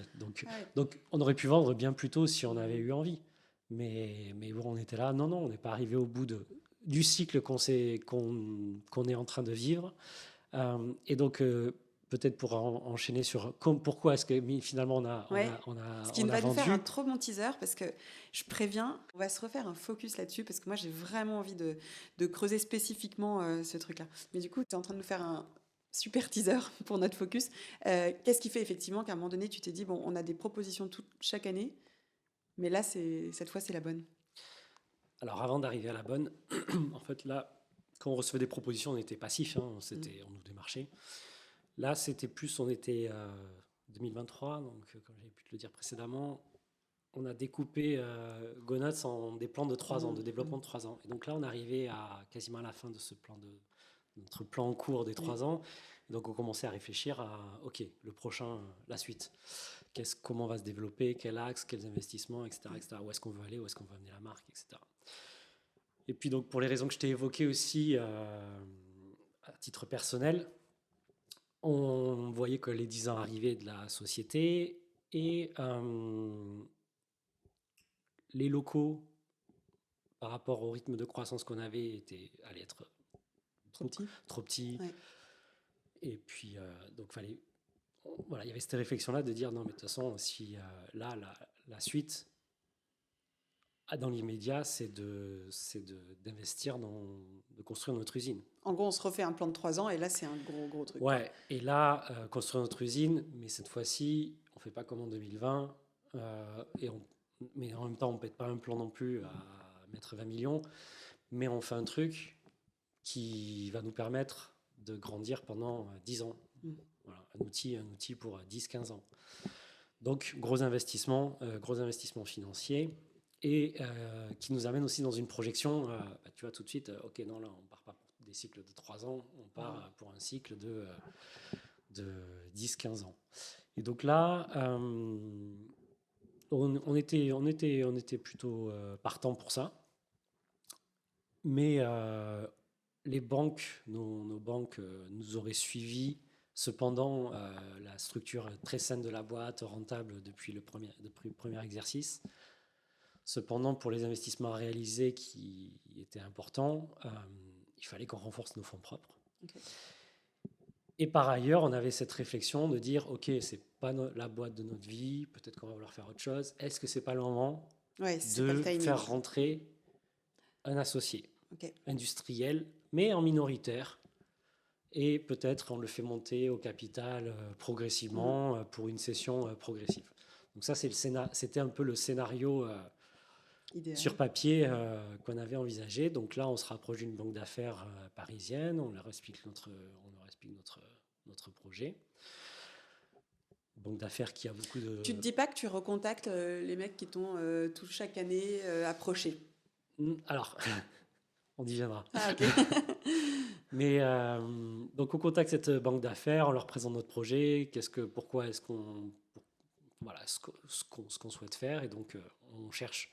Donc, on aurait pu vendre bien plus tôt si on avait eu envie. Mais bon, on était là. Non, on n'est pas arrivé au bout du cycle qu'on est en train de vivre. Et donc, peut-être pour enchaîner sur pourquoi est-ce que finalement on a ce qui va nous faire un trop bon teaser, parce que je préviens, on va se refaire un focus là-dessus, parce que moi j'ai vraiment envie de creuser spécifiquement ce truc-là. Mais du coup, tu es en train de nous faire un super teaser pour notre focus. Qu'est-ce qui fait effectivement qu'à un moment donné, tu t'es dit, bon, on a des propositions chaque année, mais là, cette fois, c'est la bonne? Alors, avant d'arriver à la bonne, en fait, là, quand on recevait des propositions, on était passif, hein, on nous démarchait. Là, c'était plus, on était 2023, donc comme j'avais pu te le dire précédemment, on a découpé Gonuts en des plans de 3 ans, de développement de 3 ans. Et donc là, on arrivait à quasiment à la fin de notre plan en cours des 3 ans. Et donc on commençait à réfléchir à, OK, le prochain, la suite. Comment on va se développer, quel axe, quels investissements, etc., etc. Où est-ce qu'on veut aller, où est-ce qu'on veut amener la marque, etc. Et puis donc pour les raisons que je t'ai évoquées aussi, à titre personnel, on voyait que les 10 ans arrivaient de la société et les locaux, par rapport au rythme de croissance qu'on avait, allaient être trop petits. Ouais. Et puis, donc, voilà, il y avait cette réflexion-là de dire non, mais de toute façon, si là, la suite, dans l'immédiat, c'est d'investir de construire notre usine. En gros, on se refait un plan de 3 ans et là, c'est un gros truc. Ouais, quoi. Et là, construire notre usine, mais cette fois-ci, on ne fait pas comme en 2020. Mais en même temps, on ne pète pas un plan non plus à mettre 20 millions. Mais on fait un truc qui va nous permettre de grandir pendant 10 ans. Voilà, un outil pour 10-15 ans. Donc, gros investissement financier. Et qui nous amène aussi dans une projection, tu vois, tout de suite, OK, non, là, on ne part pas pour des cycles de 3 ans, on part pour un cycle de 10-15 ans. Et donc là, on était plutôt partant pour ça. Mais les banques, nos banques nous auraient suivis. Cependant, la structure très saine de la boîte, rentable depuis le premier exercice. Cependant, pour les investissements à réaliser qui étaient importants, il fallait qu'on renforce nos fonds propres. Okay. Et par ailleurs, on avait cette réflexion de dire, OK, c'est pas la boîte de notre vie, peut-être qu'on va vouloir faire autre chose. Est-ce que c'est pas le moment de faire rentrer un associé industriel, mais en minoritaire, et peut-être on le fait monter au capital progressivement pour une cession progressive. Donc ça, c'était un peu le scénario sur papier qu'on avait envisagé. Donc là, on se rapproche d'une banque d'affaires parisienne, on leur explique notre projet. Banque d'affaires qui a beaucoup de... Tu ne te dis pas que tu recontactes les mecs qui t'ont chaque année approché? Alors, on y viendra. Ah, ok. Mais donc on contacte cette banque d'affaires, on leur présente notre projet, pourquoi est-ce qu'on... Voilà, ce qu'on souhaite faire. Et donc, on cherche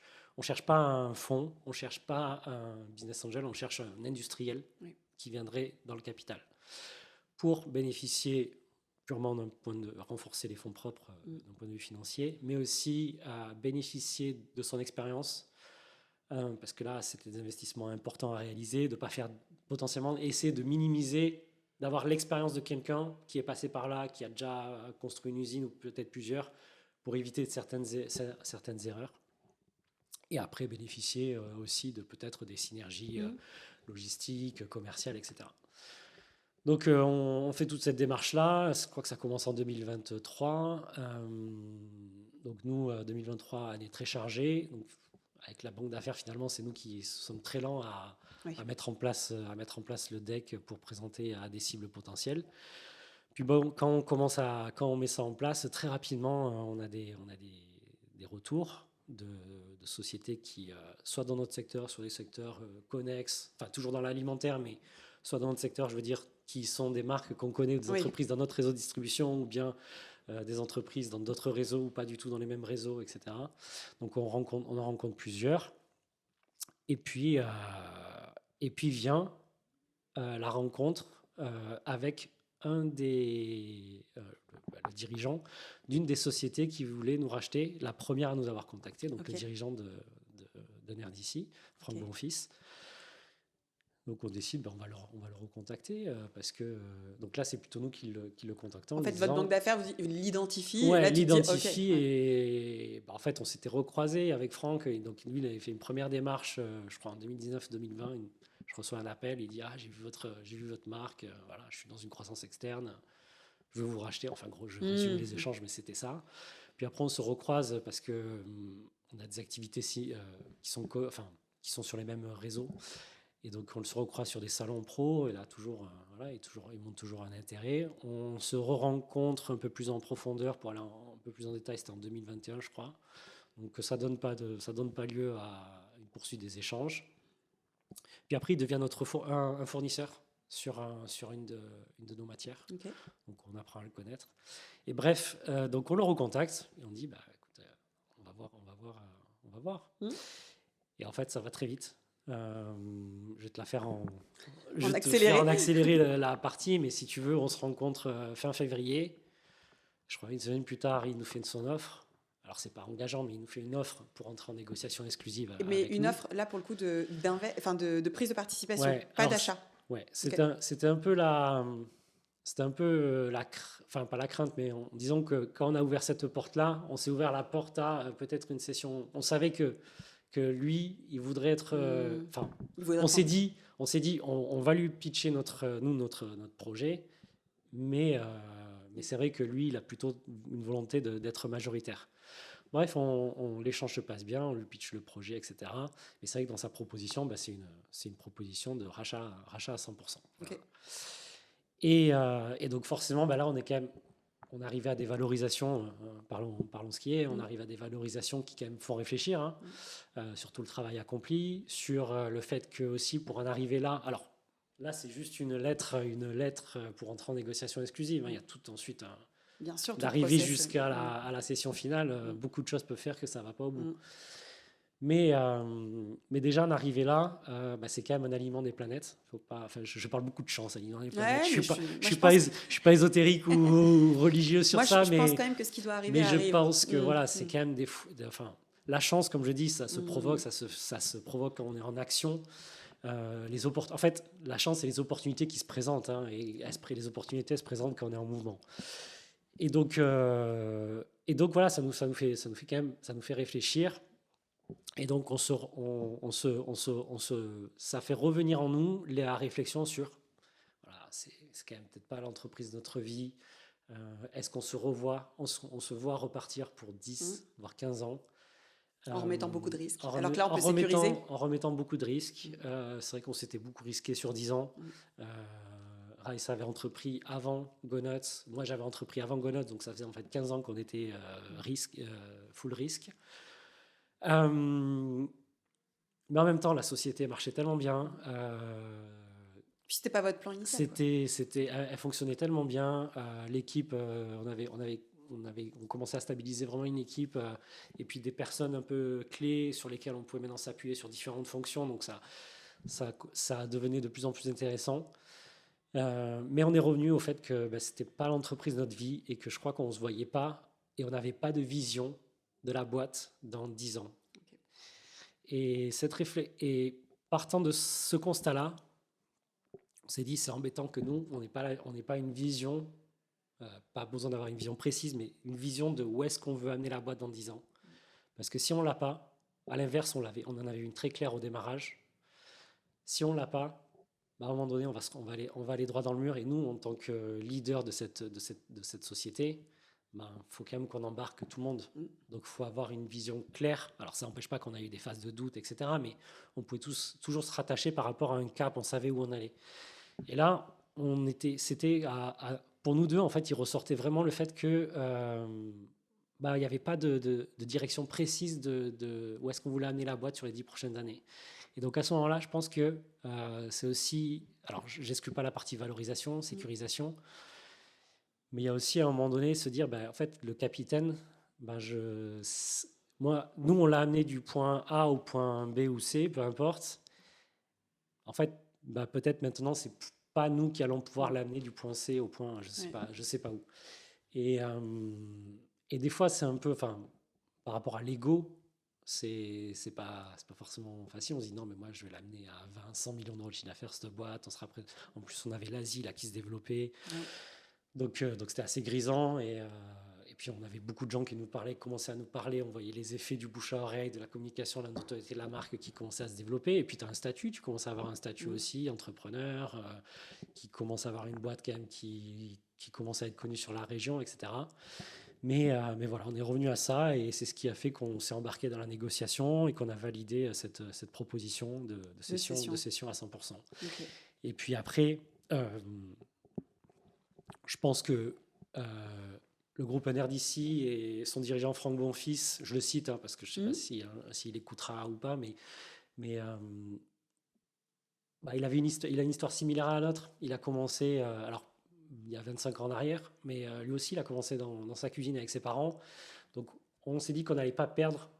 pas un fonds, on cherche pas un business angel, on cherche un industriel qui viendrait dans le capital pour bénéficier purement d'un point de renforcer les fonds propres d'un point de vue financier, mais aussi à bénéficier de son expérience, parce que là, c'était des investissements importants à réaliser, de ne pas faire potentiellement, essayer de minimiser, d'avoir l'expérience de quelqu'un qui est passé par là, qui a déjà construit une usine ou peut-être plusieurs, pour éviter certaines erreurs. Et après, bénéficier aussi de peut-être des synergies logistiques, commerciales, etc. Donc, on fait toute cette démarche-là. Je crois que ça commence en 2023. Donc, nous, 2023, année très chargée. Donc, avec la banque d'affaires, finalement, c'est nous qui sommes très lents à mettre en place le deck pour présenter à des cibles potentielles. Puis bon, quand on met ça en place, très rapidement, on a des retours de sociétés qui, soit dans notre secteur, soit des secteurs connexes, enfin toujours dans l'alimentaire, mais soit dans notre secteur, je veux dire, qui sont des marques qu'on connaît, des entreprises dans notre réseau de distribution, ou bien des entreprises dans d'autres réseaux, ou pas du tout dans les mêmes réseaux, etc. Donc on en rencontre plusieurs. Et puis vient la rencontre avec le dirigeant d'une des sociétés qui voulait nous racheter, la première à nous avoir contacté, donc le dirigeant d'Enerdici, Franck Bonfils. Donc on décide, on va le recontacter parce que donc là c'est plutôt nous qui le contactons. En fait, votre banque d'affaires vous l'identifie. Ouais, l'identifie et en fait on s'était recroisés avec Franck. Et donc lui il avait fait une première démarche, je crois en 2019-2020. Je reçois un appel, il dit j'ai vu votre marque, voilà, je suis dans une croissance externe, je veux vous racheter. Enfin gros, je résume les échanges, mais c'était ça. Puis après on se recroise parce que on a des activités qui sont sur les mêmes réseaux. Et donc, on se recroise sur des salons pro, et là, toujours, voilà, il montre toujours un intérêt. On se rencontre un peu plus en profondeur pour aller un peu plus en détail, c'était en 2021, je crois. Donc, ça donne pas lieu à une poursuite des échanges. Puis après, il devient un fournisseur sur une de nos matières. Okay. Donc, on apprend à le connaître. Et bref, donc on le recontacte et on dit, bah, écoute, on va voir. Et en fait, ça va très vite. Je vais te la faire en accélérer la partie, mais si tu veux, on se rencontre fin février. Je crois une semaine plus tard, il nous fait son offre. Alors, c'est pas engageant, mais il nous fait une offre pour entrer en négociation exclusive. Mais une offre, là, pour le coup, de prise de participation, pas d'achat. Ouais, c'était un peu enfin pas la crainte, mais disons que quand on a ouvert cette porte-là, on s'est ouvert la porte à peut-être une session. On savait que lui, il voudrait être. On s'est dit, on va lui pitcher notre projet, mais c'est vrai que lui, il a plutôt une volonté d'être majoritaire. Bref, l'échange se passe bien, on lui pitch le projet, etc. Mais c'est vrai que dans sa proposition, c'est une proposition de rachat à 100%. Okay. Et donc forcément, là, on arrivait à des valorisations, parlons ce qui est, on arrive à des valorisations qui quand même font réfléchir, sur tout le travail accompli, sur le fait que aussi pour en arriver là, alors là c'est juste une lettre pour entrer en négociation exclusive, il y a tout ensuite bien sûr, d'arriver jusqu'à la session finale, beaucoup de choses peuvent faire que ça ne va pas au bout. Mais déjà, en arriver là, c'est quand même un alignement des planètes. Je parle beaucoup de chance, alignement des planètes. Je ne suis pas ésotérique ou religieux sur ça. Je pense quand même que ce qui doit arriver arrive. Mais je pense que c'est quand même la chance, comme je dis, ça se provoque, ça se provoque quand on est en action. En fait, la chance, c'est les opportunités qui se présentent. Et les opportunités se présentent quand on est en mouvement. Et donc voilà, ça nous fait réfléchir. Et donc ça fait revenir en nous la réflexion sur, voilà, c'est quand même peut-être pas l'entreprise de notre vie. Est-ce qu'on se revoit, on se voit repartir pour 10, voire 15 ans. En remettant beaucoup de risques. Alors que là, on peut sécuriser. En remettant beaucoup de risques. C'est vrai qu'on s'était beaucoup risqué sur 10 ans. Raissa avait entrepris avant GoNuts. Moi, j'avais entrepris avant GoNuts, donc ça faisait en fait 15 ans qu'on était full risque. Mais en même temps, la société marchait tellement bien. Puis c'était pas votre plan initial. Elle fonctionnait tellement bien. L'équipe, on commençait à stabiliser vraiment une équipe, et puis des personnes un peu clés sur lesquelles on pouvait maintenant s'appuyer sur différentes fonctions. Donc ça devenait de plus en plus intéressant. Mais on est revenu au fait que c'était pas l'entreprise de notre vie et que je crois qu'on se voyait pas et on n'avait pas de vision de la boîte dans 10 ans. Okay. Et partant de ce constat-là, on s'est dit c'est embêtant que nous, on n'ait pas une vision, pas besoin d'avoir une vision précise, mais une vision de où est-ce qu'on veut amener la boîte dans 10 ans. Parce que si on l'a pas, à l'inverse, on en avait une très claire au démarrage. Si on l'a pas, à un moment donné, on va aller droit dans le mur. Et nous, en tant que leader de cette société, faut quand même qu'on embarque tout le monde. Donc, il faut avoir une vision claire. Alors, ça n'empêche pas qu'on a eu des phases de doute, etc. Mais on pouvait toujours se rattacher par rapport à un cap. On savait où on allait. Et là, pour nous deux, en fait, il ressortait vraiment le fait que il n'y avait pas de direction précise de où est-ce qu'on voulait amener la boîte sur les 10 prochaines années. Et donc, à ce moment-là, je pense que c'est aussi... Alors, je n'exclus pas la partie valorisation, sécurisation, mais il y a aussi, à un moment donné, se dire, en fait, le capitaine, nous, on l'a amené du point A au point B ou C, peu importe. En fait, peut-être maintenant, c'est pas nous qui allons pouvoir l'amener du point C au point, je sais pas où. Et des fois, c'est un peu, par rapport à l'ego, c'est pas forcément facile. On se dit non, mais moi, je vais l'amener à 20, 100 millions d'euros de chiffre d'affaires, cette boîte. En plus, on avait l'Asie là qui se développait. Donc c'était assez grisant. Et puis, on avait beaucoup de gens qui commençaient à nous parler. On voyait les effets du bouche à oreille, de la communication, de la notoriété de la marque qui commençait à se développer. Et puis, tu commences à avoir un statut aussi, entrepreneur, qui commence à avoir une boîte quand même qui commence à être connue sur la région, etc. Mais voilà, on est revenu à ça et c'est ce qui a fait qu'on s'est embarqué dans la négociation et qu'on a validé cette proposition de cession à 100%. Okay. Et puis après, je pense que le groupe NRDC et son dirigeant Franck Bonfils, je le cite parce que je ne sais pas s'il écoutera ou pas, mais il a une histoire similaire à la nôtre. Il a commencé, alors il y a 25 ans en arrière, mais lui aussi, il a commencé dans sa cuisine avec ses parents. Donc, on s'est dit qu'on n'allait pas perdre,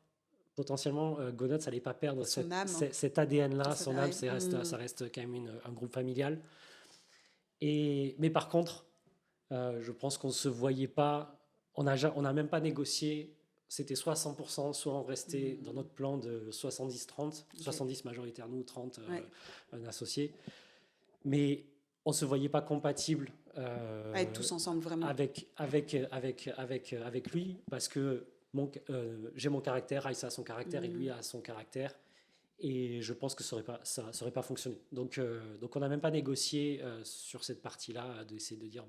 potentiellement, Go-Nuts n'allait pas perdre cet ADN-là, son âme, ça reste quand même un groupe familial. Mais par contre, je pense qu'on ne se voyait pas, on n'a même pas négocié, c'était soit 100%, soit on restait dans notre plan de 70-30, 70 majoritaire nous, 30 un associé. Mais on ne se voyait pas compatible être tous ensemble vraiment avec lui, parce que j'ai mon caractère, Aïssa a son caractère et lui a son caractère. Et je pense que ça n'aurait pas fonctionné. Donc on n'a même pas négocié sur cette partie-là, d'essayer de dire,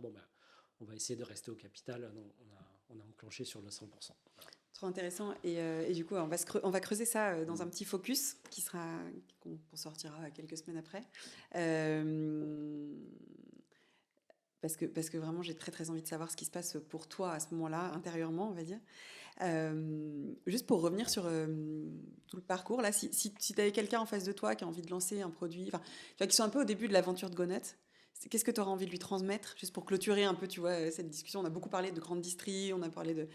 on va essayer de rester au capital. Non, on a enclenché sur le 100%. Voilà. Trop intéressant. Et du coup, on va creuser ça dans un petit focus qu'on sortira quelques semaines après. Parce que vraiment, j'ai très, très envie de savoir ce qui se passe pour toi à ce moment-là, intérieurement, on va dire. Juste pour revenir sur tout le parcours, là, si tu avais quelqu'un en face de toi qui a envie de lancer un produit, qui sont un peu au début de l'aventure de Go-Nuts, qu'est-ce que tu auras envie de lui transmettre, juste pour clôturer un peu, tu vois, cette discussion. On a beaucoup parlé de grandes distries, on a parlé de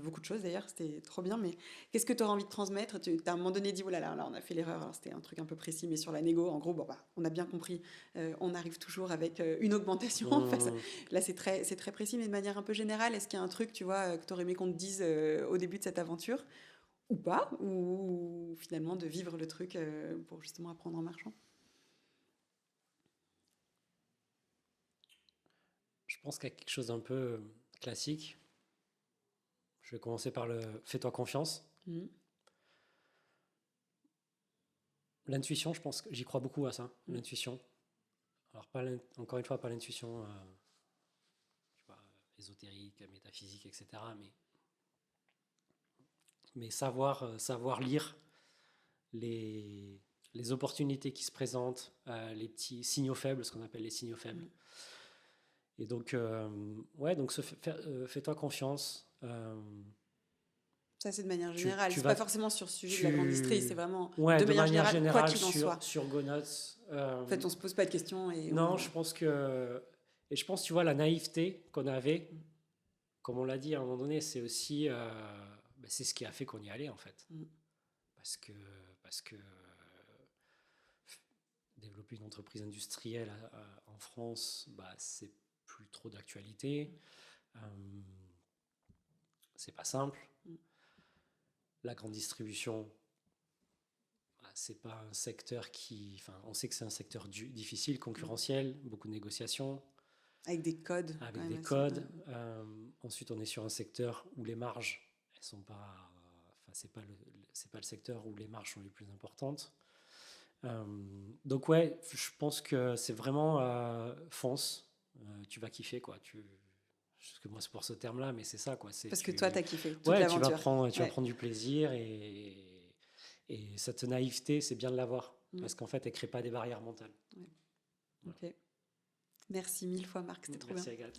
beaucoup de choses d'ailleurs, c'était trop bien, mais qu'est-ce que tu auras envie de transmettre? Tu as à un moment donné dit, oh là là, on a fait l'erreur, alors c'était un truc un peu précis, mais sur la négo, en gros, on a bien compris, on arrive toujours avec une augmentation. Là, c'est très précis, mais de manière un peu générale, est-ce qu'il y a un truc, tu vois, que tu aurais aimé qu'on te dise au début de cette aventure, ou pas, ou finalement de vivre le truc pour justement apprendre en marchant? Je pense qu'il y a quelque chose d'un peu classique. Je vais commencer par le « fais-toi confiance ». L'intuition, je pense que j'y crois beaucoup à ça, l'intuition. Alors, encore une fois, pas l'intuition ésotérique, métaphysique, etc. Mais savoir lire les opportunités qui se présentent, les petits signaux faibles, ce qu'on appelle les signaux faibles. Et donc, fais-toi confiance. Ça, c'est de manière générale. C'est pas forcément sur le sujet de la grande distrie, c'est vraiment de manière générale, quoi qu'il en soit. Sur Go-Nuts. En fait, on se pose pas de questions. Non, je pense, tu vois, la naïveté qu'on avait, comme on l'a dit à un moment donné, c'est aussi, c'est ce qui a fait qu'on y allait, en fait. Parce que développer une entreprise industrielle en France, c'est plus trop d'actualité. C'est pas simple. La grande distribution, c'est pas un secteur on sait que c'est un secteur difficile, concurrentiel, beaucoup de négociations. Avec des codes. Ensuite, on est sur un secteur où les marges, elles sont pas. C'est pas le secteur où les marges sont les plus importantes. Donc ouais, je pense que c'est vraiment fonce. Tu vas kiffer, quoi. Parce que moi, c'est pour ce terme-là, mais c'est ça, quoi. Parce que toi, t'as kiffé toute l'aventure. Tu vas prendre du plaisir et cette naïveté, c'est bien de l'avoir. Parce qu'en fait, elle ne crée pas des barrières mentales. Ouais. Voilà. Ok. Merci 1000 fois, Marc. C'était trop bien. Merci, Agathe.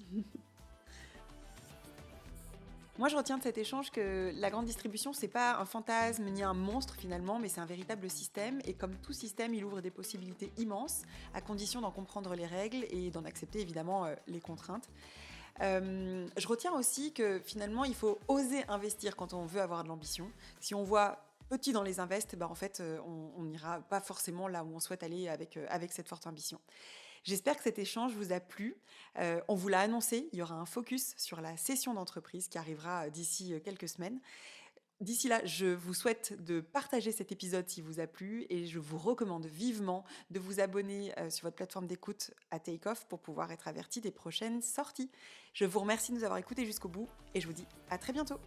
Moi, je retiens de cet échange que la grande distribution, c'est pas un fantasme ni un monstre finalement, mais c'est un véritable système. Et comme tout système, il ouvre des possibilités immenses, à condition d'en comprendre les règles et d'en accepter évidemment les contraintes. Je retiens aussi que finalement, il faut oser investir quand on veut avoir de l'ambition. Si on voit petit dans les invests, en fait, on n'ira pas forcément là où on souhaite aller avec cette forte ambition. J'espère que cet échange vous a plu. On vous l'a annoncé, il y aura un focus sur la cession d'entreprise qui arrivera d'ici quelques semaines. D'ici là, je vous souhaite de partager cet épisode s'il vous a plu et je vous recommande vivement de vous abonner sur votre plateforme d'écoute à Take-Off pour pouvoir être averti des prochaines sorties. Je vous remercie de nous avoir écoutés jusqu'au bout et je vous dis à très bientôt.